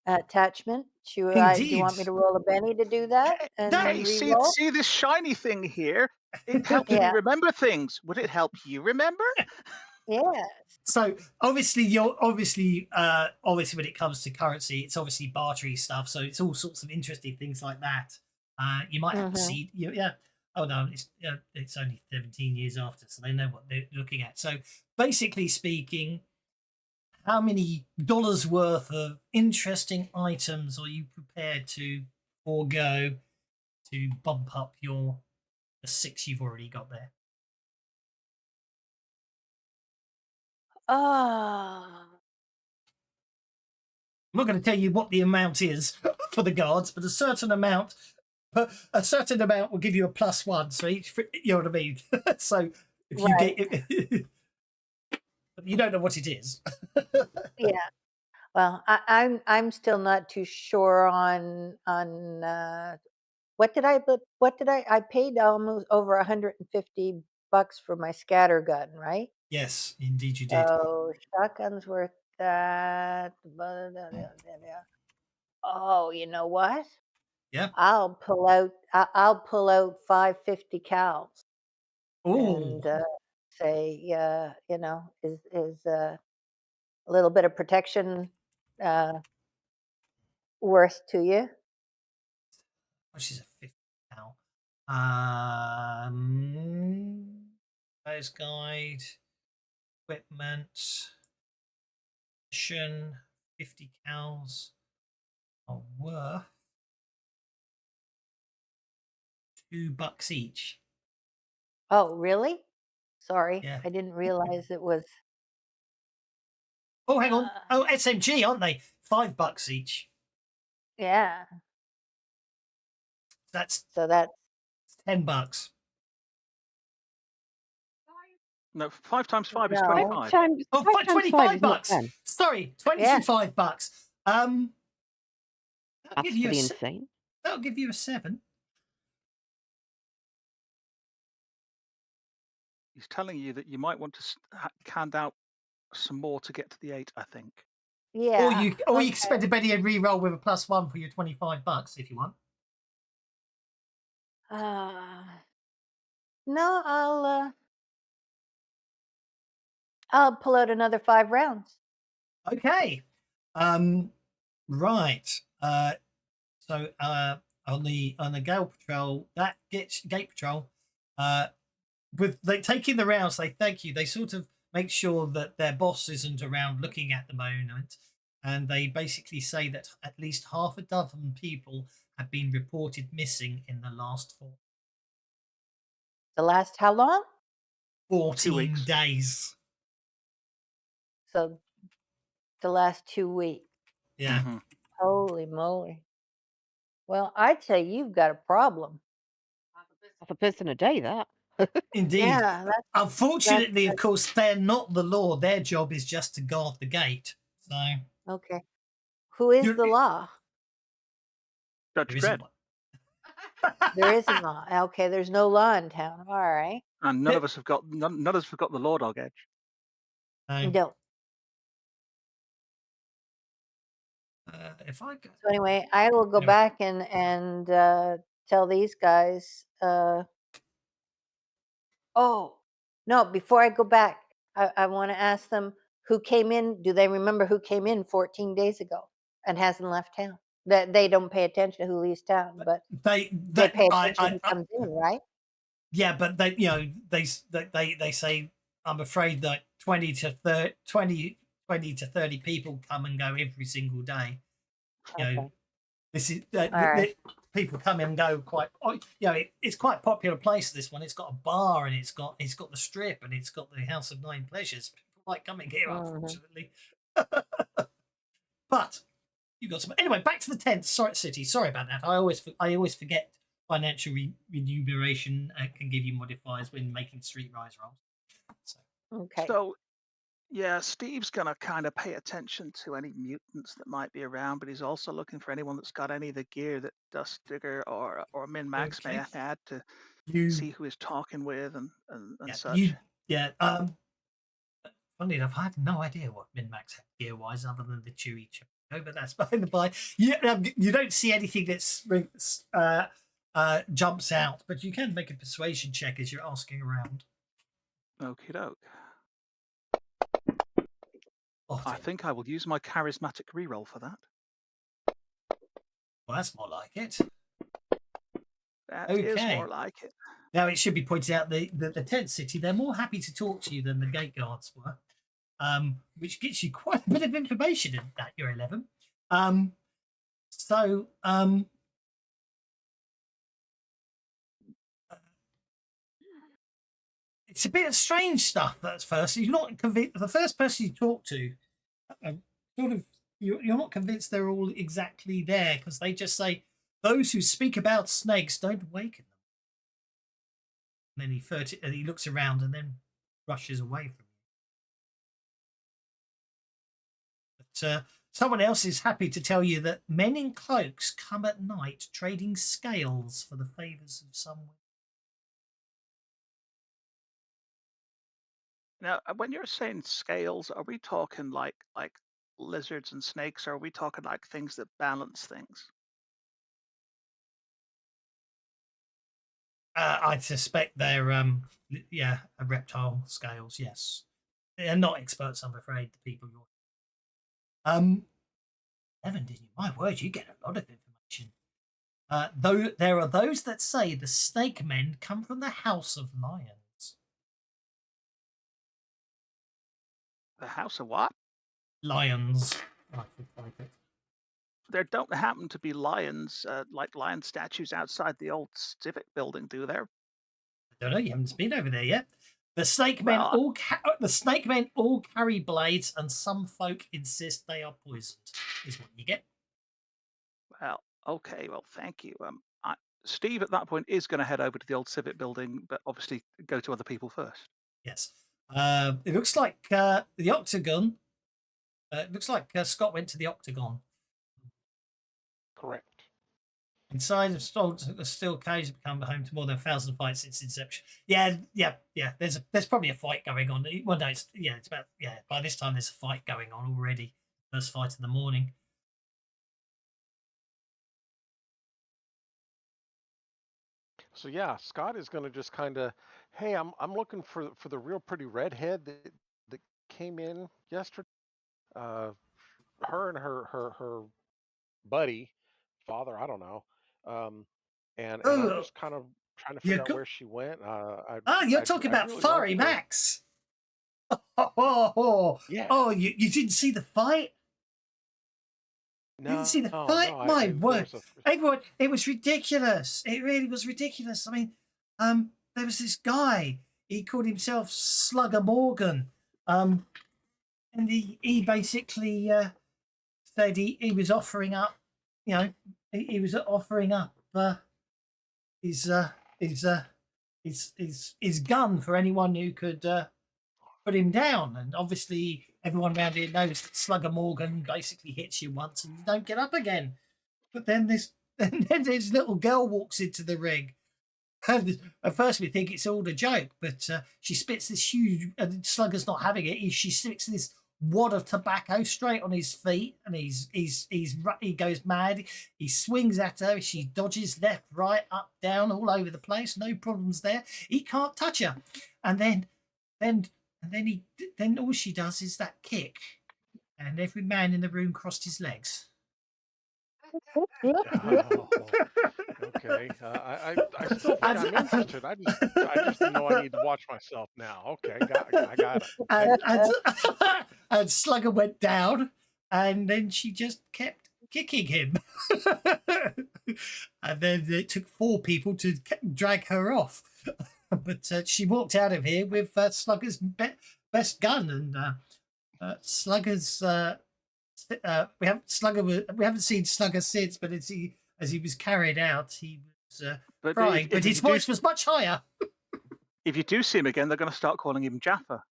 [SPEAKER 5] attachment. Do you want me
[SPEAKER 2] Indeed.
[SPEAKER 5] to roll a Benny to do that and
[SPEAKER 3] Hey, see
[SPEAKER 5] re-roll?
[SPEAKER 3] this shiny thing here? It helps
[SPEAKER 5] Yeah.
[SPEAKER 3] me remember things. Would it help you remember?
[SPEAKER 5] Yeah.
[SPEAKER 2] So obviously, obviously when it comes to currency, it's obviously bartery stuff. So it's all sorts of interesting things like that. You might have to see, Oh no, it's only 17 years after, so they know what they're looking at. So basically speaking, how many dollars worth of interesting items are you prepared to forego to bump up the 6 you've already got there?
[SPEAKER 5] Ah.
[SPEAKER 2] I'm not going to tell you what the amount is for the guards, but a certain amount will give you a +1. So each, you know what I mean. So if you get, but you don't know what it is.
[SPEAKER 5] Yeah. Well, I'm still not too sure on what did I paid almost over $150 for my scatter gun, right?
[SPEAKER 2] Yes, indeed you did.
[SPEAKER 5] So shotgun's worth that. Oh, you know what?
[SPEAKER 2] Yeah.
[SPEAKER 5] I'll pull out 550 cals
[SPEAKER 2] Oh,
[SPEAKER 5] and say, is a little bit of protection worth to you?
[SPEAKER 2] which is a 50 now. Player's guide, equipment, mission, 50 cals are worth $2 each.
[SPEAKER 5] Oh, really? Sorry,
[SPEAKER 2] Yeah.
[SPEAKER 5] I didn't realize it was.
[SPEAKER 2] Oh, hang on. Oh, SMG, aren't they? $5 each.
[SPEAKER 5] Yeah.
[SPEAKER 2] That's
[SPEAKER 5] So that's
[SPEAKER 2] $10.
[SPEAKER 3] No, 5 times 5 is
[SPEAKER 5] No.
[SPEAKER 3] 25.
[SPEAKER 2] Oh,
[SPEAKER 4] Five times 5 is not
[SPEAKER 2] $25.
[SPEAKER 4] 10.
[SPEAKER 2] Sorry,
[SPEAKER 5] Yeah.
[SPEAKER 2] $25. That'll
[SPEAKER 4] That's
[SPEAKER 2] give you
[SPEAKER 4] pretty
[SPEAKER 2] a
[SPEAKER 4] insane.
[SPEAKER 2] that'll give you a 7.
[SPEAKER 3] He's telling you that you might want to hand out some more to get to the 8, I think.
[SPEAKER 5] Yeah.
[SPEAKER 2] Or you
[SPEAKER 5] okay.
[SPEAKER 2] can spend a penny and re-roll with a +1 for your $25 if you want.
[SPEAKER 5] No, I'll pull out another 5 rounds.
[SPEAKER 2] Okay. Right. So on the Gale Patrol, that gets Gate Patrol, with they taking the rounds, they thank you. They sort of make sure that their boss isn't around looking at the moment, and they basically say that at least half a dozen people have been reported missing in the last
[SPEAKER 5] The last how long?
[SPEAKER 2] 14
[SPEAKER 3] weeks.
[SPEAKER 2] days.
[SPEAKER 5] So the last 2 weeks.
[SPEAKER 2] Yeah.
[SPEAKER 3] Mhm.
[SPEAKER 5] Holy moly. Well, I'd say you've got a problem.
[SPEAKER 4] Half a person a day, that.
[SPEAKER 2] Indeed.
[SPEAKER 5] Yeah,
[SPEAKER 2] Unfortunately, of course, they're not the law. Their job is just to guard the gate. So
[SPEAKER 5] okay. Who is
[SPEAKER 2] You're-
[SPEAKER 5] the law?
[SPEAKER 3] Judge
[SPEAKER 2] there isn't
[SPEAKER 3] Dredd.
[SPEAKER 2] one.
[SPEAKER 5] There isn't law. Okay, there's no law in town. All right.
[SPEAKER 3] And none of us have got the Law Dog edge.
[SPEAKER 2] No.
[SPEAKER 5] No.
[SPEAKER 2] If I go,
[SPEAKER 5] So anyway, I will go
[SPEAKER 2] Yeah.
[SPEAKER 5] back and tell these guys. Oh no! Before I go back, I want to ask them who came in. Do they remember who came in 14 days ago and hasn't left town? That they don't pay attention to who leaves town, but
[SPEAKER 2] they
[SPEAKER 5] pay attention to who
[SPEAKER 2] I
[SPEAKER 5] comes in, right?
[SPEAKER 2] yeah, but they they say I'm afraid that 20 to 30 people come and go every single day. You know,
[SPEAKER 5] Okay.
[SPEAKER 2] this is
[SPEAKER 5] All right.
[SPEAKER 2] people come and go quite. It's quite a popular place. This one, it's got a bar and it's got the strip and it's got the House of Nine Pleasures. People like coming here,
[SPEAKER 5] Mhm.
[SPEAKER 2] unfortunately. But you got some. Anyway, back to the tent. City. Sorry about that. I always forget financial remuneration can give you modifiers when making streetwise rolls. So,
[SPEAKER 5] Okay.
[SPEAKER 3] So, yeah, Steve's going to kind of pay attention to any mutants that might be around, but he's also looking for anyone that's got any of the gear that Dust Digger or Min Max may
[SPEAKER 2] Okay.
[SPEAKER 3] have had to
[SPEAKER 2] you
[SPEAKER 3] see who he's talking with and
[SPEAKER 2] yeah,
[SPEAKER 3] such.
[SPEAKER 2] Funny enough, I have no idea what Min-Max had gear-wise other than the Chewy chip. But that's by the by. You don't see anything that jumps out, but you can make a persuasion check as you're asking around.
[SPEAKER 3] Okie doke.
[SPEAKER 2] Oh,
[SPEAKER 3] I think I will use my charismatic reroll for that.
[SPEAKER 2] well, that's more like it.
[SPEAKER 3] That is
[SPEAKER 2] Okay.
[SPEAKER 3] more like it.
[SPEAKER 2] Now, it should be pointed out the tent city, they're more happy to talk to you than the gate guards were, which gets you quite a bit of information in that you're 11. It's a bit of strange stuff at first. You're not convinced. The first person you talk to, you're not convinced they're all exactly there because they just say, "Those who speak about snakes don't awaken them." And then he looks around and then rushes away from you. But someone else is happy to tell you that men in cloaks come at night trading scales for the favours of someone.
[SPEAKER 3] Now, when you're saying scales, are we talking like lizards and snakes, or are we talking like things that balance things?
[SPEAKER 2] I suspect they're reptile scales. Yes, they're not experts. I'm afraid the people you're. Evan, didn't you? My word, you get a lot of information. Though there are those that say the snake men come from the House of Lions.
[SPEAKER 3] The House of what?
[SPEAKER 2] Lions.
[SPEAKER 3] There don't happen to be lions, like lion statues outside the old civic building, do there?
[SPEAKER 2] I don't know. You haven't been over there yet. The snake men
[SPEAKER 3] Well,
[SPEAKER 2] all carry blades, and some folk insist they are poisoned. Is what you get.
[SPEAKER 3] Well, okay. Well, thank you. Steve at that point is going to head over to the old civic building, but obviously go to other people first.
[SPEAKER 2] Yes. It looks like the Octagon. It looks like Scott went to the Octagon.
[SPEAKER 6] Correct.
[SPEAKER 2] Inside of the steel cage has become home to more than 1,000 fights since inception. Yeah. There's probably a fight going on. Well, no, it's about by this time there's a fight going on already. First fight of the morning.
[SPEAKER 6] So yeah, Scott is going to just kind of, hey, I'm looking for the real pretty redhead that came in yesterday. Her and her buddy, father, I don't know. And I'm
[SPEAKER 2] Oh,
[SPEAKER 6] just kind of trying to figure out where she went.
[SPEAKER 2] you're talking about
[SPEAKER 6] really
[SPEAKER 2] Fiery
[SPEAKER 6] like her.
[SPEAKER 2] Max. Oh,
[SPEAKER 6] Yeah.
[SPEAKER 2] you didn't see the fight? You didn't see the fight?
[SPEAKER 6] No,
[SPEAKER 2] My
[SPEAKER 6] there
[SPEAKER 2] word.
[SPEAKER 6] was
[SPEAKER 2] Everyone, it was ridiculous. It really was ridiculous. I mean, there was this guy. He called himself Slugger Morgan. And he basically said he was offering up, he was offering up his gun for anyone who could put him down. And obviously, everyone around here knows that Slugger Morgan basically hits you once and you don't get up again. But then this little girl walks into the ring. And at first we think it's all a joke, but she spits this huge, and Slugger's not having it. She spits this wad of tobacco straight on his feet, and he goes mad. He swings at her. She dodges left, right, up, down, all over the place. No problems there. He can't touch her, and then all she does is that kick, and every man in the room crossed his legs.
[SPEAKER 6] Oh, okay. I still think I'm interested. I just know I need to watch myself now. Okay, I got it.
[SPEAKER 2] And Slugger went down, and then she just kept kicking him. And then it took 4 people to drag her off. But she walked out of here with Slugger's best gun, and Slugger's. We haven't seen Slugger since, but as he was carried out, he was crying, but his voice was much higher.
[SPEAKER 3] If you do see him again, they're going to start calling him Jaffa.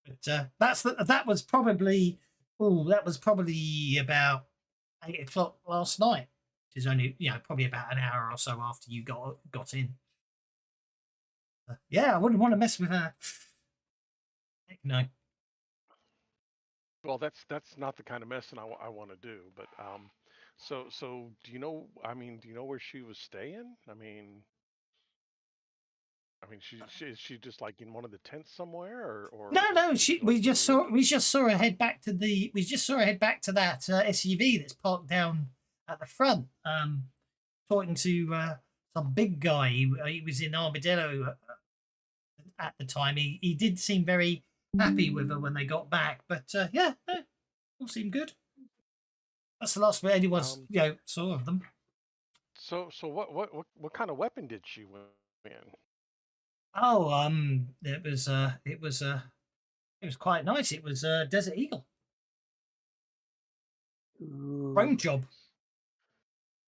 [SPEAKER 2] But that was probably about 8 o'clock last night, which is only probably about an hour or so after you got in. Yeah, I wouldn't want to mess with her. Heck no.
[SPEAKER 6] Well, that's not the kind of messing I want to do. But so do you know? I mean, do you know where she was staying? I mean, is she just like in one of the tents somewhere, or
[SPEAKER 2] No. We just saw her head back to that SUV that's parked down at the front. Talking to some big guy. He was in Armadillo at the time. He did seem very happy with her when they got back, but all seemed good. That's the last anyone saw of them.
[SPEAKER 6] So what kind of weapon did she win?
[SPEAKER 2] Oh, it was quite nice. It was a Desert Eagle. Chrome job.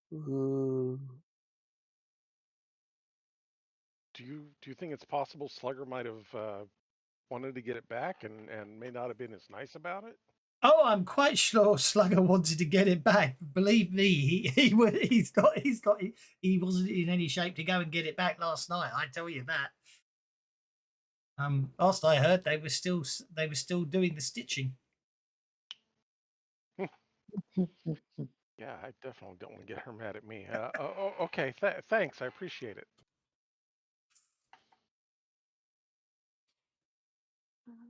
[SPEAKER 6] Do you think it's possible Slugger might have wanted to get it back and may not have been as nice about it?
[SPEAKER 2] Oh, I'm quite sure Slugger wanted to get it back. Believe me, he wasn't in any shape to go and get it back last night. I tell you that. Last I heard, they were still doing the stitching.
[SPEAKER 6] Yeah, I definitely don't want to get her mad at me. Okay, thanks. I appreciate it.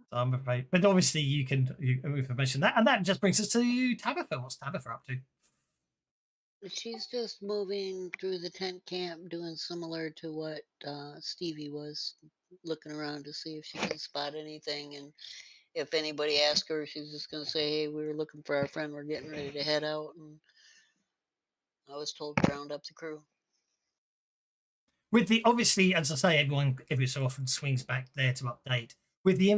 [SPEAKER 2] So I'm afraid, but obviously you can information that, and that just brings us to Tabitha. What's Tabitha up to?
[SPEAKER 7] She's just moving through the tent camp, doing similar to what Stevie was, looking around to see if she can spot anything. And if anybody asks her, she's just going to say, hey, we were looking for our friend. We're getting ready to head out. And I was told to round up the crew.
[SPEAKER 2] With the obviously, as I say, everyone every so often swings back there to update. With the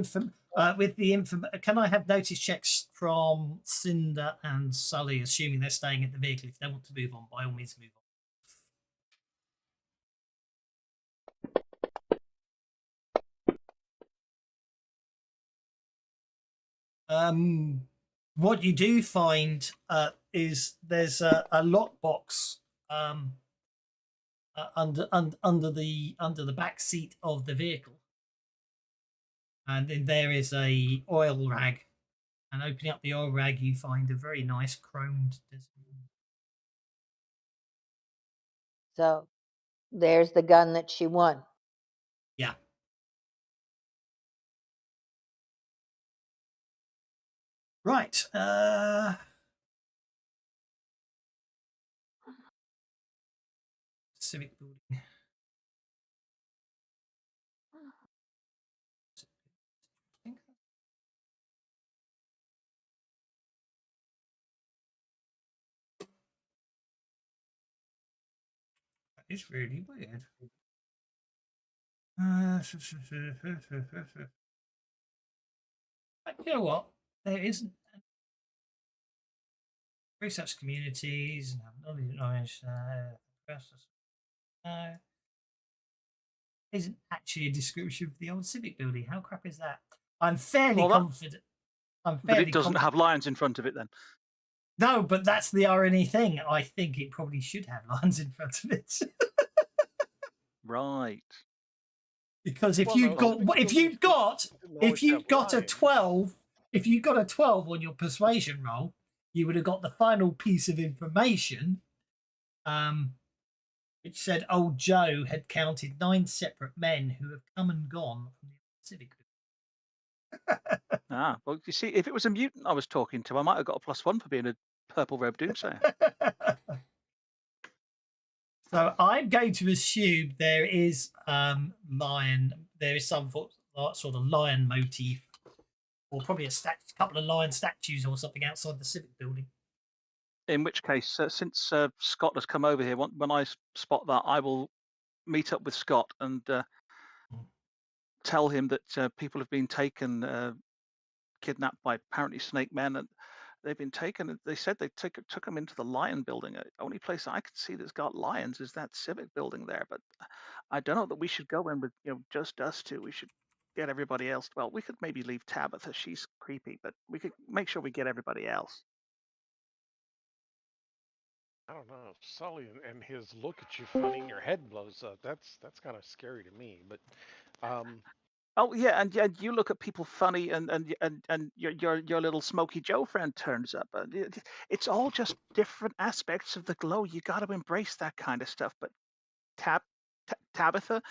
[SPEAKER 2] can I have notice checks from Cinder and Sully, assuming they're staying at the vehicle? If they want to move on, by all means, move on. What you do find is there's a lockbox under the back seat of the vehicle, and then there is a oil rag. And opening up the oil rag, you find a very nice chromed design.
[SPEAKER 5] So there's the gun that she won.
[SPEAKER 2] Yeah. Right. Civic building. That is really weird. You know what? There isn't research communities and knowledge. Isn't actually a description of the old civic building. How crap is that? I'm fairly confident.
[SPEAKER 3] But it doesn't have lions in front of it then.
[SPEAKER 2] No, but that's the irony thing. I think it probably should have lions in front of it.
[SPEAKER 3] Right.
[SPEAKER 2] Because if you've got a 12, if you got a 12 on your persuasion roll, you would have got the final piece of information, which said old Joe had counted 9 separate men who have come and gone from the civic.
[SPEAKER 3] Well, you see, if it was a mutant I was talking to, I might have got a +1 for being a purple robe doomsayer.
[SPEAKER 2] So I'm going to assume there is lion. There is some sort of lion motif, or probably a couple of lion statues or something outside the civic building.
[SPEAKER 3] In which case, since Scott has come over here, when I spot that, I will meet up with Scott and tell him that people have been taken, kidnapped by apparently snake men, and they've been taken. They said they took them into the lion building. The only place I can see that's got lions is that civic building there. But I don't know that we should go in with just us two. We should get everybody else. Well, we could maybe leave Tabitha. She's creepy, but we could make sure we get everybody else.
[SPEAKER 6] I don't know, Sully and his look at you funny, and your head blows up. That's kind of scary to me. But
[SPEAKER 3] oh yeah, and you look at people funny, and your little Smoky Joe friend turns up. It's all just different aspects of the glow. You got to embrace that kind of stuff. But Tabitha,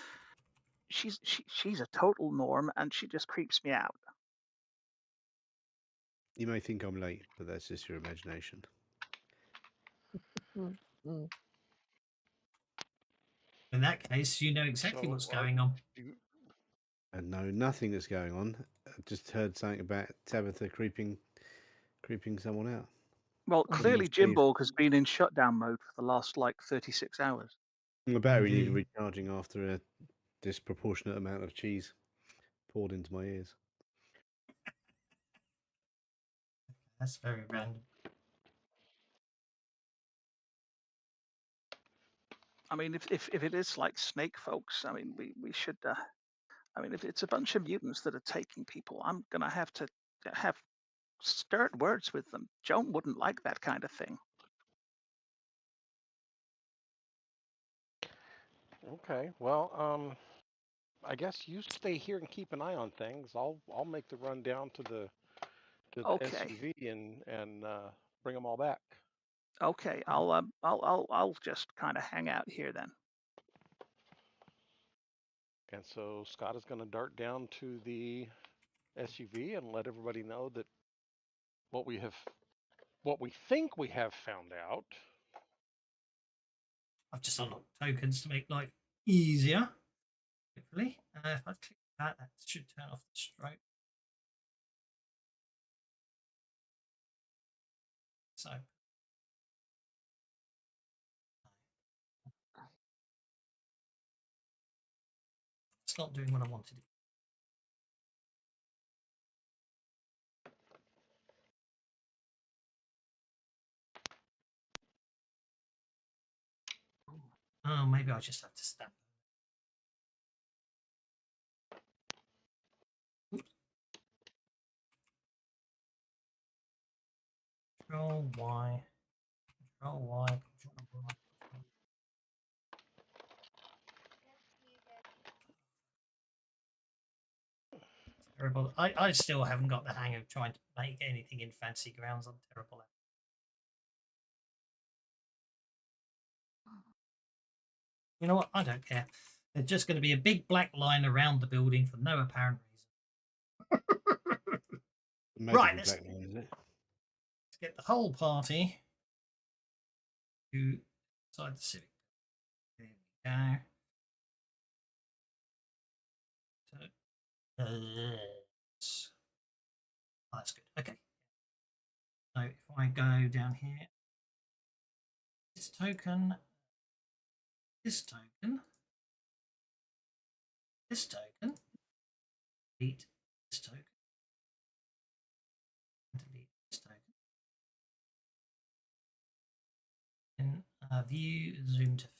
[SPEAKER 3] she's a total norm, and she just creeps me out.
[SPEAKER 10] You may think I'm late, but that's just your imagination.
[SPEAKER 2] In that case, you know exactly what's going on.
[SPEAKER 10] I know nothing that's going on. I just heard something about Tabitha creeping someone out.
[SPEAKER 3] Well, clearly Jimborg has been in shutdown mode for the last 36 hours.
[SPEAKER 10] My battery needed recharging after a disproportionate amount of cheese poured into my ears.
[SPEAKER 2] That's very random.
[SPEAKER 3] I mean, if it is like snake folks, I mean, we should. I mean, if it's a bunch of mutants that are taking people, I'm gonna have to have stern words with them. Joan wouldn't like that kind of thing.
[SPEAKER 6] okay, well, I guess you stay here and keep an eye on things. I'll make the run down to the SUV and bring them all back.
[SPEAKER 3] Okay, I'll just kind of hang out here then.
[SPEAKER 6] And so Scott is going to dart down to the SUV and let everybody know that what we think we have found out.
[SPEAKER 2] I've just unlocked tokens to make life easier. Hopefully, if I click that should turn off the stroke. So. It's not doing what I wanted it. Oh, maybe I just have to stamp. Control Y. Control Y. Control Y. Terrible. I still haven't got the hang of trying to make anything in fancy grounds. I'm terrible at it. You know what? I don't care. There's just going to be a big black line around the building for no apparent reason. Right, let's
[SPEAKER 10] Black line, is it?
[SPEAKER 2] get the whole party to inside the civic. There we go. So, oh, that's good. Okay. So if I go down here, this token, this token, this token, delete this token, delete this token. And view, zoom to fit.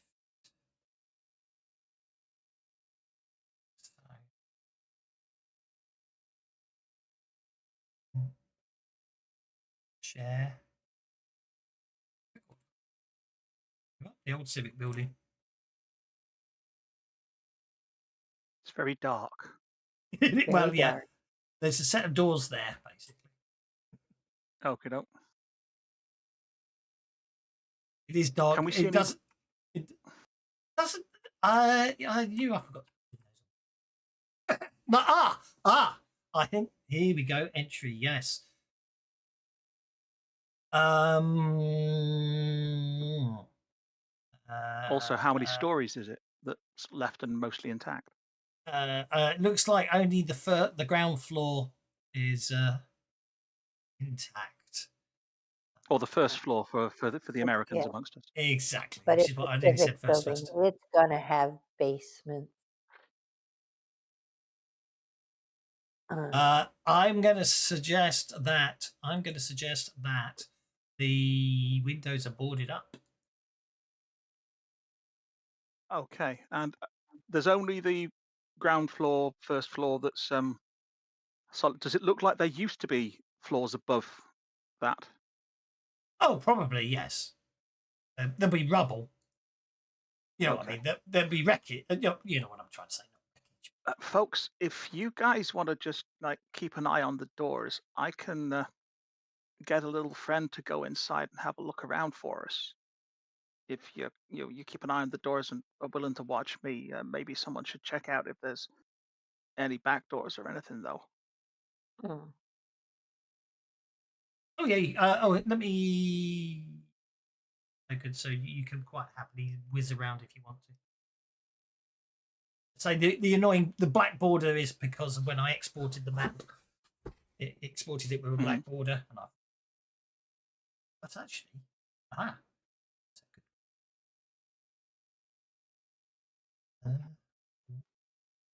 [SPEAKER 2] So, share. The old civic building.
[SPEAKER 3] It's very dark.
[SPEAKER 2] Well,
[SPEAKER 5] Very
[SPEAKER 2] yeah.
[SPEAKER 5] dark.
[SPEAKER 2] There's a set of doors there, basically.
[SPEAKER 3] Okay, no.
[SPEAKER 2] It is dark.
[SPEAKER 3] Can we see
[SPEAKER 2] It
[SPEAKER 3] any?
[SPEAKER 2] doesn't. It doesn't. I knew I forgot. No, I think here we go. Entry, yes.
[SPEAKER 3] Also, how many stories is it that's left and mostly intact?
[SPEAKER 2] It looks like only the ground floor is intact.
[SPEAKER 3] Or the first floor for the Americans
[SPEAKER 5] Yeah.
[SPEAKER 3] amongst us.
[SPEAKER 2] Exactly.
[SPEAKER 5] But
[SPEAKER 2] Which
[SPEAKER 5] it's
[SPEAKER 2] is what
[SPEAKER 5] a
[SPEAKER 2] I nearly
[SPEAKER 5] civic
[SPEAKER 2] said first.
[SPEAKER 5] building.
[SPEAKER 2] First.
[SPEAKER 5] It's gonna have basements.
[SPEAKER 2] I'm going to suggest that the windows are boarded up.
[SPEAKER 3] Okay, and there's only the ground floor, first floor that's solid. Does it look like there used to be floors above that?
[SPEAKER 2] Oh, probably yes. There'll be rubble. You know what I
[SPEAKER 3] Okay.
[SPEAKER 2] mean? There'll be wreckage. You know what I'm trying to say. Not wreckage.
[SPEAKER 3] Folks, if you guys want to just like keep an eye on the doors, I can get a little friend to go inside and have a look around for us. If you keep an eye on the doors and are willing to watch me, maybe someone should check out if there's any back doors or anything, though.
[SPEAKER 5] Hmm.
[SPEAKER 2] Oh yeah. Let me. Okay, so you can quite happily whiz around if you want to. So the annoying black border is because of when I exported the map, it exported it with a black border, and that's actually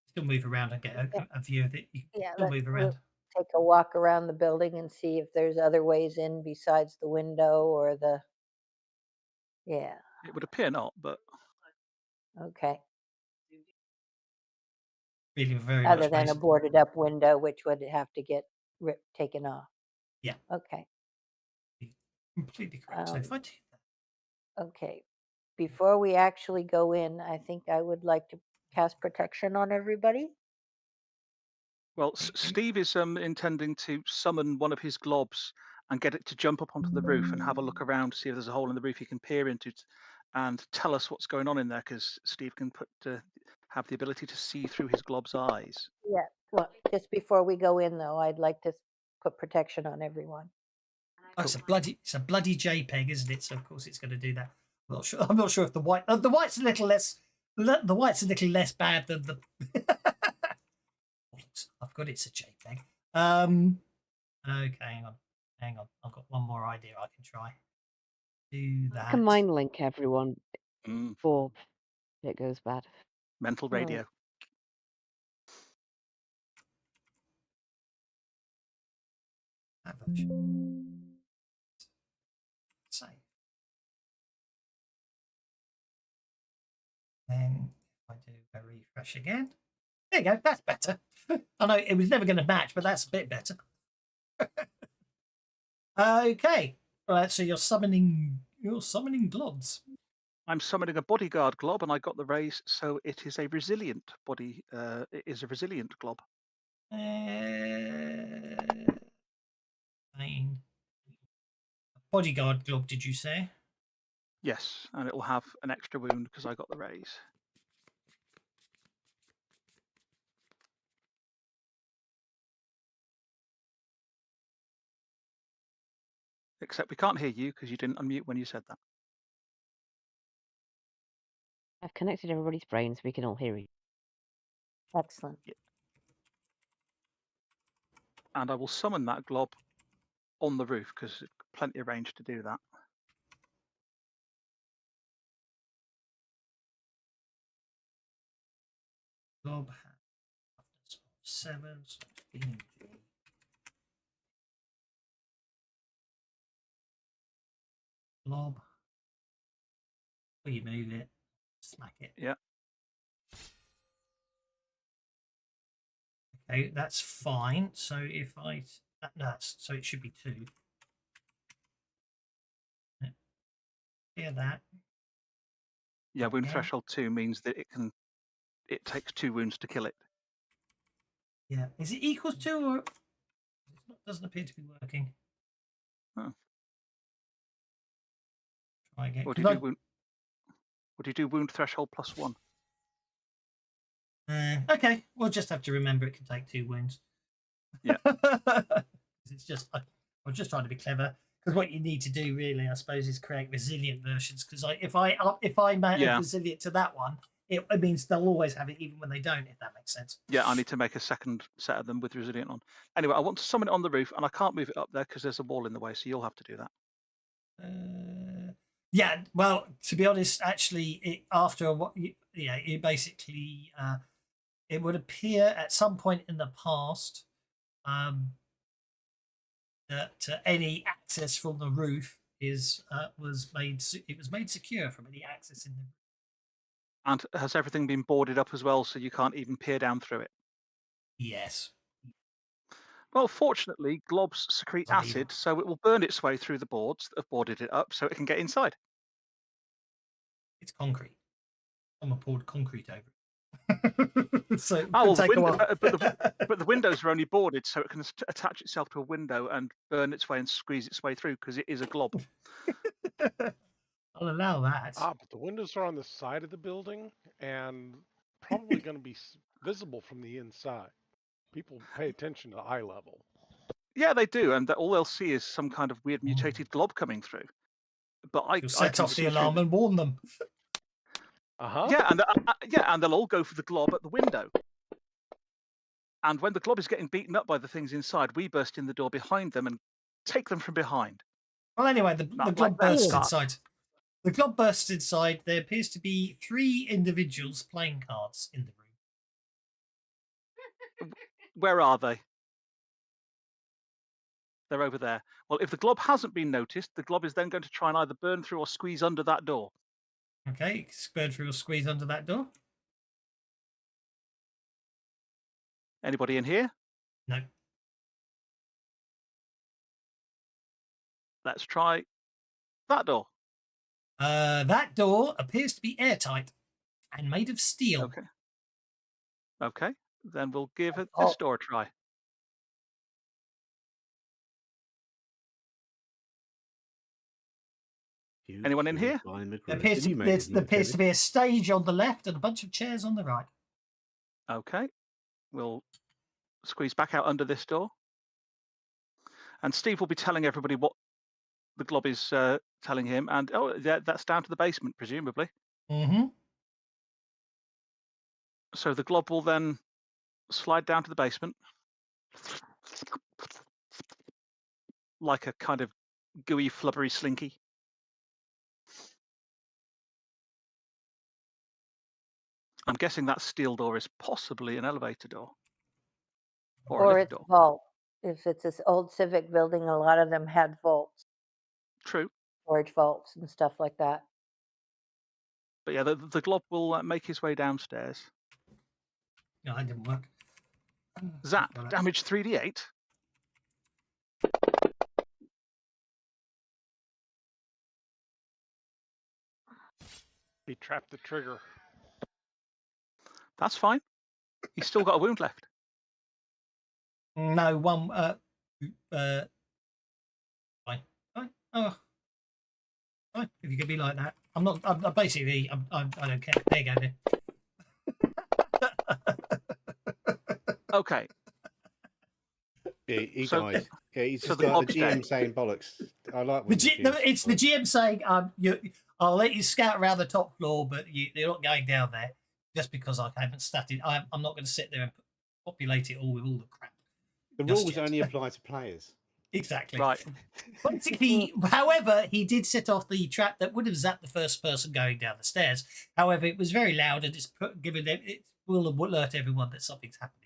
[SPEAKER 2] still move around and get a view of it. You can still move
[SPEAKER 5] we'll
[SPEAKER 2] around.
[SPEAKER 5] take a walk around the building and see if there's other ways in besides the window or the. Yeah.
[SPEAKER 3] It would appear not, but
[SPEAKER 5] Okay.
[SPEAKER 2] Really very
[SPEAKER 5] Other
[SPEAKER 2] much
[SPEAKER 5] than a
[SPEAKER 2] based.
[SPEAKER 5] boarded up window, which would have to get taken off.
[SPEAKER 2] Yeah.
[SPEAKER 5] Okay.
[SPEAKER 2] Completely correct. So if I do that.
[SPEAKER 5] Okay. Before we actually go in, I think I would like to cast protection on everybody.
[SPEAKER 3] well, Steve is intending to summon one of his globs and get it to jump up onto the roof and have a look around to see if there's a hole in the roof he can peer into and tell us what's going on in there, because Steve can have the ability to see through his glob's eyes.
[SPEAKER 5] Yeah. Well, just before we go in, though, I'd like to put protection on everyone.
[SPEAKER 2] Oh, it's a bloody JPEG, isn't it? So of course it's going to do that. I'm not sure if the white's a little less. The white's a little less bad than the. I've got it's a JPEG. Okay, hang on. I've got one more idea I can try. Do that.
[SPEAKER 4] I can mind link everyone
[SPEAKER 3] Mm.
[SPEAKER 4] before it goes bad.
[SPEAKER 3] Mental radio.
[SPEAKER 2] That version. Save. Then if I do a refresh again. There you go. That's better. I know it was never going to match, but that's a bit better. Okay. Right, so you're summoning globs.
[SPEAKER 3] I'm summoning a bodyguard glob, and I got the raise, so it is a resilient body. It is a resilient glob.
[SPEAKER 2] Fine. Bodyguard glob, did you say?
[SPEAKER 3] Yes, and it will have an extra wound because I got the raise. Except we can't hear you because you didn't unmute when you said that.
[SPEAKER 4] I've connected everybody's brains so we can all hear you.
[SPEAKER 5] Excellent.
[SPEAKER 3] And I will summon that glob on the roof because plenty of range to do that.
[SPEAKER 2] Glob has 7, so being glob. Or you move it, smack it.
[SPEAKER 3] Yeah.
[SPEAKER 2] Okay, that's fine. So if I that's so it should be 2. Hear that?
[SPEAKER 3] Yeah, wound
[SPEAKER 2] Yeah.
[SPEAKER 3] threshold 2 means that it takes 2 wounds to kill it.
[SPEAKER 2] Yeah. Is it equals 2 or it doesn't appear to be working?
[SPEAKER 3] Oh.
[SPEAKER 2] Try again.
[SPEAKER 3] What do you do wound threshold +1?
[SPEAKER 2] Okay, we'll just have to remember it can take 2 wounds.
[SPEAKER 3] Yeah.
[SPEAKER 2] It's just I was just trying to be clever because what you need to do really, I suppose, is create resilient versions. Because if I make
[SPEAKER 3] Yeah.
[SPEAKER 2] resilient to that one, it means they'll always have it even when they don't. If that makes sense.
[SPEAKER 3] Yeah, I need to make a second set of them with resilient on. Anyway, I want to summon it on the roof, and I can't move it up there because there's a wall in the way. So you'll have to do that.
[SPEAKER 2] Yeah. Well, to be honest, actually, after what, yeah, it basically it would appear at some point in the past that any access from the roof was made secure from any access in the.
[SPEAKER 3] And has everything been boarded up as well, so you can't even peer down through it?
[SPEAKER 2] Yes.
[SPEAKER 3] Well, fortunately, globs secrete
[SPEAKER 2] Unbelievable.
[SPEAKER 3] acid, so it will burn its way through the boards that have boarded it up, so it can get inside.
[SPEAKER 2] It's concrete. Someone poured concrete over it. So
[SPEAKER 3] Oh, well,
[SPEAKER 2] take a while.
[SPEAKER 3] but the windows are only boarded, so it can attach itself to a window and burn its way and squeeze its way through because it is a glob.
[SPEAKER 2] I'll allow that.
[SPEAKER 6] But the windows are on the side of the building and probably going to be visible from the inside. People pay attention to eye level.
[SPEAKER 3] Yeah, they do, and all they'll see is some kind of weird mutated glob coming through. But
[SPEAKER 2] You'll set off the alarm and warn them.
[SPEAKER 3] Yeah, and they'll all go for the glob at the window. And when the glob is getting beaten up by the things inside, we burst in the door behind them and take them from behind.
[SPEAKER 2] Well, anyway, the glob bursts inside. The glob bursts inside. There appears to be 3 individuals playing cards in the room.
[SPEAKER 3] Where are they? They're over there. Well, if the glob hasn't been noticed, the glob is then going to try and either burn through or squeeze under that door.
[SPEAKER 2] Okay, burn through or squeeze under that door.
[SPEAKER 3] Anybody in here?
[SPEAKER 2] No.
[SPEAKER 3] Let's try that door.
[SPEAKER 2] That door appears to be airtight and made of steel.
[SPEAKER 3] Okay. Then we'll give this door a try. Anyone in here?
[SPEAKER 2] There appears to be a stage on the left and a bunch of chairs on the right.
[SPEAKER 3] Okay. We'll squeeze back out under this door. And Steve will be telling everybody what the glob is telling him. And that's down to the basement, presumably.
[SPEAKER 2] Mm-hmm.
[SPEAKER 3] So the glob will then slide down to the basement like a kind of gooey, flubbery slinky. I'm guessing that steel door is possibly an elevator door.
[SPEAKER 5] Or it's a vault. If it's this old civic building, a lot of them had vaults.
[SPEAKER 3] True.
[SPEAKER 5] Storage vaults and stuff like that.
[SPEAKER 3] But yeah, the glob will make his way downstairs.
[SPEAKER 2] No, that didn't work.
[SPEAKER 3] Zap, damage 3d8.
[SPEAKER 6] He trapped the trigger.
[SPEAKER 3] That's fine. He's still got a wound left.
[SPEAKER 2] No, one. Fine. Fine. Oh, fine. If you could be like that, I'm not. I'm basically. I don't care. There you go. Then.
[SPEAKER 3] Okay.
[SPEAKER 10] Yeah, he
[SPEAKER 3] So-
[SPEAKER 10] died. Yeah, he's
[SPEAKER 3] so
[SPEAKER 10] just
[SPEAKER 3] the
[SPEAKER 10] like the
[SPEAKER 3] bob's dead.
[SPEAKER 10] GM saying bollocks. I like
[SPEAKER 2] The
[SPEAKER 10] when
[SPEAKER 2] G,
[SPEAKER 10] the
[SPEAKER 2] no,
[SPEAKER 10] GM
[SPEAKER 2] it's the
[SPEAKER 10] bollocks.
[SPEAKER 2] GM saying, I'll let you scout around the top floor, but you're not going down there just because I haven't started. I'm not going to sit there and populate it all with all the crap.
[SPEAKER 10] The
[SPEAKER 2] just
[SPEAKER 10] rules
[SPEAKER 2] yet.
[SPEAKER 10] only apply to players.
[SPEAKER 2] Exactly.
[SPEAKER 3] Right.
[SPEAKER 2] Basically, however, he did set off the trap that would have zapped the first person going down the stairs. However, it was very loud and it will alert everyone that something's happening.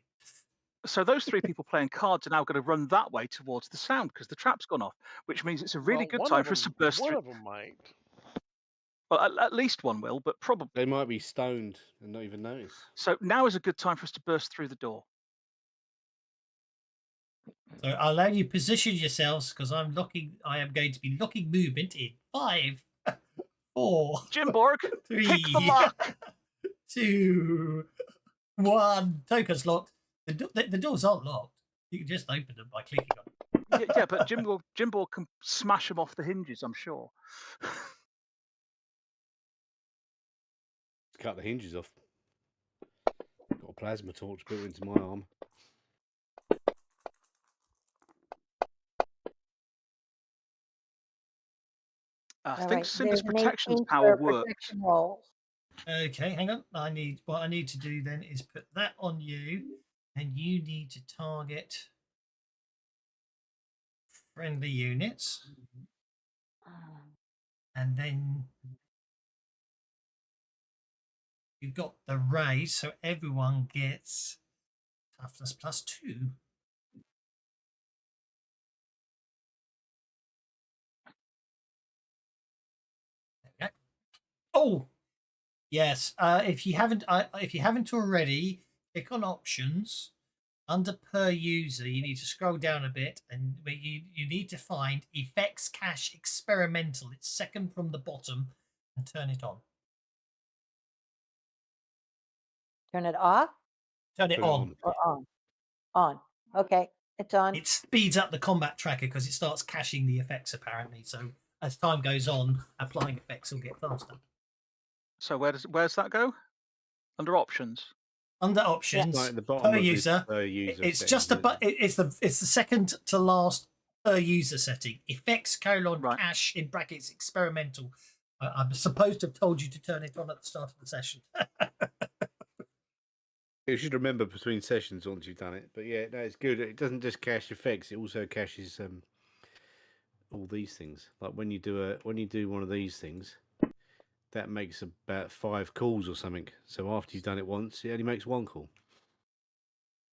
[SPEAKER 3] So those 3 people playing cards are now going to run that way towards the sound because the trap's gone off, which means it's a really good time for us to burst
[SPEAKER 6] One
[SPEAKER 3] through.
[SPEAKER 6] of them might.
[SPEAKER 3] Well, at least one will, but probably.
[SPEAKER 10] They might be stoned and not even notice.
[SPEAKER 3] So now is a good time for us to burst through the door.
[SPEAKER 2] So I'll allow you position yourselves because I am going to be locking movement in 5, 4,
[SPEAKER 3] Jimborg,
[SPEAKER 2] 3,
[SPEAKER 3] pick the lock.
[SPEAKER 2] 2, 1. Tokens locked. The doors aren't locked. You can just open them by clicking on them.
[SPEAKER 3] Yeah, but Jimborg can smash them off the hinges, I'm sure.
[SPEAKER 10] Cut the hinges off. Got a plasma torch built into my arm.
[SPEAKER 3] I
[SPEAKER 5] All
[SPEAKER 3] think
[SPEAKER 5] right,
[SPEAKER 3] Cinder's
[SPEAKER 5] there's an
[SPEAKER 3] protections
[SPEAKER 5] 18
[SPEAKER 3] power
[SPEAKER 5] for
[SPEAKER 3] works.
[SPEAKER 5] protection roll.
[SPEAKER 2] Okay, hang on. What I need to do then is put that on you, and you need to target friendly units, and then you've got the raise, so everyone gets toughness +2. There we go. Oh, yes. If you haven't already, click on options. Under per user, you need to scroll down a bit, and you need to find effects cache experimental. It's second from the bottom, and turn it on.
[SPEAKER 5] Turn it off
[SPEAKER 2] Turn it
[SPEAKER 10] Turn it
[SPEAKER 2] on.
[SPEAKER 5] or on? On. Okay, it's on.
[SPEAKER 2] It speeds up the combat tracker because it starts caching the effects apparently. So as time goes on, applying effects will get faster.
[SPEAKER 3] So where's that go? Under options.
[SPEAKER 2] Under options,
[SPEAKER 10] Right at the bottom
[SPEAKER 2] per
[SPEAKER 10] of this
[SPEAKER 2] user,
[SPEAKER 10] per user
[SPEAKER 2] it's
[SPEAKER 10] setting,
[SPEAKER 2] just
[SPEAKER 10] isn't it?
[SPEAKER 2] it's the second to last per user setting. Effects :
[SPEAKER 3] Right.
[SPEAKER 2] cache in brackets experimental. I'm supposed to have told you to turn it on at the start of the session.
[SPEAKER 10] You should remember between sessions once you've done it. But yeah, no, it's good. It doesn't just cache effects; it also caches all these things. Like when you do one of these things, that makes about 5 calls or something. So after you've done it once, it only makes 1 call.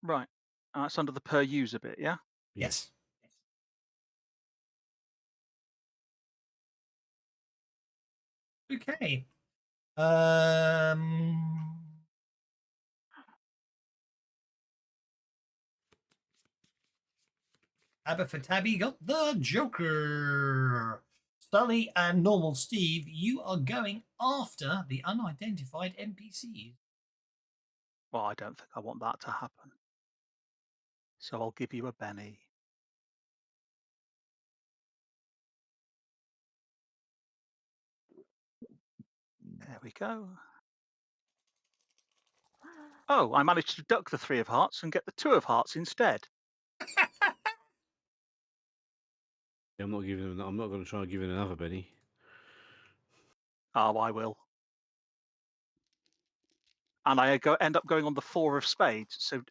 [SPEAKER 3] Right. That's under the per user bit, yeah?
[SPEAKER 2] Yes. Okay. Abba for Tabby got the Joker. Sully and Normal Steve, you are going after the unidentified NPCs.
[SPEAKER 3] Well, I don't think I want that to happen. So I'll give you a Benny. There we go. Oh, I managed to duck the 3 of hearts and get the 2 of hearts instead.
[SPEAKER 10] I'm not going to try and give him another Benny.
[SPEAKER 3] Oh, I will. And I end up going on the 4 of spades. So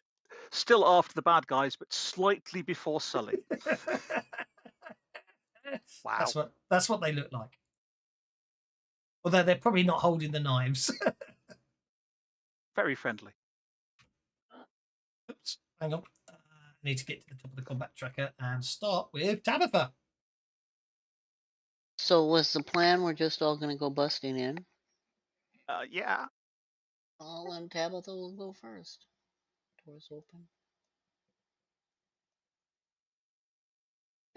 [SPEAKER 3] still after the bad guys, but slightly before Sully. Wow.
[SPEAKER 2] That's what they look like. Although they're probably not holding the knives.
[SPEAKER 3] Very friendly.
[SPEAKER 2] Oops, hang on. I need to get to the top of the combat tracker and start with Tabitha.
[SPEAKER 7] So was the plan we're just all gonna go busting in?
[SPEAKER 3] Yeah.
[SPEAKER 7] Well, then Tabitha will go first. Doors open.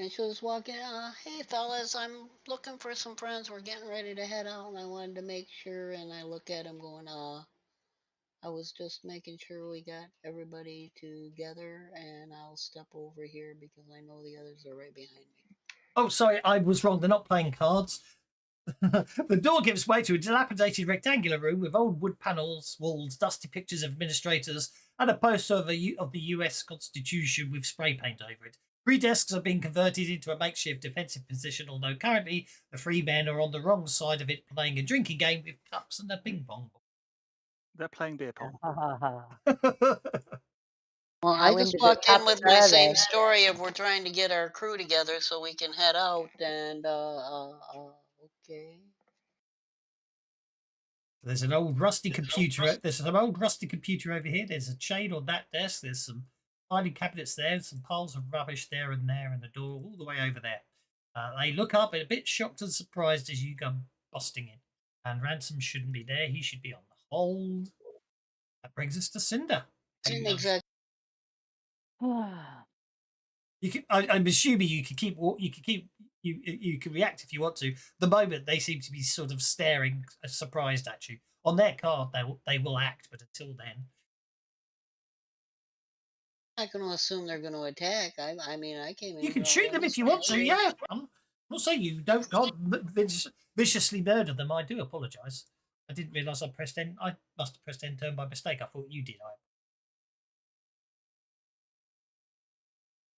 [SPEAKER 7] And she was walking, hey fellas, I'm looking for some friends. We're getting ready to head out, and I wanted to make sure. And I look at him going, I was just making sure we got everybody together, and I'll step over here because I know the others are right behind me.
[SPEAKER 2] Oh, sorry, I was wrong. They're not playing cards. The door gives way to a dilapidated rectangular room with old wood panels, walls, dusty pictures of administrators, and a poster of the US Constitution with spray paint over it. 3 desks are being converted into a makeshift defensive position, although currently the 3 men are on the wrong side of it playing a drinking game with cups and a ping pong ball.
[SPEAKER 3] They're playing beer pong.
[SPEAKER 7] Well, I
[SPEAKER 5] How
[SPEAKER 7] just
[SPEAKER 5] into the
[SPEAKER 7] walked in with
[SPEAKER 5] topic
[SPEAKER 7] my
[SPEAKER 5] are
[SPEAKER 7] same
[SPEAKER 5] they?
[SPEAKER 7] story of we're trying to get our crew together so we can head out, and okay.
[SPEAKER 2] There's an old rusty computer. There's some old rusty computer over here. There's a chain on that desk. There's some filing cabinets there. Some piles of rubbish there, and the door all the way over there. They look up a bit shocked and surprised as you come busting in. And Ransom shouldn't be there. He should be on the hold. That brings us to Cinder.
[SPEAKER 7] Same exact.
[SPEAKER 2] You can, I'm assuming you could keep. You can react if you want to. The moment they seem to be sort of staring, surprised at you. On their card, they will act, but until then,
[SPEAKER 7] I'm not going to assume they're going to attack. I mean, I came in.
[SPEAKER 2] you can
[SPEAKER 7] with all
[SPEAKER 2] shoot them if you want to.
[SPEAKER 7] honesty.
[SPEAKER 2] Yeah, I'm not saying you don't can't viciously murder them. I do apologise. I didn't realise I pressed end. I must have pressed end turn by mistake. I thought you did.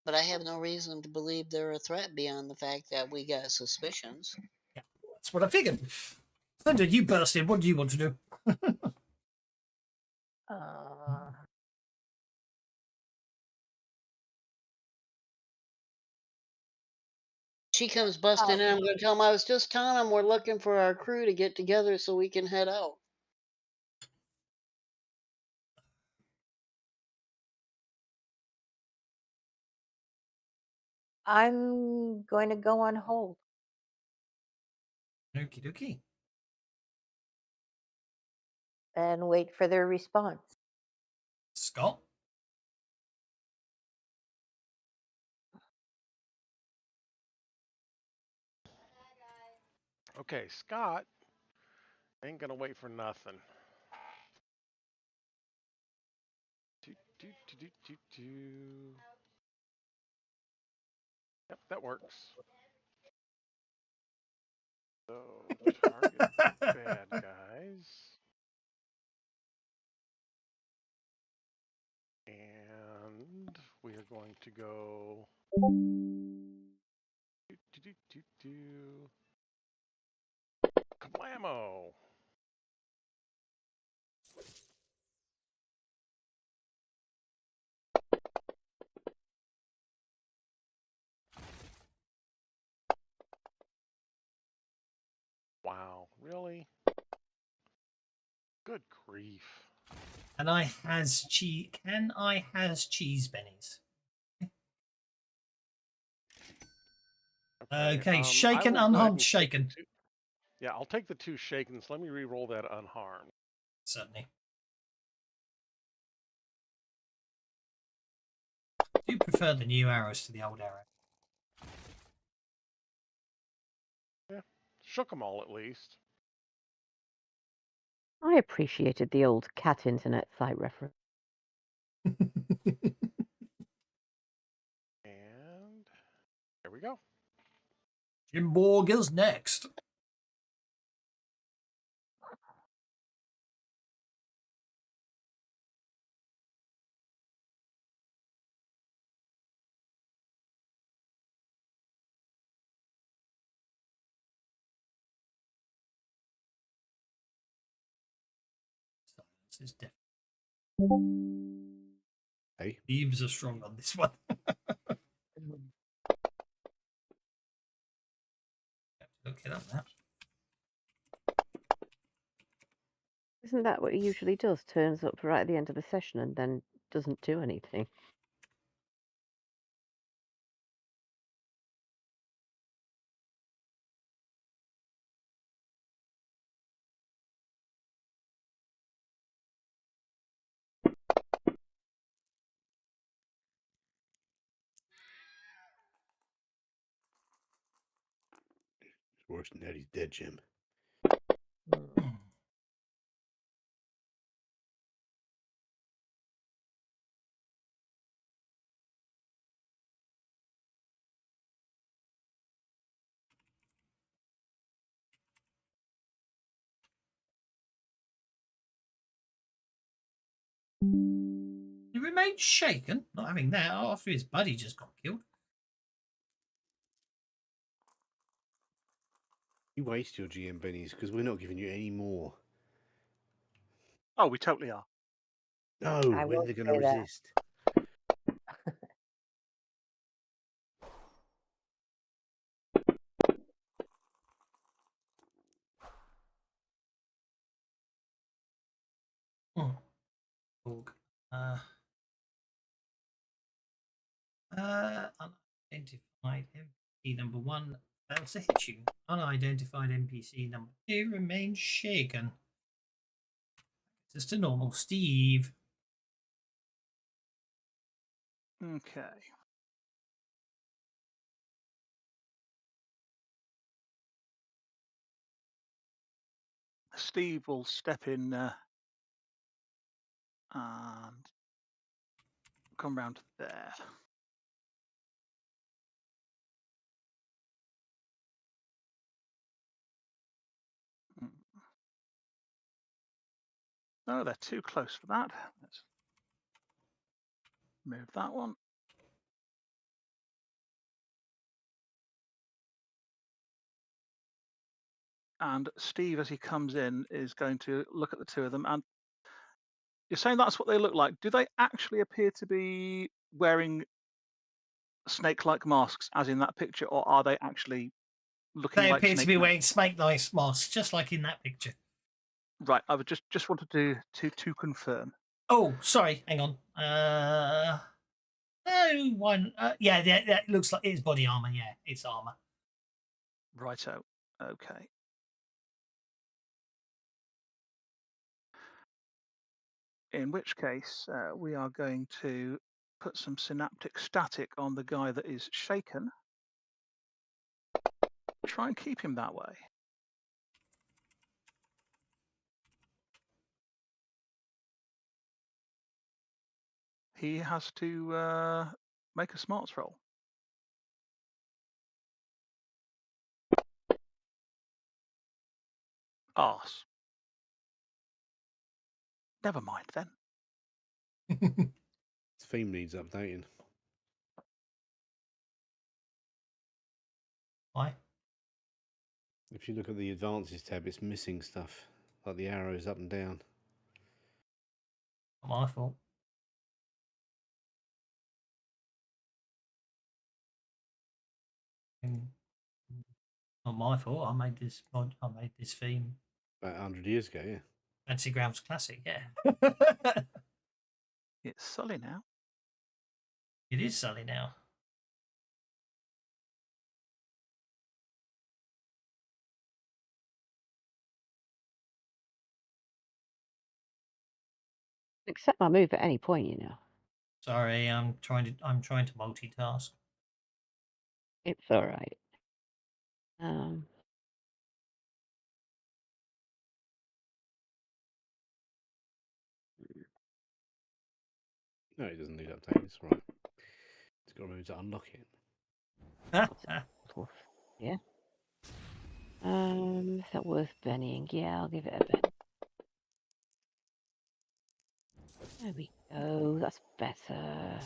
[SPEAKER 7] But I have no reason to believe they're a threat beyond the fact that we got suspicions.
[SPEAKER 2] Yeah, that's what I figured. Thunder, you burst in. What do you want to do?
[SPEAKER 7] She comes busting in. I'm going to tell them I was just telling them we're looking for our crew to get together so we can head out.
[SPEAKER 5] I'm going to go on hold.
[SPEAKER 2] Okie dokie.
[SPEAKER 5] And wait for their response.
[SPEAKER 2] Scott?
[SPEAKER 6] Okay, Scott ain't gonna wait for nothing. Yep, that works. So target bad guys. And we are going to go Kablamo! Wow, really? Good grief.
[SPEAKER 2] Can I has cheese bennies? Okay, shaken, unharmed, shaken.
[SPEAKER 6] Yeah, I'll take the 2 shaken. So let me re-roll that unharmed.
[SPEAKER 2] Certainly. Do you prefer the new arrows to the old arrow?
[SPEAKER 6] Yeah, shook them all at least.
[SPEAKER 4] I appreciated the old cat internet site reference.
[SPEAKER 6] And there we go.
[SPEAKER 2] Jim Borg is next. Silence is deaf.
[SPEAKER 10] Hey.
[SPEAKER 2] Beams are strong on this one. Look it up now.
[SPEAKER 4] Isn't that what he usually does? Turns up right at the end of the session and then doesn't do anything.
[SPEAKER 10] Worse than that, he's dead, Jim.
[SPEAKER 5] Mm.
[SPEAKER 2] He remains shaken, not having that after his buddy just got killed.
[SPEAKER 10] You waste your GM bennies because we're not giving you any more.
[SPEAKER 3] Oh, we totally are.
[SPEAKER 10] No,
[SPEAKER 5] I
[SPEAKER 10] when
[SPEAKER 5] will
[SPEAKER 10] they're going to
[SPEAKER 5] say that.
[SPEAKER 10] resist.
[SPEAKER 2] Hmm. Org. Unidentified NPC number 1 fails to hit you. Unidentified NPC number 2 remains shaken. Just a normal Steve.
[SPEAKER 3] Okay. Steve will step in and come round to there. Mm. No, they're too close for that. Let's move that one. And Steve, as he comes in, is going to look at the two of them. And you're saying that's what they look like. Do they actually appear to be wearing snake-like masks, as in that picture, or are they actually looking
[SPEAKER 2] They
[SPEAKER 3] like
[SPEAKER 2] appear to
[SPEAKER 3] snake
[SPEAKER 2] be
[SPEAKER 3] men?
[SPEAKER 2] wearing snake masks, just like in that picture.
[SPEAKER 3] Right, I would just wanted to confirm.
[SPEAKER 2] Oh, sorry, hang on. No one. Yeah, that looks like it's body armor. Yeah, it's armor.
[SPEAKER 3] Righto. Okay. In which case, we are going to put some synaptic static on the guy that is shaken. Try and keep him that way. He has to make a smarts roll. Arse. Never mind then.
[SPEAKER 10] His theme needs updating.
[SPEAKER 2] Why?
[SPEAKER 10] If you look at the advances tab, it's missing stuff, like the arrows up and down.
[SPEAKER 2] Not my fault. Not my fault. I made this mod. I made this theme.
[SPEAKER 10] About 100 years ago, yeah.
[SPEAKER 2] Fancy Grounds Classic. Yeah.
[SPEAKER 3] It's Sully now.
[SPEAKER 2] It is Sully now.
[SPEAKER 4] Accept my move at any point, you know.
[SPEAKER 2] Sorry, I'm trying to multitask.
[SPEAKER 4] It's all right.
[SPEAKER 10] No, it doesn't need updating. It's right. It's got to remember to unlock it.
[SPEAKER 4] Yeah. Is that worth bennying? Yeah, I'll give it a bet. There we go. That's better.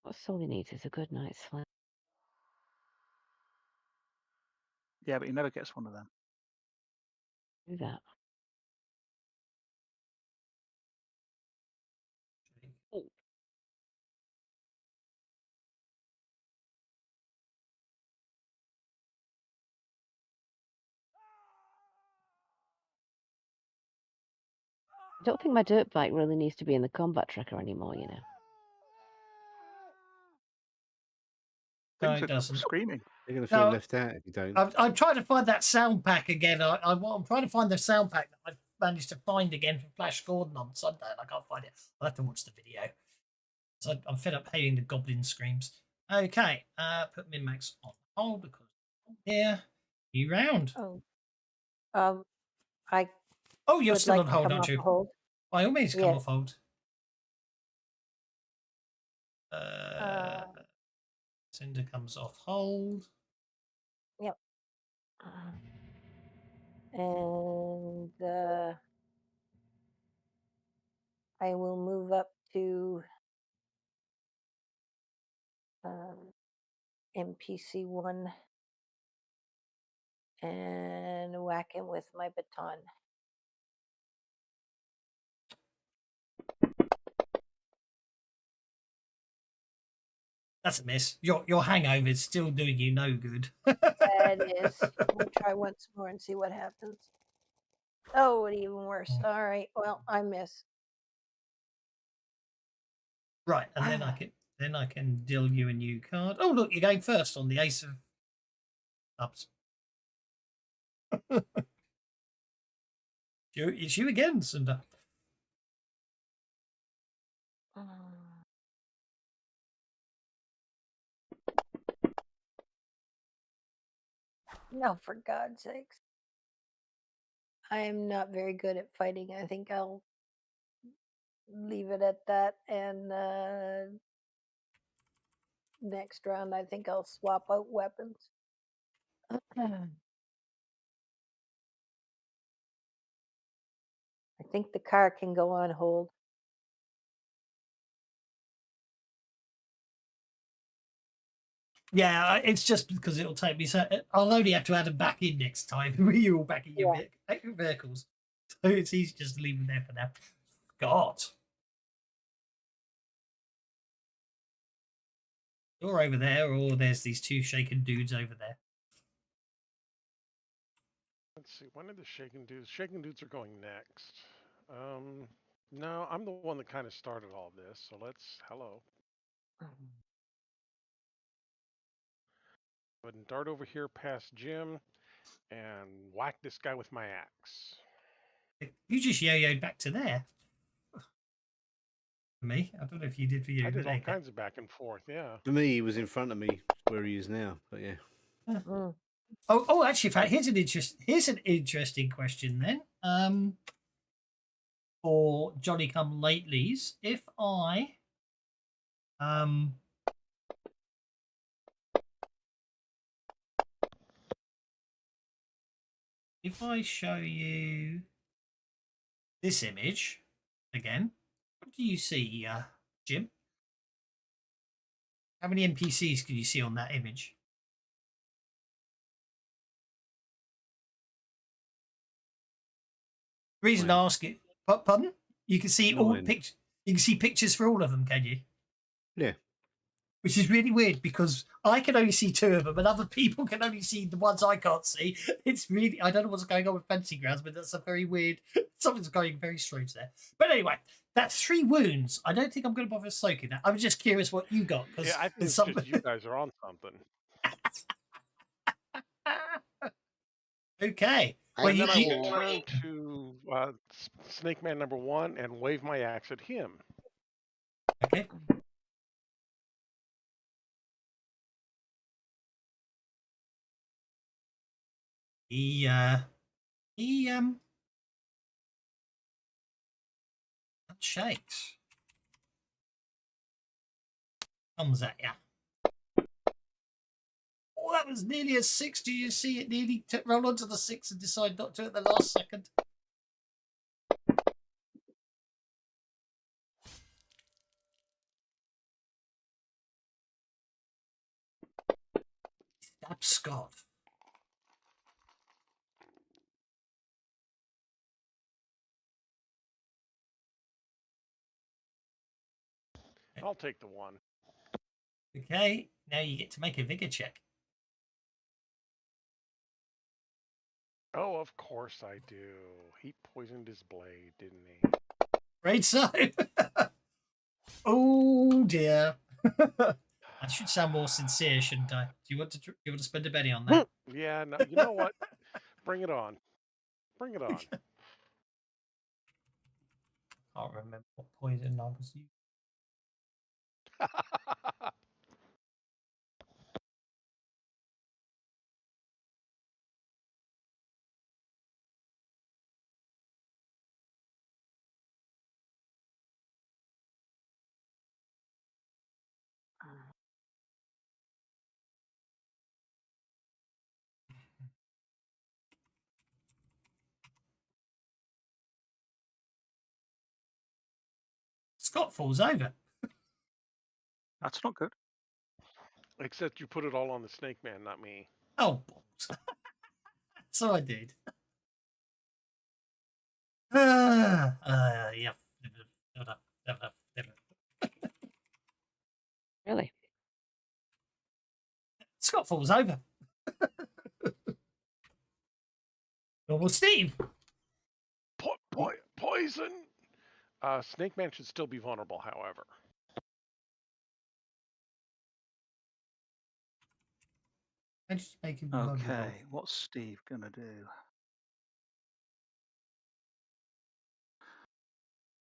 [SPEAKER 4] What Sully needs is a good night's sleep.
[SPEAKER 3] Yeah, but he never gets one of them.
[SPEAKER 4] Do that. Oh. I don't think my dirt bike really needs to be in the combat tracker anymore, you know.
[SPEAKER 2] No,
[SPEAKER 3] Things
[SPEAKER 2] it
[SPEAKER 3] are
[SPEAKER 2] doesn't.
[SPEAKER 3] screaming.
[SPEAKER 10] You're going to feel
[SPEAKER 2] No,
[SPEAKER 10] left out if you don't.
[SPEAKER 2] I'm trying to find that sound pack again. I'm trying to find the sound pack that I've managed to find again from Flash Gordon on Sunday, and I can't find it. I'll have to watch the video. So I'm fed up hearing the goblin screams. Okay, put min-max on hold because here, new round.
[SPEAKER 5] I
[SPEAKER 2] Oh, you're
[SPEAKER 5] would
[SPEAKER 2] still
[SPEAKER 5] like
[SPEAKER 2] on
[SPEAKER 5] to
[SPEAKER 2] hold,
[SPEAKER 5] come
[SPEAKER 2] aren't
[SPEAKER 5] off
[SPEAKER 2] you?
[SPEAKER 5] hold.
[SPEAKER 2] By all means, come
[SPEAKER 5] Yes.
[SPEAKER 2] off hold. Cinder comes off hold.
[SPEAKER 5] Yep. And I will move up to NPC 1 and whack him with my baton.
[SPEAKER 2] That's a miss. Your hangover's still doing you no good.
[SPEAKER 5] That is. We'll try once more and see what happens. Oh, even worse. All right. Well, I miss.
[SPEAKER 2] Right, and then I can deal you a new card. Oh, look, you're going first on the ace of ups. It's you again, Cinder.
[SPEAKER 5] No, for God's sakes. I am not very good at fighting. I think I'll leave it at that. And next round, I think I'll swap out weapons. I think the car can go on hold.
[SPEAKER 2] Yeah, it's just because it'll take me. So I'll only have to add them back in next time. You're all back in your vehicles, so it's easy just to leave them there for now. God, you're over there, or there's these two shaken dudes over there.
[SPEAKER 6] Let's see. When are the shaken dudes? Shaken dudes are going next. No, I'm the one that kind of started all this. So let's. Hello. Go ahead and dart over here past Jim and whack this guy with my axe.
[SPEAKER 2] You just yo-yoed back to there. For me, I don't know if you did for you.
[SPEAKER 6] I did
[SPEAKER 2] but
[SPEAKER 6] all
[SPEAKER 2] okay.
[SPEAKER 6] kinds of back and forth. Yeah.
[SPEAKER 10] For me, he was in front of me where he is now. But yeah.
[SPEAKER 2] Oh, actually, in fact, here's an interesting question then. For Johnny Come Latelys, if I show you this image again, what do you see, Jim? How many NPCs can you see on that image? The reason I ask it, pardon? You can see all pictures. You can see pictures for all of them, can you?
[SPEAKER 10] Yeah.
[SPEAKER 2] Which is really weird because I can only see two of them, and other people can only see the ones I can't see. It's really, I don't know what's going on with Fantasy Grounds, but that's a very weird. Something's going very strange there. But anyway, that's 3 wounds. I don't think I'm going to bother soaking that. I was just curious what you got.
[SPEAKER 6] Yeah, I think it's just you guys are on something.
[SPEAKER 2] Okay.
[SPEAKER 6] Well, and then I will turn to Snake Man number 1 and wave my axe at him.
[SPEAKER 2] Okay. He shakes. Comes at you. Oh, that was nearly a 6. Do you see it nearly roll onto the 6 and decide not to at the last second? Stab Scott.
[SPEAKER 6] I'll take the 1.
[SPEAKER 2] Okay, now you get to make a vigor check.
[SPEAKER 6] Oh, of course I do. He poisoned his blade, didn't he?
[SPEAKER 2] Right, so. Oh dear. I should sound more sincere, shouldn't I? Do you want to spend a penny on that?
[SPEAKER 6] Yeah, no, you know what? Bring it on. Bring it on.
[SPEAKER 2] Can't remember what poison I was using. Scott falls over.
[SPEAKER 3] That's not good.
[SPEAKER 6] Except you put it all on the Snake Man, not me.
[SPEAKER 2] Oh, balls. So I did. Yeah.
[SPEAKER 4] Really?
[SPEAKER 2] Scott falls over. Normal Steve.
[SPEAKER 6] Poison! Snake Man should still be vulnerable, however.
[SPEAKER 2] I just make him vulnerable.
[SPEAKER 3] Okay, what's Steve gonna do?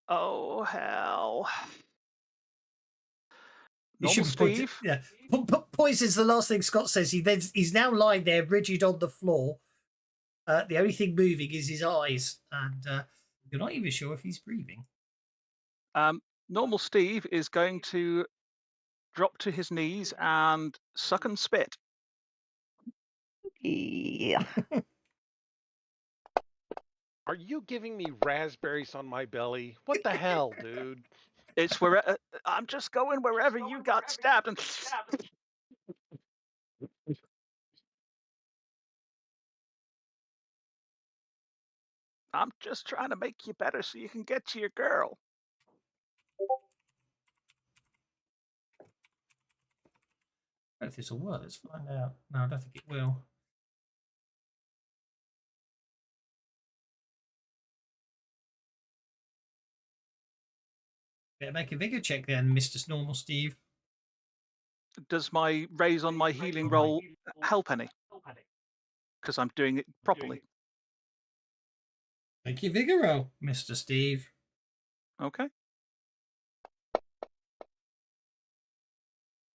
[SPEAKER 3] Oh hell!
[SPEAKER 2] You
[SPEAKER 3] Normal
[SPEAKER 2] should point it,
[SPEAKER 3] Steve.
[SPEAKER 2] yeah. Poison's the last thing Scott says. He's now lying there, rigid on the floor. The only thing moving is his eyes, and you're not even sure if he's breathing.
[SPEAKER 3] Normal Steve is going to drop to his knees and suck and spit.
[SPEAKER 4] Yeah.
[SPEAKER 6] Are you giving me raspberries on my belly? What the hell, dude?
[SPEAKER 3] It's where I'm just going wherever you got stabbed and. I'm just trying to make you better so you can get to your girl.
[SPEAKER 2] I don't know if this will work. Let's find out. No, I don't think it will. Better make a vigor check then, Mr. Normal Steve.
[SPEAKER 3] Does my raise on my healing roll help any? Because I'm doing it properly.
[SPEAKER 2] Make your vigor roll, Mr. Steve.
[SPEAKER 3] Okay.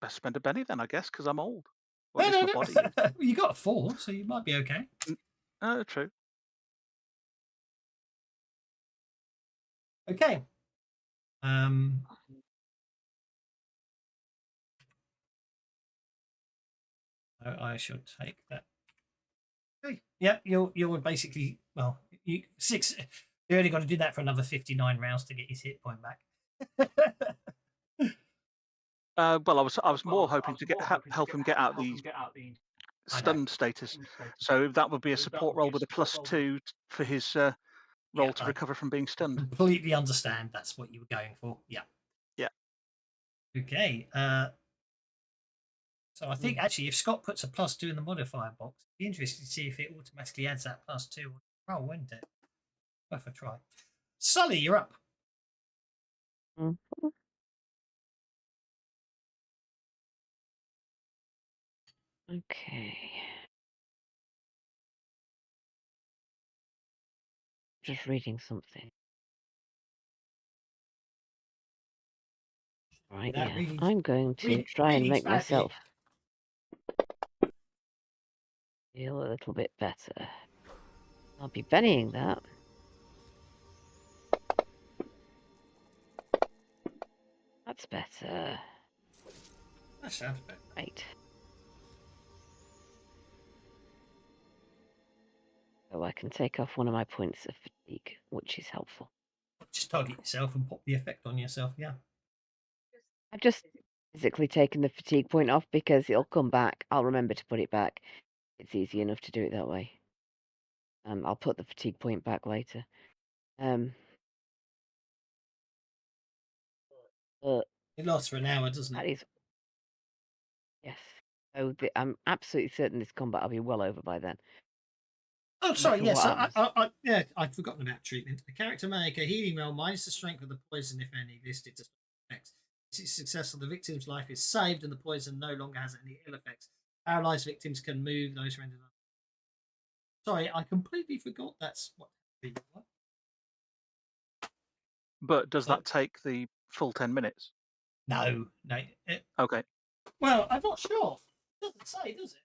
[SPEAKER 3] Best spend a penny then, I guess, because I'm old. Well,
[SPEAKER 2] No,
[SPEAKER 3] at least my body is.
[SPEAKER 2] You got a 4, so you might be okay.
[SPEAKER 3] True.
[SPEAKER 2] Okay. I should take that. Okay. Yeah, you're basically, well, you 6. You only got to do that for another 59 rounds to get his hit point back.
[SPEAKER 3] Well, I was more hoping to help him get out the stunned status. So that would be a support roll with a +2 for his roll to recover from being stunned.
[SPEAKER 2] Completely understand. That's what you were going for. Yeah.
[SPEAKER 3] Yeah.
[SPEAKER 2] Okay. So I think actually, if Scott puts a +2 in the modifier box, it'd be interesting to see if it automatically adds that +2 on the roll, wouldn't it? Worth a try. Sully, you're up.
[SPEAKER 4] Mhm. Okay. Just reading something. Right,
[SPEAKER 2] Without
[SPEAKER 4] yeah.
[SPEAKER 2] reading-
[SPEAKER 4] I'm going to
[SPEAKER 2] read-
[SPEAKER 4] try and
[SPEAKER 2] reading's
[SPEAKER 4] make
[SPEAKER 2] bad,
[SPEAKER 4] myself feel a little bit better. I'll be pennying that. That's better.
[SPEAKER 2] That sounds better.
[SPEAKER 4] Right. So I can take off one of my points of fatigue, which is helpful.
[SPEAKER 2] Just target yourself and pop the effect on yourself. Yeah.
[SPEAKER 4] I've just physically taken the fatigue point off because it'll come back. I'll remember to put it back. It's easy enough to do it that way. I'll put the fatigue point back later.
[SPEAKER 2] It lasts for an hour, doesn't
[SPEAKER 4] That
[SPEAKER 2] it?
[SPEAKER 4] is. Yes. So I'm absolutely certain this combat will be well over by then.
[SPEAKER 2] Oh, sorry.
[SPEAKER 4] matter
[SPEAKER 2] Yes.
[SPEAKER 4] what
[SPEAKER 2] Yeah, I'd forgotten about treatment. A character may make a healing roll minus the strength of the poison, if any, listed to effects. If it's successful, the victim's life is saved and the poison no longer has any ill effects. Paralyzed victims can move, those rendered. Sorry, I completely forgot that's what.
[SPEAKER 3] But does that take the full 10 minutes?
[SPEAKER 2] No.
[SPEAKER 3] Okay.
[SPEAKER 2] Well, I'm not sure. It doesn't say, does it?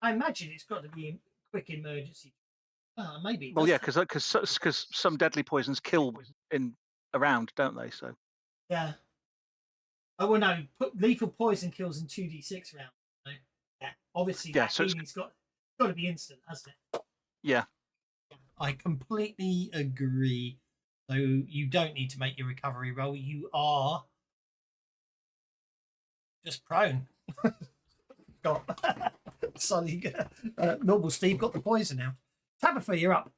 [SPEAKER 2] I imagine it's got to be a quick emergency. Maybe.
[SPEAKER 3] Well, yeah, because some deadly poisons kill in around, don't they? So.
[SPEAKER 2] Yeah. Oh well, no. Lethal poison kills in 2d6 rounds. So, yeah. Obviously,
[SPEAKER 3] Yeah.
[SPEAKER 2] that
[SPEAKER 3] So
[SPEAKER 2] healing's got to be instant, hasn't it?
[SPEAKER 3] yeah.
[SPEAKER 2] I completely agree. So you don't need to make your recovery roll. You are just prone. Got suddenly normal Steve got the poison now. Tabitha, you're up.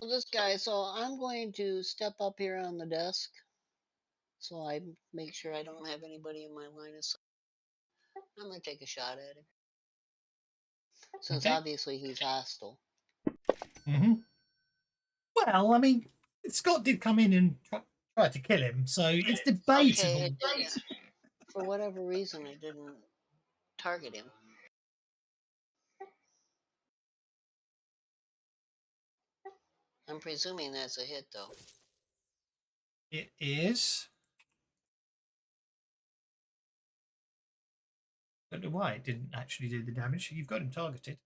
[SPEAKER 7] Well, this guy, so I'm going to step up here on the desk so I make sure I don't have anybody in my line of sight. I'm going to take a shot at him. Since
[SPEAKER 2] Okay.
[SPEAKER 7] obviously he's hostile.
[SPEAKER 2] Mm-hmm. Well, I mean, Scott did come in and try to kill him, so it's debatable.
[SPEAKER 7] Okay, for whatever reason, it didn't target him. I'm presuming that's a hit, though.
[SPEAKER 2] It is. Don't know why it didn't actually do the damage. You've got him targeted.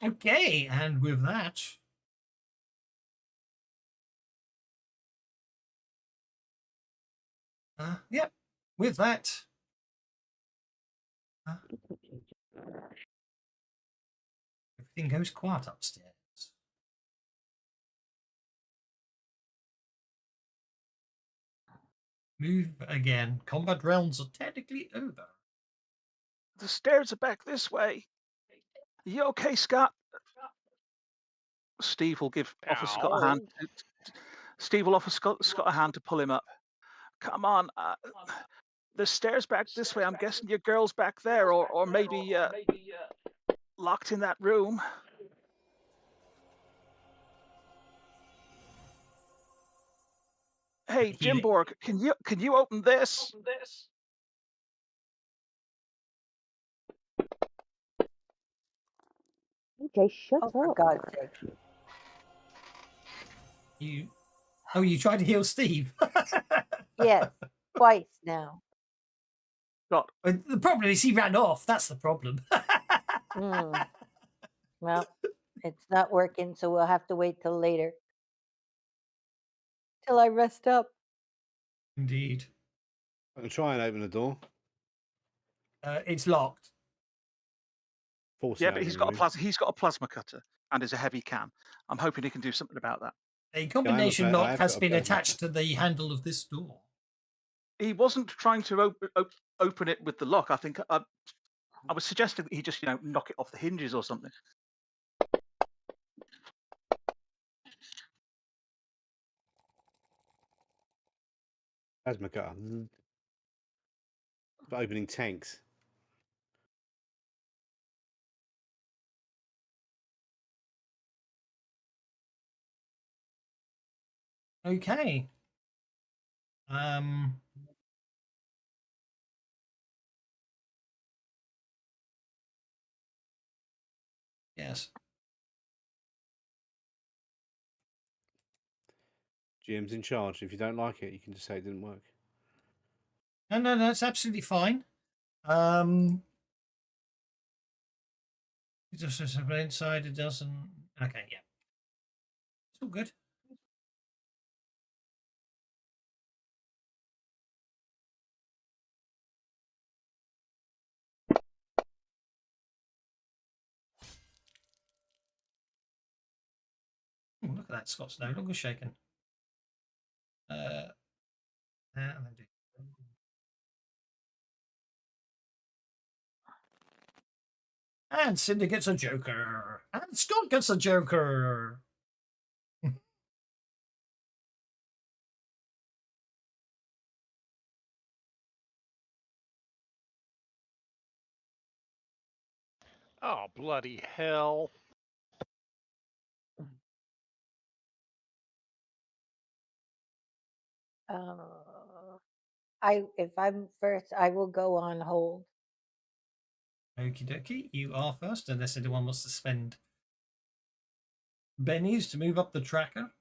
[SPEAKER 2] Okay, and with that, yep, with that, everything goes quiet upstairs. Move again. Combat rounds are technically over.
[SPEAKER 3] The stairs are back this way. Are you okay, Scott? Steve will offer Scott a hand. Steve will offer Scott a hand to pull him up. Come on. The stairs back this way. I'm guessing your girl's back there, or maybe locked in that room. Hey, Jimborg, can you open this?
[SPEAKER 4] Okay, shut up.
[SPEAKER 5] For God's sake.
[SPEAKER 2] You tried to heal Steve?
[SPEAKER 5] Yes, twice now.
[SPEAKER 3] Scott.
[SPEAKER 2] The problem is he ran off. That's the problem.
[SPEAKER 5] Well, it's not working, so we'll have to wait till later. Till I rest up.
[SPEAKER 2] Indeed.
[SPEAKER 10] I can try and open the door.
[SPEAKER 2] It's locked.
[SPEAKER 3] Yeah, but he's got a plasma cutter and is a heavy can. I'm hoping he can do something about that.
[SPEAKER 2] A combination lock has been attached to the handle of this door.
[SPEAKER 3] He wasn't trying to open it with the lock. I think I was suggesting that he just knock it off the hinges or something.
[SPEAKER 10] Plasma cutter. For opening tanks.
[SPEAKER 2] Okay. Yes.
[SPEAKER 10] GM's in charge. If you don't like it, you can just say it didn't work.
[SPEAKER 2] No, that's absolutely fine. It just says inside, it doesn't. Okay, yeah. It's all good. Ooh, look at that. Scott's no longer shaken. And Cinder gets a joker. And Scott gets a joker.
[SPEAKER 6] Oh, bloody hell.
[SPEAKER 5] if I'm first, I will go on hold.
[SPEAKER 2] Okie dokie, you are first, unless anyone wants to spend bennies to move up the tracker.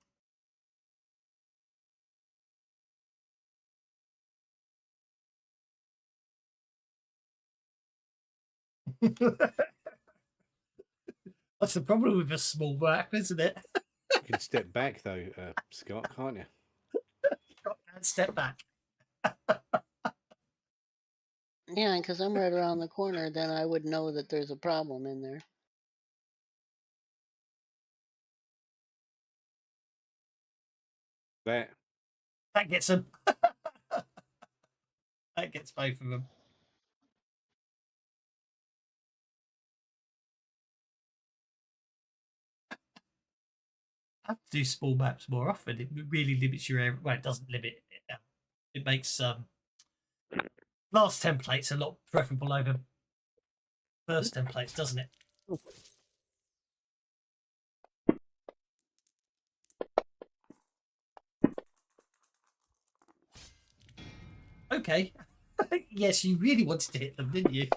[SPEAKER 2] That's the problem with a small map, isn't it?
[SPEAKER 10] You can step back though, Scott, can't you?
[SPEAKER 2] Step back.
[SPEAKER 7] Yeah, because I'm right around the corner, then I would know that there's a problem in there.
[SPEAKER 10] That.
[SPEAKER 2] That gets them. That gets both of them. I have to do small maps more often. It really limits your area. Well, it doesn't limit it. It makes last templates a lot preferable over first templates, doesn't it? Okay. Yes, you really wanted to hit them, didn't you?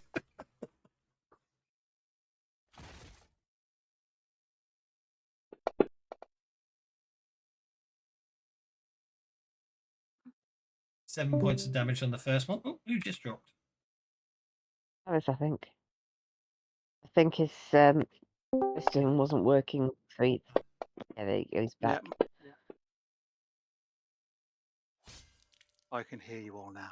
[SPEAKER 2] Seven points of damage on the first one. Oh, who just dropped?
[SPEAKER 4] Alice, I think. I think his piston wasn't working. So yeah, there he goes back.
[SPEAKER 3] Yep. I can hear you all now.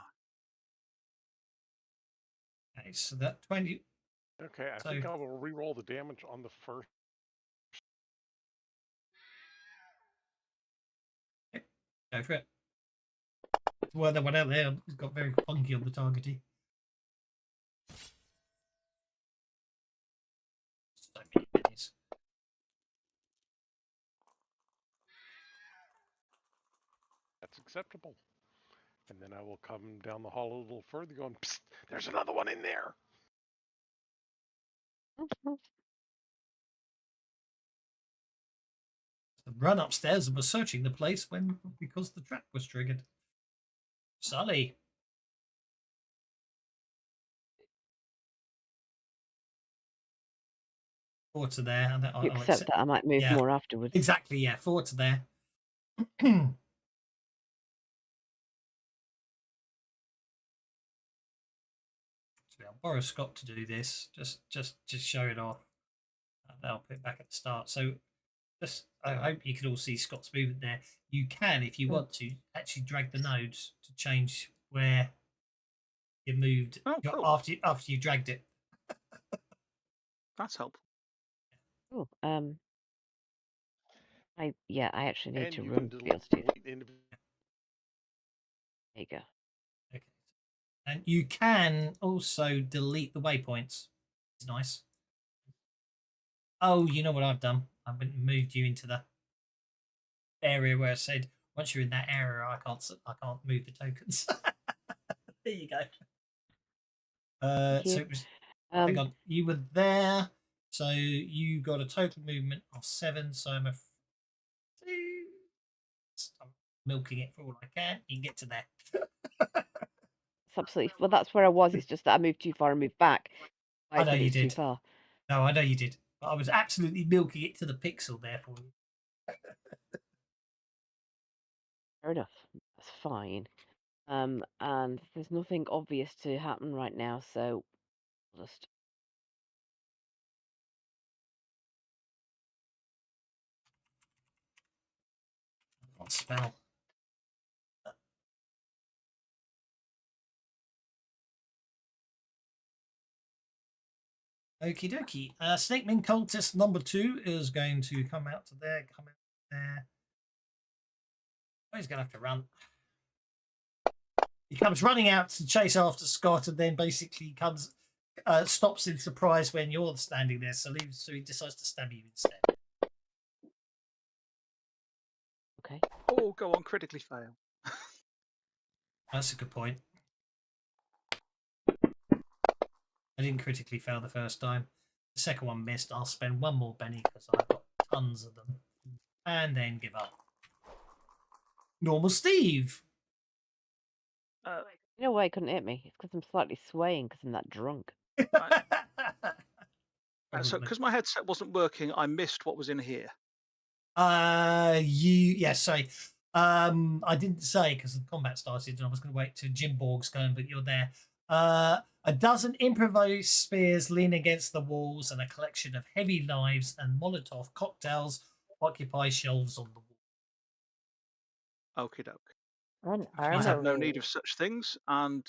[SPEAKER 2] Okay, so that 20.
[SPEAKER 6] Okay, I
[SPEAKER 2] So-
[SPEAKER 6] think I will re-roll the damage on the first.
[SPEAKER 2] Go for it. Well, the one out there has got very funky on the targeting. So many pennies.
[SPEAKER 6] That's acceptable. And then I will come down the hall a little further going, psst, there's another one in there.
[SPEAKER 2] Run upstairs and was searching the place because the trap was triggered. Sully. Forward to there. And
[SPEAKER 4] You accept that I might move
[SPEAKER 2] yeah.
[SPEAKER 4] more afterwards.
[SPEAKER 2] Exactly, yeah. Forward to there. So I'll borrow Scott to do this. Just show it off. And I'll put it back at the start. So I hope you can all see Scott's movement there. You can, if you want to, actually drag the nodes to change where you moved
[SPEAKER 3] cool.
[SPEAKER 2] after you dragged it.
[SPEAKER 3] That's helpful.
[SPEAKER 4] Oh, I actually need
[SPEAKER 6] And
[SPEAKER 4] to
[SPEAKER 6] you
[SPEAKER 4] run
[SPEAKER 6] can
[SPEAKER 4] to be able to do that.
[SPEAKER 6] delete
[SPEAKER 4] There you go.
[SPEAKER 2] Okay. And you can also delete the waypoints. It's nice. Oh, you know what I've done? I've moved you into the area where I said once you're in that area, I can't move the tokens. There you go.
[SPEAKER 4] Thank you.
[SPEAKER 2] So it was. Hang on, you were there, so you got a total movement of 7. So I'm milking it for all I can. You can get to there.
[SPEAKER 4] It's absolutely well. That's where I was. It's just that I moved too far and moved back.
[SPEAKER 2] I know you
[SPEAKER 4] Too
[SPEAKER 2] did.
[SPEAKER 4] far.
[SPEAKER 2] No, I know you did. But I was absolutely milking it to the pixel there for you.
[SPEAKER 4] Fair enough. That's fine. And there's nothing obvious to happen right now, so I'll just
[SPEAKER 2] Can't spell. Okie dokie. Snakeman cultist number 2 is going to come out to there, come out there. Oh, he's going to have to run. He comes running out to chase after Scott, and then basically comes, stops in surprise when you're standing there. So he decides to stab you instead.
[SPEAKER 4] okay.
[SPEAKER 3] Oh, go on, critically fail.
[SPEAKER 2] That's a good point. I didn't critically fail the first time. The second one missed. I'll spend 1 more penny because I've got tons of them, and then give up. Normal Steve.
[SPEAKER 4] You know why he couldn't hit me? It's because I'm slightly swaying because I'm that drunk.
[SPEAKER 3] So
[SPEAKER 2] Probably.
[SPEAKER 3] because my headset wasn't working, I missed what was in here.
[SPEAKER 2] Sorry. I didn't say because the combat started and I was going to wait till Jim Borg's going, but you're there. A dozen improvised spears lean against the walls, and a collection of heavy knives and Molotov cocktails occupy shelves on the wall.
[SPEAKER 3] Okie doke.
[SPEAKER 5] An
[SPEAKER 3] I have no
[SPEAKER 5] armory.
[SPEAKER 3] need of such things, and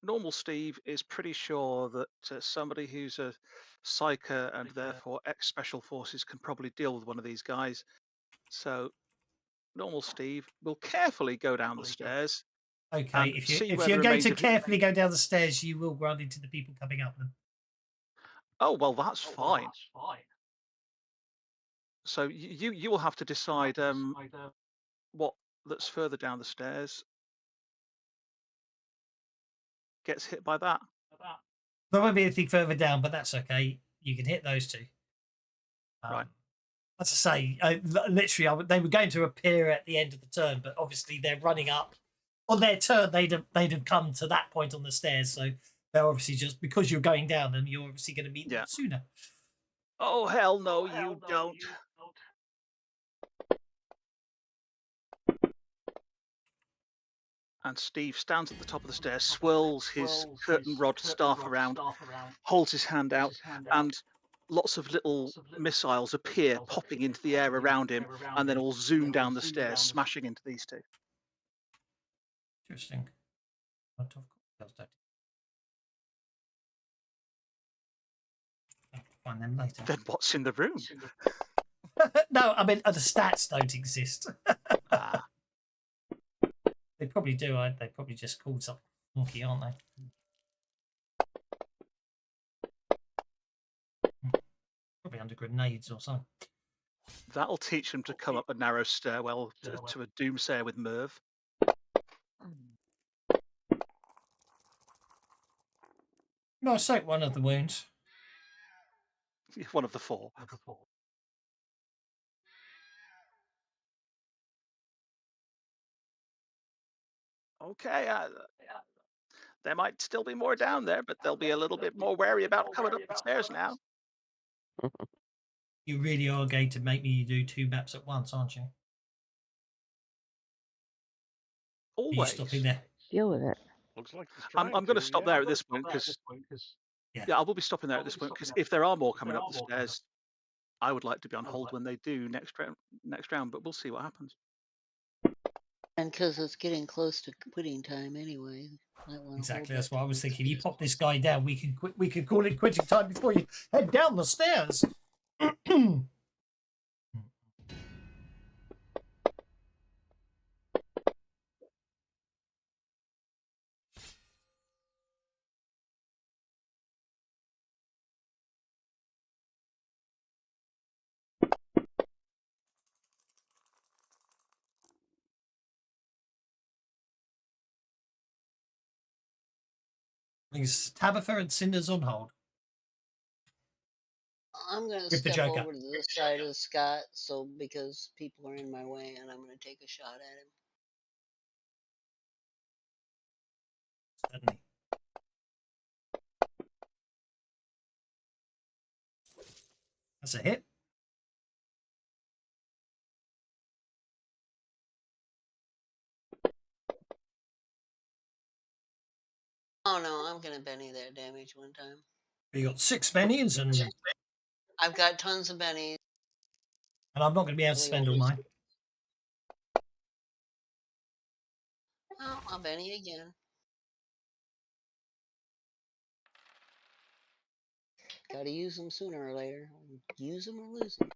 [SPEAKER 3] normal Steve is pretty sure that somebody who's a psyker and therefore ex-special forces can probably deal with one of these guys. So normal Steve will carefully go down the stairs.
[SPEAKER 2] Okay,
[SPEAKER 3] and
[SPEAKER 2] if
[SPEAKER 3] see
[SPEAKER 2] you're
[SPEAKER 3] where the
[SPEAKER 2] going
[SPEAKER 3] remains
[SPEAKER 2] to
[SPEAKER 3] of-
[SPEAKER 2] carefully go down the stairs, you will run into the people coming up them.
[SPEAKER 3] Oh well, that's fine. So you will have to decide what that's further down the stairs gets hit by that.
[SPEAKER 2] There won't be anything further down, but that's okay. You can hit those two.
[SPEAKER 3] Right.
[SPEAKER 2] As I say, literally, they were going to appear at the end of the turn, but obviously they're running up. On their turn, they'd have come to that point on the stairs, so they're obviously just because you're going down them, you're obviously going to meet them sooner.
[SPEAKER 3] Oh hell no, you don't. And Steve stands at the top of the stairs, swirls his curtain rod staff around, holds his hand out, and lots of little missiles appear, popping into the air around him, and then all zoom down the stairs, smashing into these two.
[SPEAKER 2] Interesting. I'll find them later.
[SPEAKER 3] Then what's in the room?
[SPEAKER 2] No, I mean the stats don't exist.
[SPEAKER 3] Ah,
[SPEAKER 2] They probably do. They probably just called something funky, aren't they? Probably under grenades or something.
[SPEAKER 3] that'll teach them to come up a narrow stairwell to a Doomsayer with Merv.
[SPEAKER 2] No, I soaked one of the wounds.
[SPEAKER 3] One of the four. Okay, there might still be more down there, but they'll be a little bit more wary about coming up the stairs now.
[SPEAKER 2] You really are going to make me do 2 maps at once, aren't you? Are you
[SPEAKER 3] Always.
[SPEAKER 2] stopping there?
[SPEAKER 4] Deal with it.
[SPEAKER 6] Looks like he's
[SPEAKER 3] I'm
[SPEAKER 6] trying
[SPEAKER 3] going to
[SPEAKER 6] to,
[SPEAKER 3] stop
[SPEAKER 6] yeah.
[SPEAKER 3] there at this point because I will be stopping there at this point because if there are more coming up the stairs, I would like to be on hold when they do next round. But we'll see what happens.
[SPEAKER 7] And because it's getting close to quitting time anyway.
[SPEAKER 2] Exactly. That's what I was thinking. You pop this guy down, we can quit. We could call it quitting time before you head down the stairs. Brings Tabitha and Cinders on hold.
[SPEAKER 7] I'm going to
[SPEAKER 2] With the
[SPEAKER 7] step
[SPEAKER 2] Joker.
[SPEAKER 7] over to this side of Scott, so because people are in my way, and I'm going to take a shot at him.
[SPEAKER 2] Certainly. That's a hit.
[SPEAKER 7] Oh no, I'm going to Benny that damage one time.
[SPEAKER 2] You got 6 bennies, and
[SPEAKER 7] I've got tons of bennies.
[SPEAKER 2] I'm not going to be able to spend all mine.
[SPEAKER 7] Oh, I'll Benny again. Got to use them sooner or later. Use them or lose them.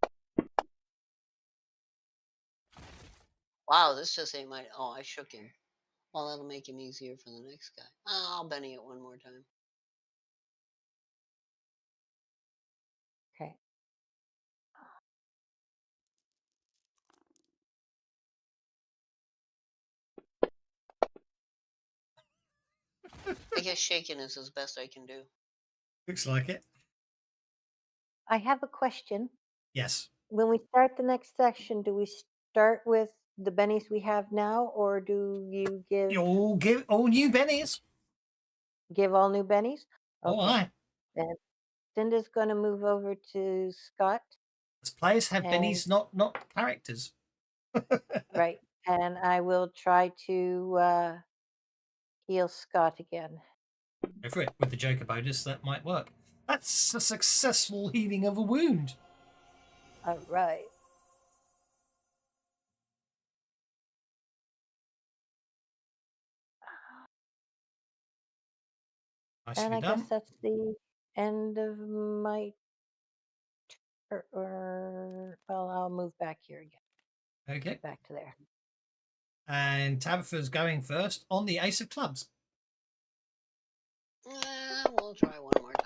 [SPEAKER 7] Wow, this just ain't my... Oh, I shook him. Well, that'll make him easier for the next guy. Oh, I'll Benny it one more time.
[SPEAKER 5] Okay.
[SPEAKER 7] I guess shaking is as best I can do.
[SPEAKER 2] Looks like it.
[SPEAKER 5] I have a question.
[SPEAKER 2] Yes.
[SPEAKER 5] When we start the next section, do we start with the bennies we have now, or do you give?
[SPEAKER 2] All new bennies.
[SPEAKER 5] Give all new bennies?
[SPEAKER 2] Oh,
[SPEAKER 5] Okay.
[SPEAKER 2] aye.
[SPEAKER 5] Then Cinda's going to move over to Scott.
[SPEAKER 2] As players have
[SPEAKER 5] And-
[SPEAKER 2] bennies, not characters.
[SPEAKER 5] Right. And I will try to heal Scott again.
[SPEAKER 2] Go for it. With the Joker bonus, that might work. That's a successful healing of a wound.
[SPEAKER 5] All right.
[SPEAKER 2] Nicely
[SPEAKER 5] And I
[SPEAKER 2] done.
[SPEAKER 5] guess that's the end of my well, I'll move back here again.
[SPEAKER 2] Okay.
[SPEAKER 5] Back to there.
[SPEAKER 2] And Tabitha's going first on the Ace of Clubs.
[SPEAKER 7] We'll try one more time.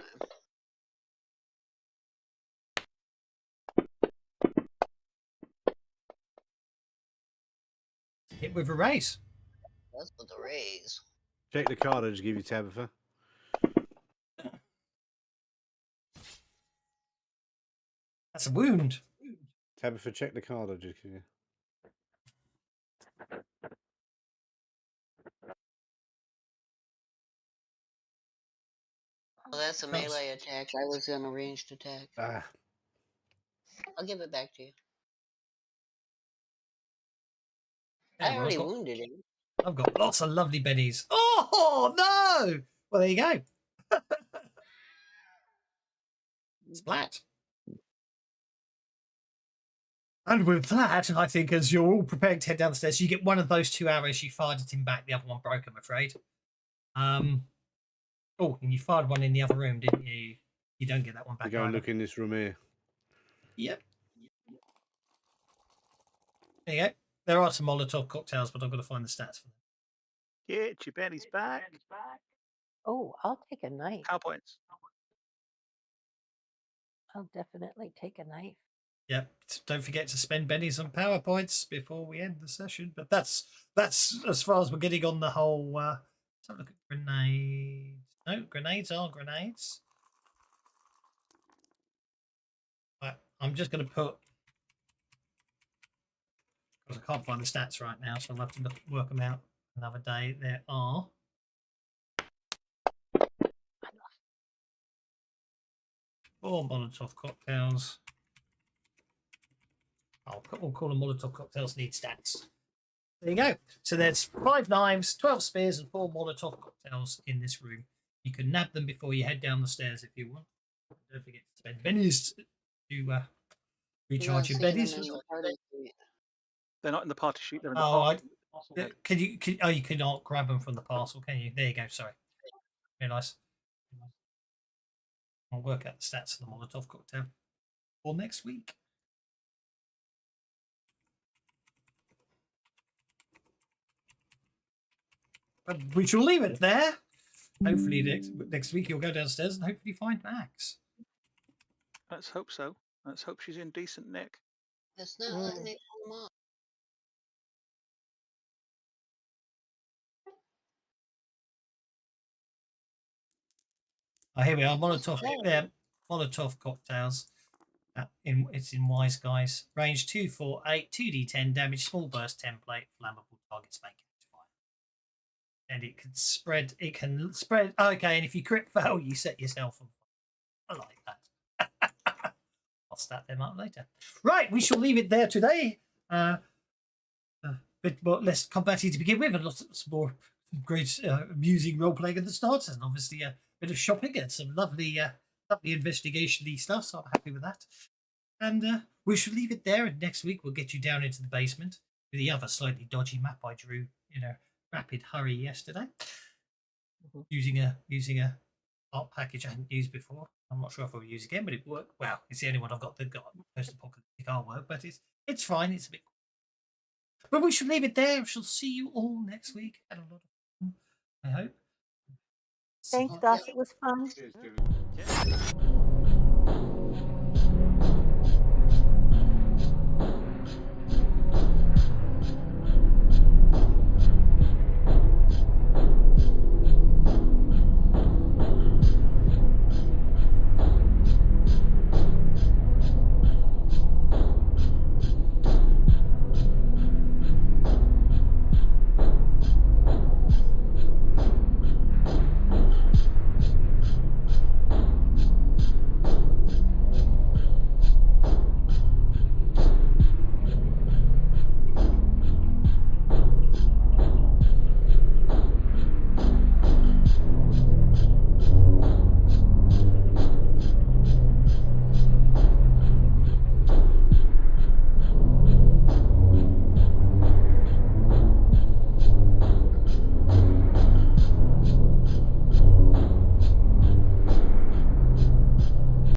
[SPEAKER 2] Hit with a raise.
[SPEAKER 7] That's with the raise.
[SPEAKER 10] Check the card I just give you, Tabitha.
[SPEAKER 2] That's a wound.
[SPEAKER 10] Tabitha, check the card I just give you.
[SPEAKER 7] Well, that's a melee attack. I was in a ranged attack.
[SPEAKER 10] Ah,
[SPEAKER 7] I'll give it back to you.
[SPEAKER 2] Yeah,
[SPEAKER 7] I
[SPEAKER 2] well,
[SPEAKER 7] already wounded him.
[SPEAKER 2] I've got lots of lovely bennies. Oh, no! Well, there you go. Splat. And with that, I think as you're all preparing to head down the stairs, you get one of those 2 arrows. You fired at him back. The other one broke, I'm afraid. Oh, and you fired one in the other room, didn't you? You don't get that one back.
[SPEAKER 10] we go and
[SPEAKER 2] either.
[SPEAKER 10] look in this room here.
[SPEAKER 2] Yep. There you go. There are some Molotov cocktails, but I've got to find the stats for them.
[SPEAKER 3] Get your bennies back.
[SPEAKER 5] Oh, I'll take a knife.
[SPEAKER 3] Power points.
[SPEAKER 5] I'll definitely take a knife.
[SPEAKER 2] Yep. Don't forget to spend bennies on PowerPoints before we end the session. But that's as far as we're getting on the whole. Let's have a look at grenades. No, grenades are grenades. Right, I'm just going to put, because I can't find the stats right now, so I'll have to work them out another day. There are 4 Molotov cocktails. We'll call them Molotov cocktails need stats. There you go. So there's 5 knives, 12 spears, and 4 Molotov cocktails in this room. You can nab them before you head down the stairs if you want. Don't forget to spend bennies to recharge your bennies.
[SPEAKER 3] They're not in the party sheet. They're in the
[SPEAKER 2] Oh,
[SPEAKER 3] party.
[SPEAKER 2] you cannot grab them from the parcel, can you? There you go. Sorry. Very nice. I'll work out the stats for the Molotov cocktail for next week. But we shall leave it there. Hopefully next week you'll go downstairs and hopefully find Max.
[SPEAKER 3] Let's hope so. Let's hope she's in decent nick.
[SPEAKER 7] It's not letting me pull them off.
[SPEAKER 2] Oh, here we are. Molotov. Yeah, Molotov cocktails. It's in Wise Guys. Range 248, 2d10 damage, small burst template, flammable targets make fire. And it can spread. Okay, and if you crit fail, you set yourself on fire. I like that. I'll stat them up later. Right, we shall leave it there today. A bit more less combative to begin with, and lots more great amusing role playing at the start, and obviously a bit of shopping and some lovely investigation-y stuff. So I'm happy with that. And we shall leave it there. And next week we'll get you down into the basement with the other slightly dodgy map I drew in a rapid hurry yesterday, using a art package I hadn't used before. I'm not sure if I'll use again, but it worked. Well, it's the only one I've got that got post-apocalyptic artwork, but it's fine. It's a bit. But we shall leave it there. We shall see you all next week. Had a lot of fun, I hope.
[SPEAKER 5] Thanks, Doss. It was fun.
[SPEAKER 10] Cheers, Jimmy.